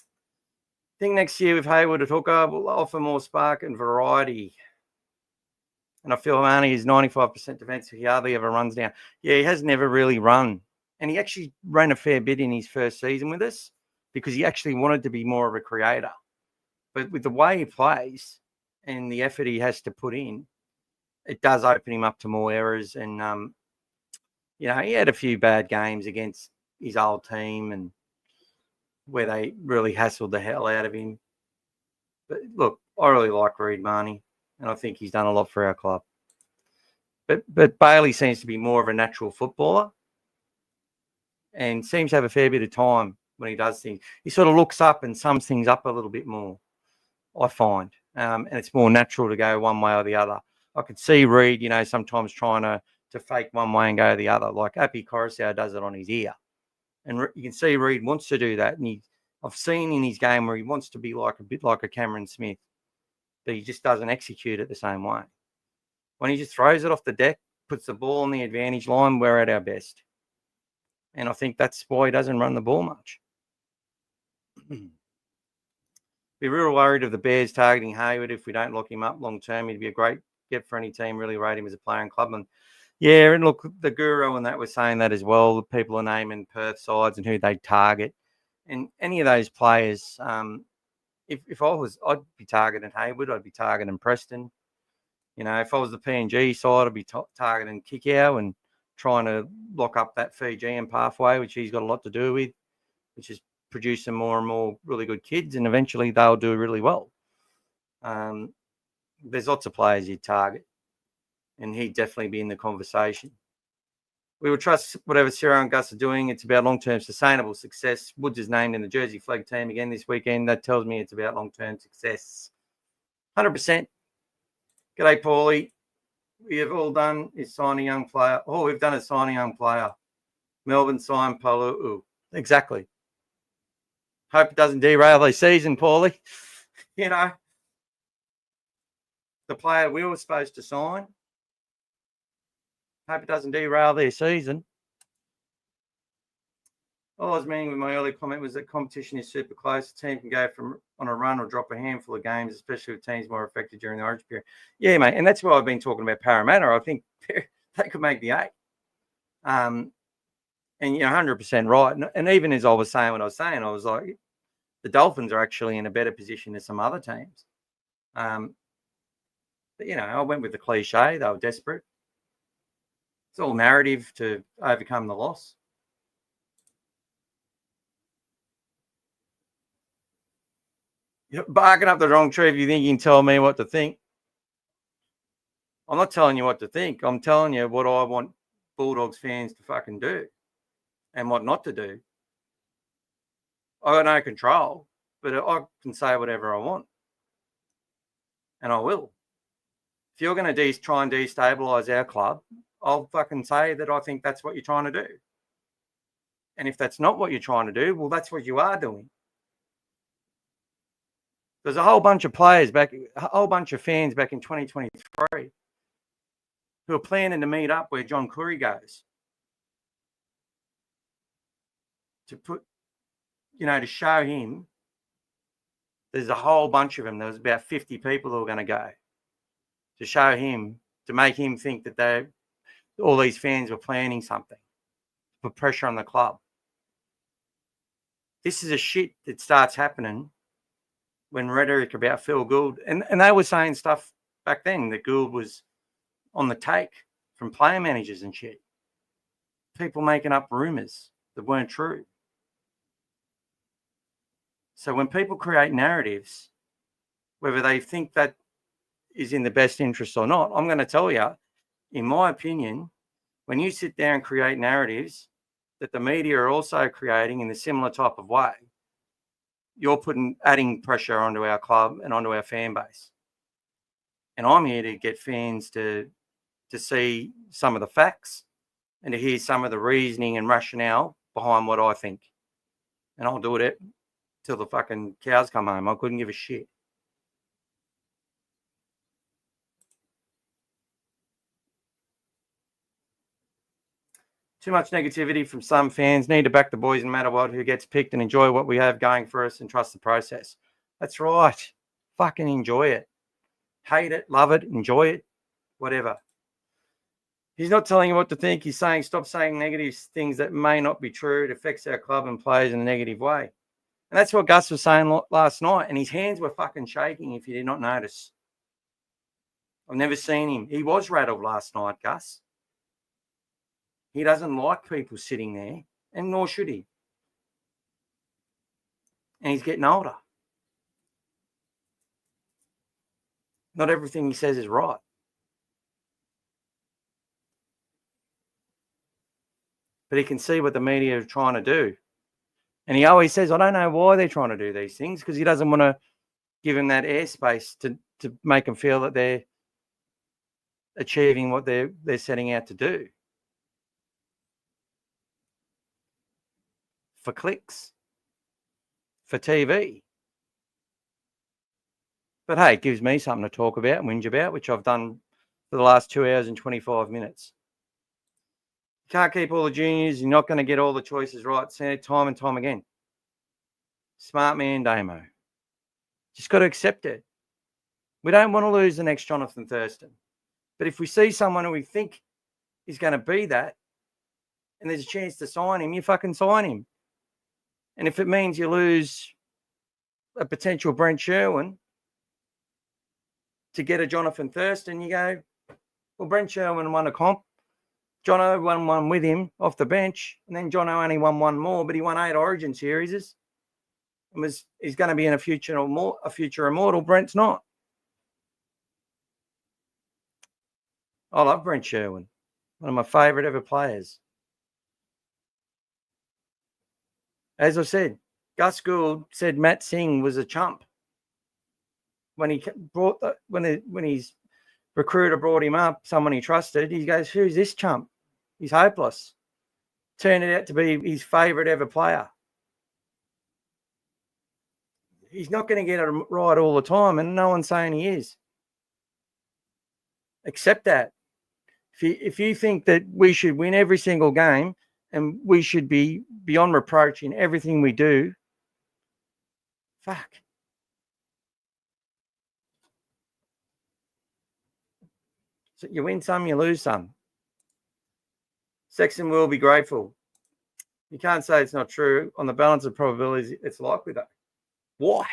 I think next year with Hayward at hooker will offer more spark and variety. And I feel Mahoney is 95% defensive. He hardly ever runs down. Yeah, he has never really run. And he actually ran a fair bit in his first season with us because he actually wanted to be more of a creator. But with the way he plays and the effort he has to put in, it does open him up to more errors. And, he had a few bad games against his old team and where they really hassled the hell out of him. But look, I really like Reid Mahoney. And I think he's done a lot for our club. But Bailey seems to be more of a natural footballer and seems to have a fair bit of time when he does things. He sort of looks up and sums things up a little bit more, I find. And it's more natural to go one way or the other. I could see Reid, sometimes trying to fake one way and go the other, like Api Coruscant does it on his ear. And you can see Reid wants to do that. And I've seen in his game where he wants to be a bit like a Cameron Smith. But he just doesn't execute it the same way. When he just throws it off the deck, puts the ball on the advantage line, we're at our best. And I think that's why he doesn't run the ball much. Be real worried of the Bears targeting Hayward if we don't lock him up long term. He'd be a great get for any team. Really rate him as a player and clubman. Yeah, and look, the Guru and that was saying that as well. People are naming Perth sides and who they target. And any of those players, if I was, I'd be targeting Hayward. I'd be targeting Preston. You know, if I was the PNG side, I'd be targeting Kikau and trying to lock up that Fijian pathway, which he's got a lot to do with, which is producing more and more really good kids, and eventually they'll do really well. There's lots of players you'd target, and he'd definitely be in the conversation. We will trust whatever Ciro and Gus are doing. It's about long-term sustainable success. Woods is named in the Jersey flag team again this weekend. That tells me it's about long-term success. 100%. G'day, Paulie. We have all done is sign a young player. All we've done is sign a young player. Melbourne signed Polu. Exactly. Hope it doesn't derail their season, Paulie. You know, the player we were supposed to sign. Hope it doesn't derail their season. All I was meaning with my early comment was that competition is super close. A team can go on a run or drop a handful of games, especially with teams more affected during the origin period. Yeah, mate, and that's why I've been talking about Parramatta. I think they could make the 8. And you're 100% right. And even as I was saying what I was saying, I was like, the Dolphins are actually in a better position than some other teams. But, you know, I went with the cliche. They were desperate. It's all narrative to overcome the loss. You're barking up the wrong tree if you think you can tell me what to think. I'm not telling you what to think. I'm telling you what I want Bulldogs fans to fucking do and what not to do. I got no control, but I can say whatever I want. And I will. If you're going to try and destabilise our club, I'll fucking say that I think that's what you're trying to do. And if that's not what you're trying to do, well, that's what you are doing. There's a whole bunch of players a whole bunch of fans back in 2023 who are planning to meet up where John Curry goes to put, you know, to show him. There's a whole bunch of them. There was about 50 people who were going to go to show him, to make him think that all these fans were planning something, to put pressure on the club. This is a shit that starts happening when rhetoric about Phil Gould, and they were saying stuff back then that Gould was on the take from player managers and shit. People making up rumours that weren't true. So when people create narratives, whether they think that is in the best interest or not, I'm going to tell you, in my opinion, when you sit there and create narratives that the media are also creating in a similar type of way, you're adding pressure onto our club and onto our fan base. And I'm here to get fans to see some of the facts and to hear some of the reasoning and rationale behind what I think. And I'll do it till the fucking cows come home. I couldn't give a shit. Too much negativity from some fans. Need to back the boys no matter what, who gets picked, and enjoy what we have going for us and trust the process. That's right. Fucking enjoy it. Hate it, love it, enjoy it, whatever. He's not telling you what to think. He's saying stop saying negative things that may not be true. It affects our club and players in a negative way. And that's what Gus was saying last night. And his hands were fucking shaking if you did not notice. I've never seen him. He was rattled last night, Gus. He doesn't like people sitting there, and nor should he. And he's getting older. Not everything he says is right. But he can see what the media are trying to do. And he always says, I don't know why they're trying to do these things, because he doesn't want to give them that airspace to make them feel that they're achieving what they're setting out to do. For clicks, for TV. But hey, it gives me something to talk about and whinge about, which I've done for the last 2 hours and 25 minutes. You can't keep all the juniors. You're not going to get all the choices right. Seen it time and time again. Smart man, Damo. Just got to accept it. We don't want to lose the next Jonathan Thurston. But if we see someone who we think is going to be that, and there's a chance to sign him, you fucking sign him. And if it means you lose a potential Brent Sherwin to get a Jonathan Thurston, you go, well, Brent Sherwin won a comp. Jono won one with him off the bench, and then Jono only won one more, but he won 8 Origin series. And he's going to be in a future immortal. Brent's not. I love Brent Sherwin, one of my favourite ever players. As I said, Gus Gould said Matt Singh was a chump when he brought when his recruiter brought him up. Someone he trusted. He goes, "Who's this chump? He's hopeless." Turned it out to be his favourite ever player. He's not going to get it right all the time, and no one's saying he is. Accept that. If you think that we should win every single game and we should be beyond reproach in everything we do, fuck. So you win some, you lose some. Sexton will be grateful. You can't say it's not true. On the balance of probabilities, it's likely though. Why?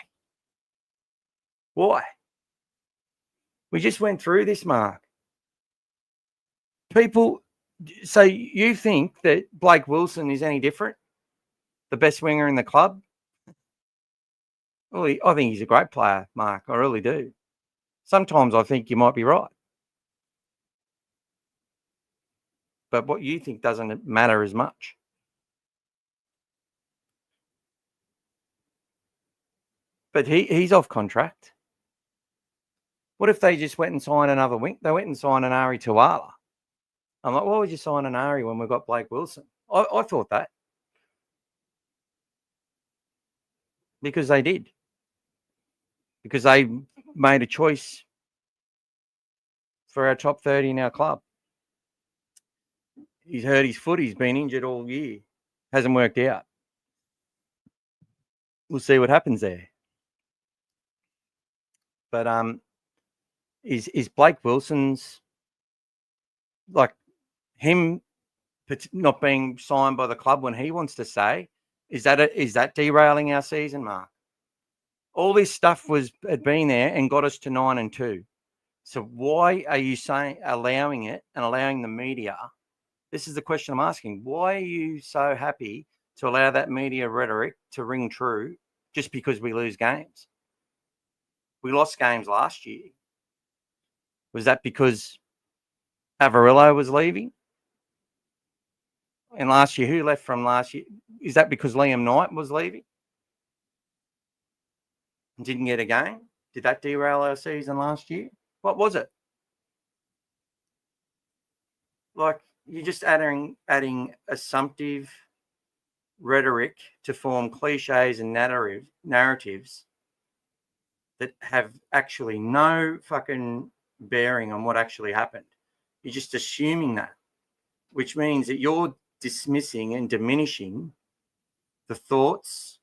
Why? We just went through this, Mark. People, so you think that Blake Wilson is any different? The best winger in the club? Well, I think he's a great player, Mark. I really do. Sometimes I think you might be right. But what you think doesn't matter as much. But he's off contract. What if they just went and signed another wing? They went and signed an Ari Tuala. I'm like, why would you sign an Ari when we've got Blake Wilson? I thought that. Because they did. Because they made a choice for our top 30 in our club. He's hurt his foot. He's been injured all year. Hasn't worked out. We'll see what happens there. But is Blake Wilson's, like, him not being signed by the club when he wants to say, is that derailing our season, Mark? All this stuff had been there and got us to 9-2. So why are you allowing it and allowing the media? This is the question I'm asking. Why are you so happy to allow that media rhetoric to ring true just because we lose games? We lost games last year. Was that because Avarillo was leaving? And last year, who left from last year? Is that because Liam Knight was leaving? And didn't get a game? Did that derail our season last year? What was it? Like, you're just adding assumptive rhetoric to form cliches and narratives that have actually no fucking bearing on what actually happened. You're just assuming that, which means that you're dismissing and diminishing the thoughts,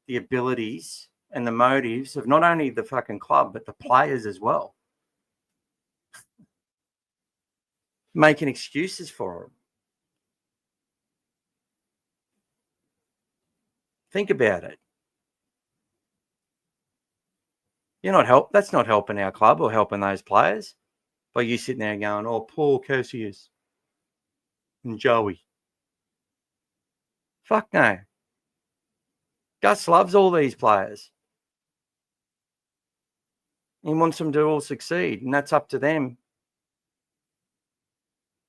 the abilities, and the motives of not only the fucking club, but the players as well. Making excuses for them. Think about it. That's not helping our club or helping those players. By you sitting there going, "Oh, Paul Cassius and Joey." Fuck no. Gus loves all these players. He wants them to all succeed, and that's up to them.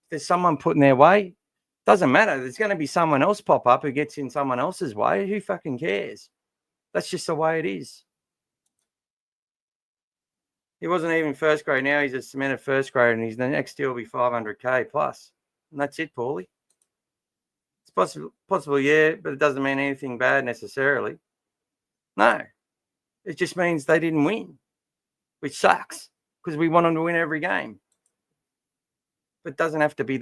If there's someone put in their way, doesn't matter. There's going to be someone else pop up who gets in someone else's way. Who fucking cares? That's just the way it is. He wasn't even first grade. Now he's a cemented first grade, and the next deal will be $500K plus. And that's it, Paulie. It's possible, yeah, but it doesn't mean anything bad necessarily. No. It just means they didn't win, which sucks because we want them to win every game. But it doesn't have to be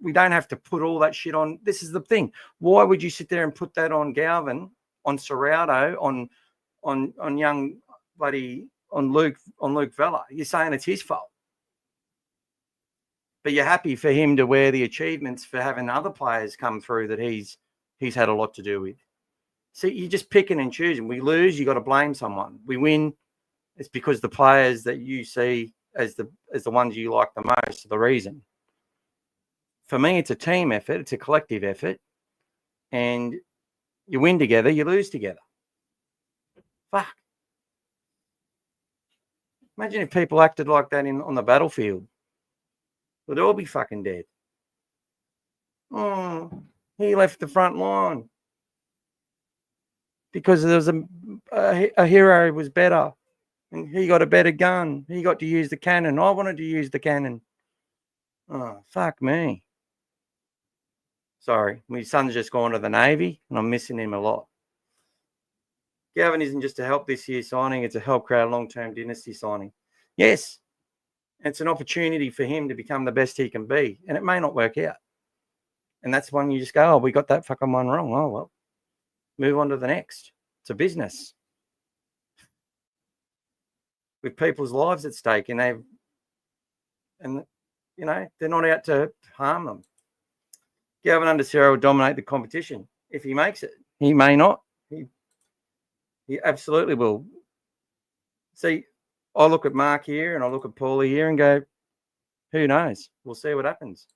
we don't have to put all that shit on. This is the thing. Why would you sit there and put that on Galvin, on Serrato, on young on Luke Vella. You're saying it's his fault. But you're happy for him to wear the achievements for having other players come through that he's had a lot to do with. See, you're just picking and choosing. We lose, you got to blame someone. We win, it's because the players that you see as the ones you like the most are the reason. For me, it's a team effort. It's a collective effort. And you win together, you lose together. Fuck. Imagine if people acted like that on the battlefield. We'd all be fucking dead. Oh, he left the front line because there was a hero who was better, and he got a better gun. He got to use the cannon. I wanted to use the cannon. Oh, fuck me. Sorry, my son's just gone to the Navy, and I'm missing him a lot. Galvin isn't just a help this year signing, it's a help create a long-term dynasty signing. Yes, it's an opportunity for him to become the best he can be, and it may not work out. And that's when you just go, oh, we got that fucking one wrong. Oh, well, move on to the next. It's a business with people's lives at stake, and they're not out to harm them. Galvin under Sarah will dominate the competition if he makes it. He may not. He absolutely will. See, I look at Mark here and I look at Paulie here and go, who knows? We'll see what happens.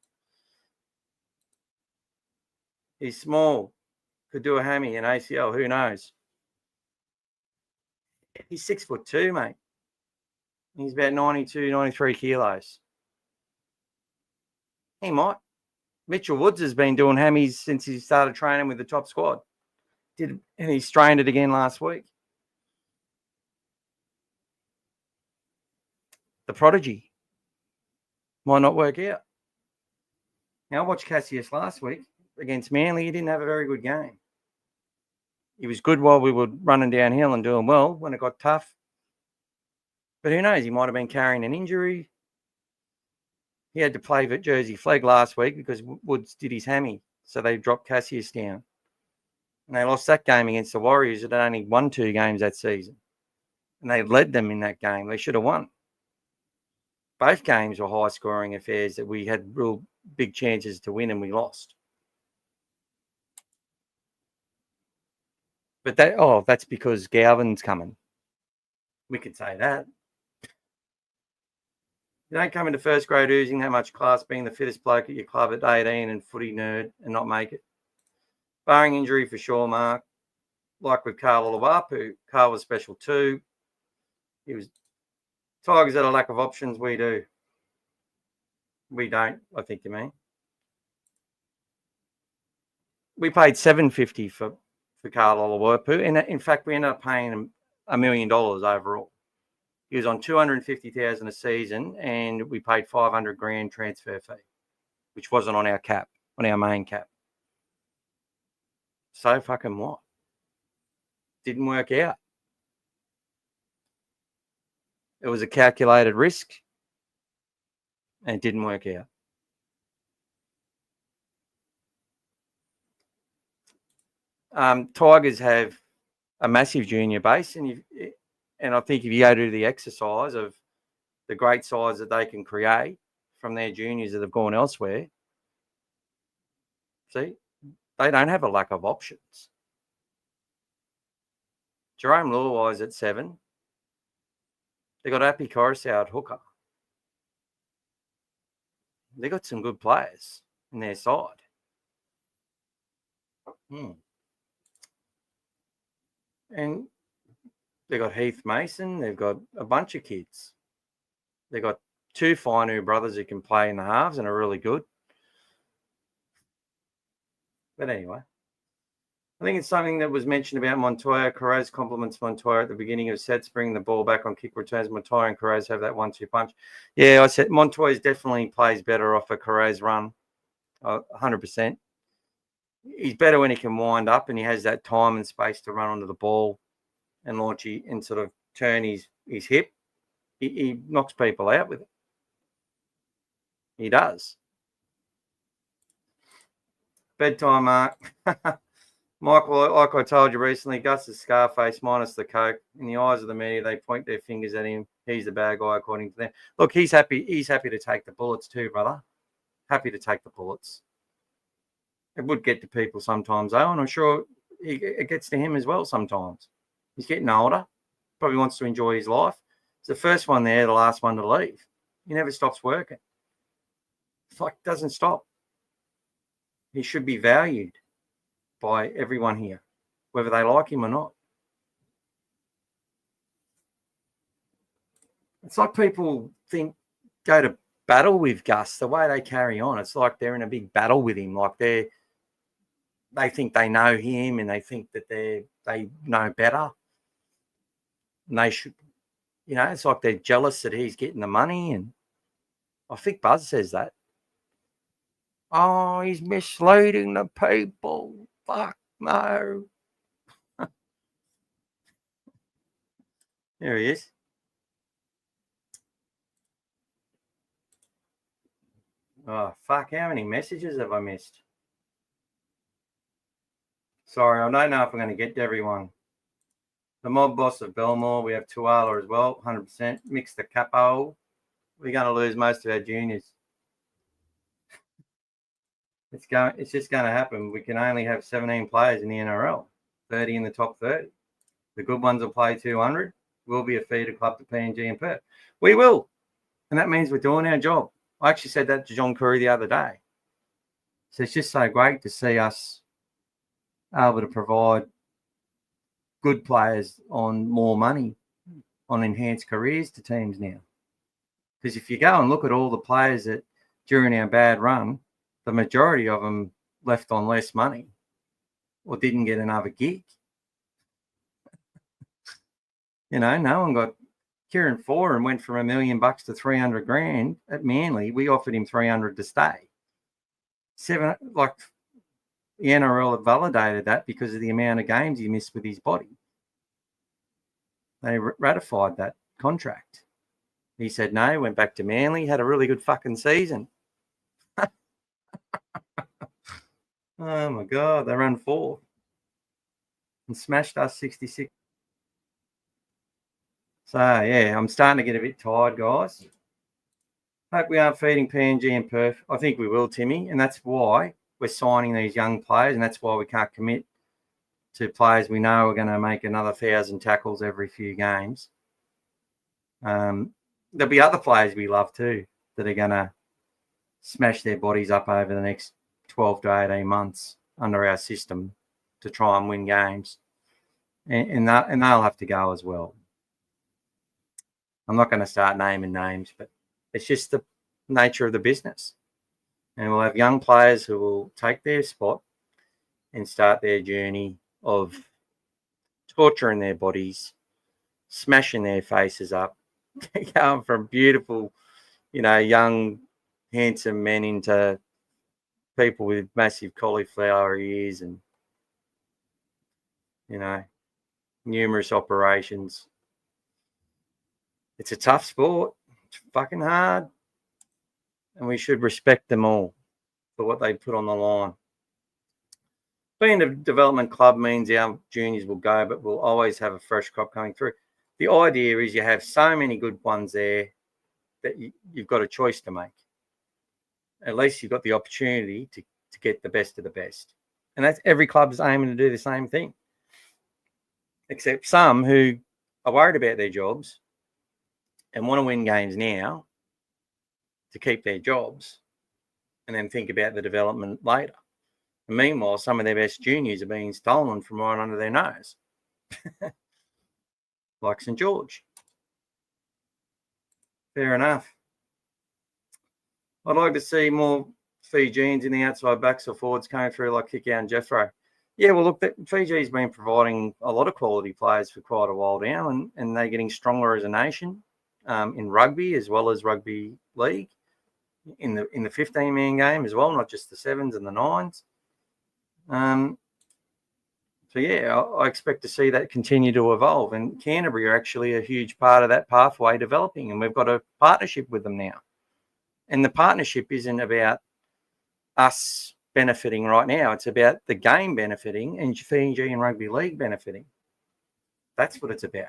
He's small, could do a hammy, an ACL, who knows? He's 6'2", mate. He's about 92, 93 kilos. He might. Mitchell Woods has been doing hammies since he started training with the top squad. And he strained it again last week. The prodigy might not work out. Now, I watched Cassius last week against Manly. He didn't have a very good game. He was good while we were running downhill and doing well when it got tough. But who knows? He might have been carrying an injury. He had to play Jersey flag last week because Woods did his hammy. So they dropped Cassius down. And they lost that game against the Warriors that had only won 2 games that season. And they led them in that game. They should have won. Both games were high-scoring affairs that we had real big chances to win and we lost. But that's because Galvin's coming. We could say that. You don't come into first grade oozing that much class, being the fittest bloke at your club at 18 and footy nerd and not make it. Barring injury for sure, Mark. Like with Carl Olawapu, Carl was special too. Tigers had a lack of options. We do. We don't, I think you mean. We paid $750 for Carl Olawapu, and in fact, we ended up paying him $1 million overall. He was on $250,000 a season, and we paid $500,000 transfer fee, which wasn't on our cap, on our main cap. So fucking what? Didn't work out. It was a calculated risk, and it didn't work out. Tigers have a massive junior base, and I think if you go to the exercise of the great sides that they can create from their juniors that have gone elsewhere, see, they don't have a lack of options. Jerome Luai's at 7. They got Appy Coruscant at hooker. They got some good players in their side. And they got Heath Mason. They've got a bunch of kids. They got 2 Fainu brothers who can play in the halves and are really good. But anyway, I think it's something that was mentioned about Montoya. Carraz compliments Montoya at the beginning of sets, bringing the ball back on kick returns. Montoya and Carraz have that 1-2 punch. Yeah, I said Montoya definitely plays better off a Carraz run, 100%. He's better when he can wind up and he has that time and space to run onto the ball and launch and sort of turn his hip. He knocks people out with it. He does. Bedtime, Mark. Michael, like I told you recently, Gus is Scarface minus the coke. In the eyes of the media, they point their fingers at him. He's the bad guy, according to them. Look, he's happy. He's happy to take the bullets too, brother. Happy to take the bullets. It would get to people sometimes, though, and I'm sure it gets to him as well sometimes. He's getting older. Probably wants to enjoy his life. It's the first one there, the last one to leave. He never stops working. It's like doesn't stop. He should be valued by everyone here, whether they like him or not. It's like people go to battle with Gus, the way they carry on. It's like they're in a big battle with him, like they think they know him and they think that they know better. And they should, it's like they're jealous that he's getting the money. And I think Buzz says that. Oh, he's misleading the people. Fuck no. There he is. Oh, fuck. How many messages have I missed? Sorry, I don't know if I'm going to get to everyone. The mob boss of Belmore. We have Tuala as well, 100%. Mix the capo. We're going to lose most of our juniors. It's just going to happen. We can only have 17 players in the NRL, 30 in the top 30. The good ones will play 200. We'll be a feeder club to PNG and Perth. We will. And that means we're doing our job. I actually said that to John Curry the other day. So it's just so great to see us able to provide good players on more money, on enhanced careers to teams now. Because if you go and look at all the players that during our bad run, the majority of them left on less money or didn't get another gig. No one got Kieran Foran went from $1 million to 300 grand at Manly. We offered him 300 to stay. The NRL have validated that because of the amount of games he missed with his body. They ratified that contract. He said no, went back to Manly, had a really good fucking season. Oh, my God, they ran 4 and smashed us 66. So, yeah, I'm starting to get a bit tired, guys. Hope we aren't feeding PNG and Perth. I think we will, Timmy, and that's why we're signing these young players, and that's why we can't commit to players we know are going to make another 1,000 tackles every few games. There'll be other players we love too that are going to smash their bodies up over the next 12 to 18 months under our system to try and win games. And they'll have to go as well. I'm not going to start naming names, but it's just the nature of the business. And we'll have young players who will take their spot and start their journey of torturing their bodies, smashing their faces up, going from beautiful, young, handsome men into people with massive cauliflower ears and, numerous operations. It's a tough sport. It's fucking hard. And we should respect them all for what they put on the line. Being a development club means our juniors will go, but we'll always have a fresh crop coming through. The idea is you have so many good ones there that you've got a choice to make. At least you've got the opportunity to get the best of the best. And that's every club is aiming to do the same thing. Except some who are worried about their jobs and want to win games now to keep their jobs and then think about the development later. And meanwhile, some of their best juniors are being stolen from right under their nose. Like St. George. Fair enough. I'd like to see more Fijians in the outside backs or forwards coming through like Kickout and Jethro. Yeah, well, look, Fiji's been providing a lot of quality players for quite a while now, and they're getting stronger as a nation in rugby as well as rugby league in the 15-man game as well, not just the 7s and the 9s. So, yeah, I expect to see that continue to evolve. And Canterbury are actually a huge part of that pathway developing, and we've got a partnership with them now. And the partnership isn't about us benefiting right now. It's about the game benefiting and Fijian Rugby League benefiting. That's what it's about.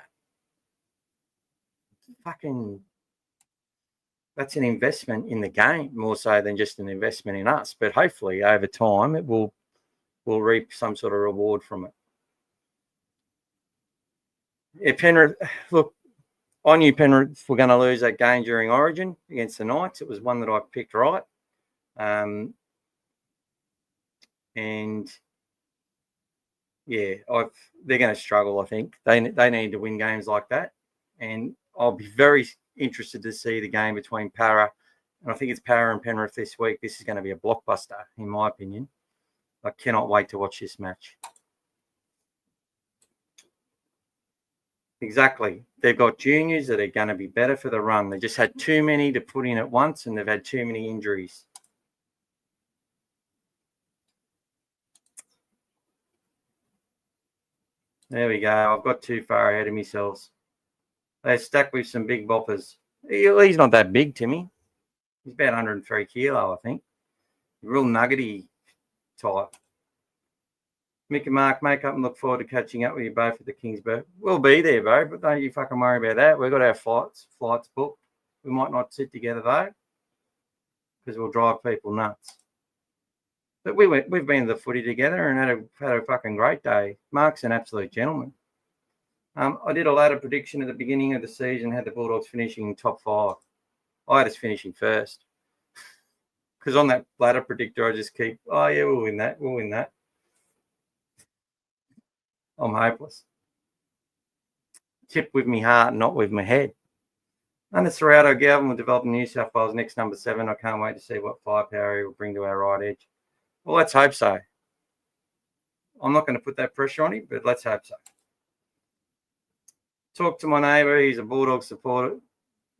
That's an investment in the game more so than just an investment in us. But hopefully over time it will reap some sort of reward from it. Yeah, Penrith, look, I knew Penrith were going to lose that game during Origin against the Knights. It was one that I picked right. And yeah, they're going to struggle, I think. They need to win games like that. And I'll be very interested to see the game between Para, and I think it's Para and Penrith this week. This is going to be a blockbuster, in my opinion. I cannot wait to watch this match. Exactly. They've got juniors that are going to be better for the run. They just had too many to put in at once, and they've had too many injuries. There we go. I've got too far ahead of myself. They're stuck with some big boppers. He's not that big, Timmy. He's about 103 kilo, I think. Real nuggety type. Mick and Mark, make up and look forward to catching up with you both at the Kingsburg. We'll be there, bro, but don't you fucking worry about that. We've got our flights booked. We might not sit together, though, because we'll drive people nuts. But we've been to the footy together and had a fucking great day. Mark's an absolute gentleman. I did a ladder prediction at the beginning of the season, had the Bulldogs finishing in top 5. I had us finishing first. Because on that ladder predictor, I just keep, oh, yeah, we'll win that. I'm hopeless. Tip with me heart, not with my head. Under Serrato, Galvin will develop in New South Wales next number 7. I can't wait to see what firepower he will bring to our right edge. Well, let's hope so. I'm not going to put that pressure on him, but let's hope so. Talk to my neighbour. He's a Bulldog supporter.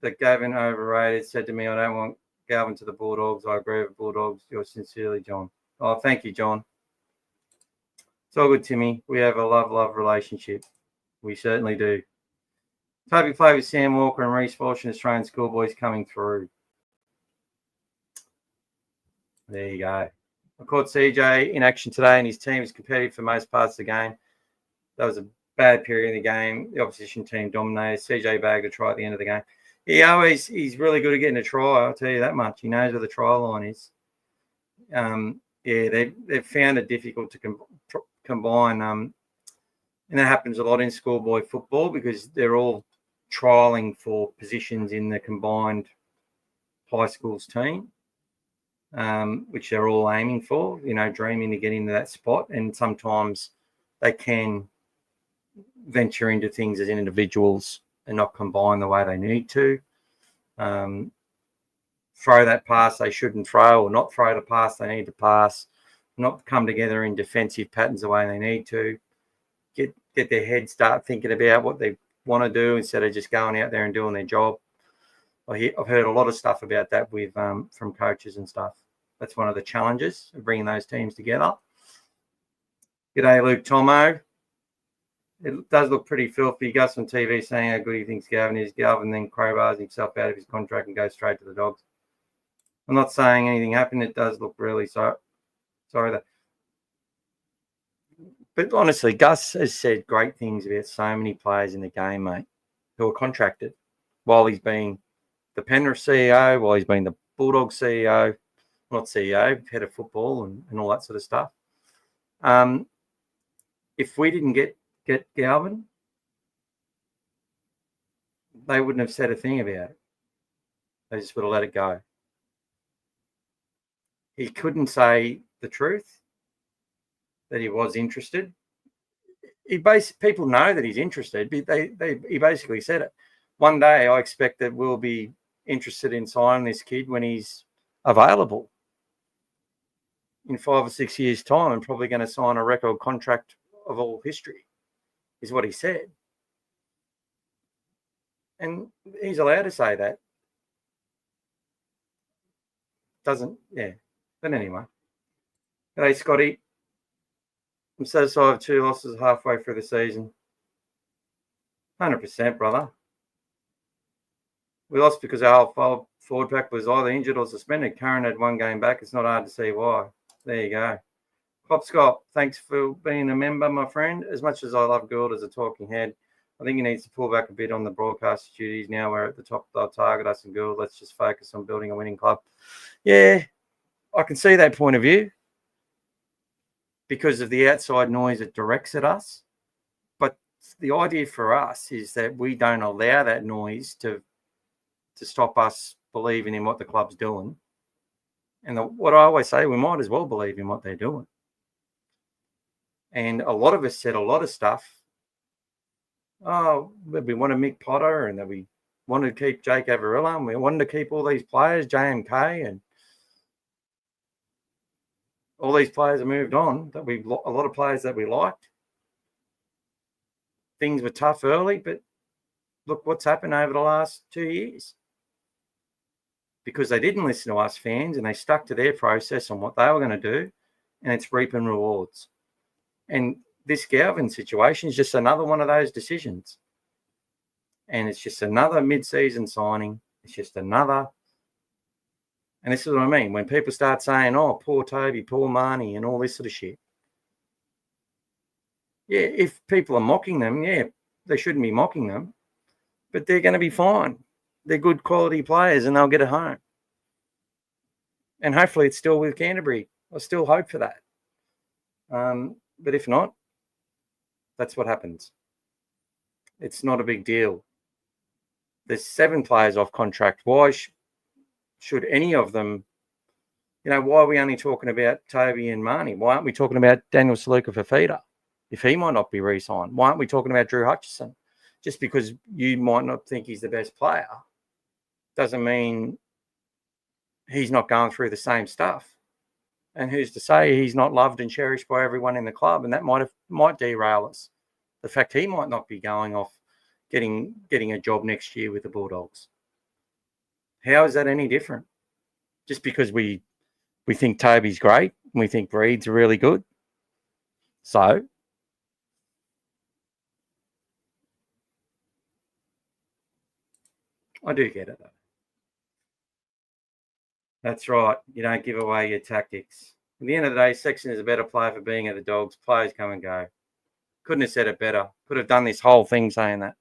That Gavin overrated. Said to me, I don't want Galvin to the Bulldogs. I agree with Bulldogs. Yours sincerely, John. Oh, thank you, John. It's all good, Timmy. We have a love relationship. We certainly do. Toby played with Sam Walker and Reece Walsh and Australian schoolboys coming through. There you go. I caught CJ in action today, and his team is competitive for most parts of the game. That was a bad period in the game. The opposition team dominated. CJ bagged a try at the end of the game. He's really good at getting a try, I'll tell you that much. He knows where the try line is. They've found it difficult to combine. And that happens a lot in schoolboy football because they're all trialling for positions in the combined high schools team, which they're all aiming for, dreaming to get into that spot. And sometimes they can venture into things as individuals and not combine the way they need to. Throw that pass they shouldn't throw, or not throw the pass they need to pass, not come together in defensive patterns the way they need to. Get their head, start thinking about what they want to do instead of just going out there and doing their job. I've heard a lot of stuff about that with from coaches and stuff. That's one of the challenges of bringing those teams together. G'day, Luke Tomo. It does look pretty filthy. Gus on TV saying how good he thinks Galvin is. Galvin then crowbars himself out of his contract and goes straight to the Dogs. I'm not saying anything happened. It does look really sorry that. But honestly, Gus has said great things about so many players in the game, mate, who are contracted while he's been the Penrith CEO, while he's been the Bulldogs CEO, not CEO, head of football and all that sort of stuff. If we didn't get Galvin, they wouldn't have said a thing about it. They just would have let it go. He couldn't say the truth that he was interested. People know that he's interested. He basically said it. One day I expect that we'll be interested in signing this kid when he's available. In 5 or 6 years' time, I'm probably going to sign a record contract of all history, is what he said. And he's allowed to say that. But anyway. Hey, Scotty. I'm satisfied with 2 losses halfway through the season. 100%, brother. We lost because our whole forward pack was either injured or suspended. Curran had 1 game back. It's not hard to see why. There you go. Pop Scott, thanks for being a member, my friend. As much as I love Gould as a talking head, I think he needs to pull back a bit on the broadcast duties. Now we're at the top. They'll target us and Gould. Let's just focus on building a winning club. Yeah, I can see that point of view because of the outside noise it directs at us. But the idea for us is that we don't allow that noise to stop us believing in what the club's doing. And what I always say, we might as well believe in what they're doing. And a lot of us said a lot of stuff. Oh, we want to Mick Potter and that we wanted to keep Jake Avarilla and we wanted to keep all these players, JMK, and all these players have moved on. A lot of players that we liked. Things were tough early, but look what's happened over the last 2 years. Because they didn't listen to us fans and they stuck to their process on what they were going to do, and it's reaping rewards. And this Galvin situation is just another one of those decisions. And it's just another mid-season signing. It's just another. And this is what I mean. When people start saying, oh, poor Toby, poor Mahoney, and all this sort of shit. Yeah, if people are mocking them, yeah, they shouldn't be mocking them. But they're going to be fine. They're good quality players and they'll get it home. And hopefully it's still with Canterbury. I still hope for that. But if not, that's what happens. It's not a big deal. There's 7 players off contract. Why should any of them, why are we only talking about Toby and Mahoney? Why aren't we talking about Daniel Saluka Fafita if he might not be re-signed? Why aren't we talking about Drew Hutchison? Just because you might not think he's the best player doesn't mean he's not going through the same stuff. And who's to say he's not loved and cherished by everyone in the club? And that might derail us. The fact he might not be going off getting a job next year with the Bulldogs. How is that any different? Just because we think Toby's great and we think Reed's really good. So I do get it though. That's right. You don't give away your tactics. At the end of the day, Sexton is a better player for being at the Dogs. Players come and go. Couldn't have said it better. Could have done this whole thing saying that.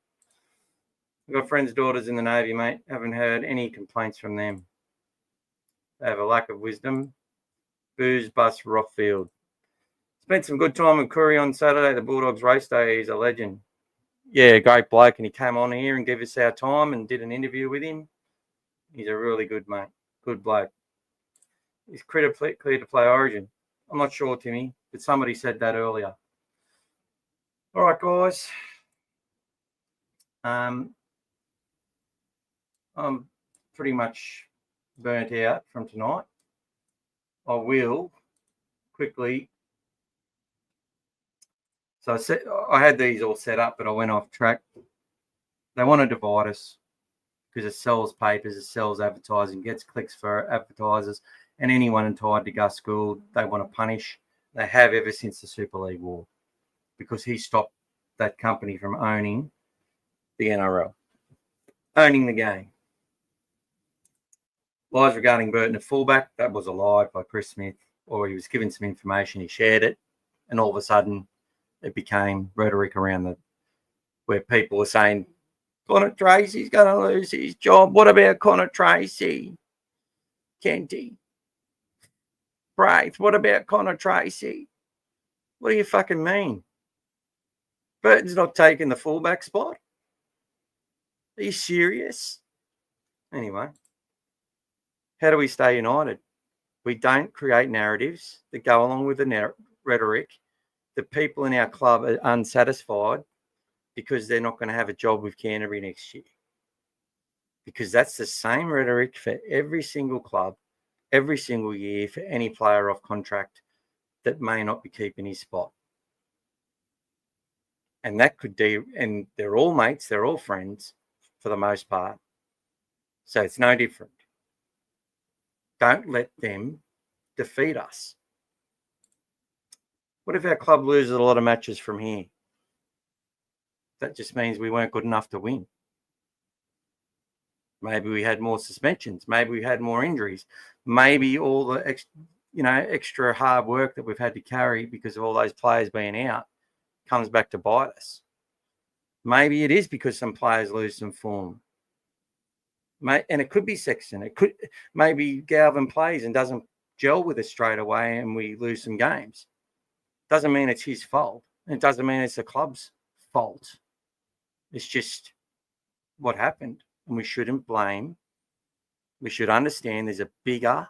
I've got friends' daughters in the Navy, mate. Haven't heard any complaints from them. They have a lack of wisdom. Booze, bus, Rockfield. Spent some good time with Curry on Saturday, the Bulldogs race day. He's a legend. Yeah, great bloke. And he came on here and gave us our time and did an interview with him. He's a really good mate. Good bloke. He's clear to play Origin. I'm not sure, Timmy, but somebody said that earlier. All right, guys. I'm pretty much burnt out from tonight. I will quickly. So I had these all set up, but I went off track. They want to divide us because it sells papers, it sells advertising, gets clicks for advertisers, and anyone tied to Gus Gould, they want to punish. They have ever since the Super League war because he stopped that company from owning the NRL, owning the game. Lies regarding Burton at fullback, that was a lie by Chris Smith, or he was given some information, he shared it, and all of a sudden it became rhetoric around where people were saying, Connor Tracy's going to lose his job. What about Connor Tracy? Kenty? Braith, what about Connor Tracy? What do you fucking mean? Burton's not taking the fullback spot? Are you serious? Anyway, how do we stay united? We don't create narratives that go along with the rhetoric. The people in our club are unsatisfied because they're not going to have a job with Canterbury next year. Because that's the same rhetoric for every single club, every single year, for any player off contract that may not be keeping his spot. And that could be, and they're all mates, they're all friends for the most part. So it's no different. Don't let them defeat us. What if our club loses a lot of matches from here? That just means we weren't good enough to win. Maybe we had more suspensions. Maybe we had more injuries. Maybe all the extra hard work that we've had to carry because of all those players being out comes back to bite us. Maybe it is because some players lose some form. And it could be Sexton. Maybe Galvin plays and doesn't gel with us straight away and we lose some games. Doesn't mean it's his fault. It doesn't mean it's the club's fault. It's just what happened. And we shouldn't blame. We should understand there's a bigger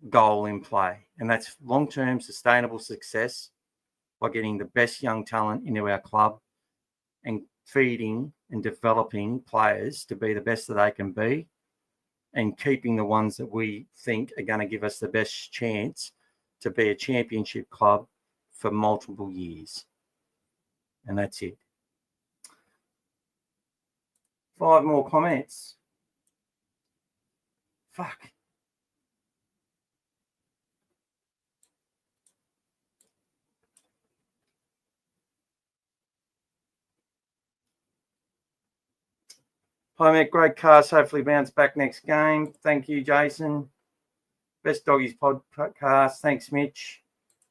goal in play. And that's long-term sustainable success by getting the best young talent into our club and feeding and developing players to be the best that they can be and keeping the ones that we think are going to give us the best chance to be a championship club for multiple years. And that's it. 5 more comments. Fuck. Hi, mate. Great cast. Hopefully bounce back next game. Thank you, Jason. Best Doggies podcast. Thanks, Mitch.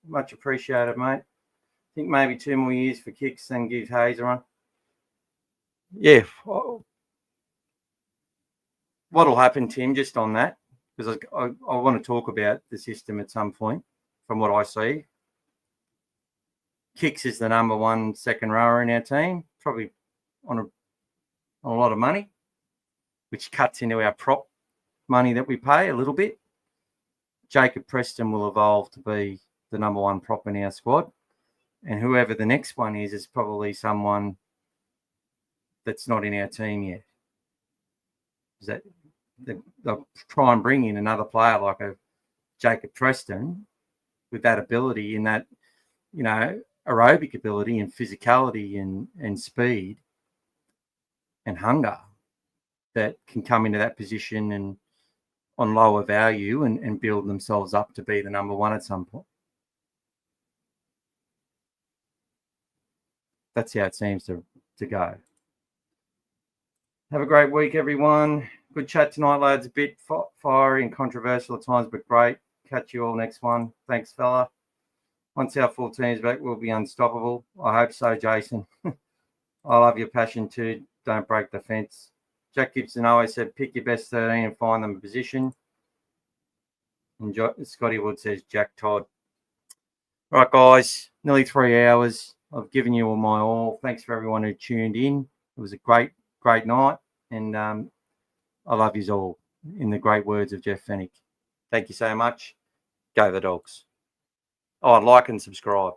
Much appreciated, mate. I think maybe 2 more years for kicks, then give Hazer on. Yeah. What'll happen, Tim, just on that, because I want to talk about the system at some point from what I see. Kicks is the number 1 second rower in our team, probably on a lot of money, which cuts into our prop money that we pay a little bit. Jacob Preston will evolve to be the number 1 prop in our squad. And whoever the next one is probably someone that's not in our team yet. Is that they'll try and bring in another player like a Jacob Preston with that ability in that, aerobic ability and physicality and speed and hunger that can come into that position and on lower value and build themselves up to be the number 1 at some point. That's how it seems to go. Have a great week, everyone. Good chat tonight, lads. A bit fiery and controversial at times, but great. Catch you all next one. Thanks, fella. Once our full team's back, we'll be unstoppable. I hope so, Jason. I love your passion too. Don't break the fence. Jack Gibson always said, pick your best 13 and find them a position. And Scotty Wood says, Jack Todd. All right, guys. Nearly 3 hours. I've given you all my all. Thanks for everyone who tuned in. It was a great night. And I love you all, in the great words of Jeff Fennick. Thank you so much. Go the Dogs. Oh, like and subscribe.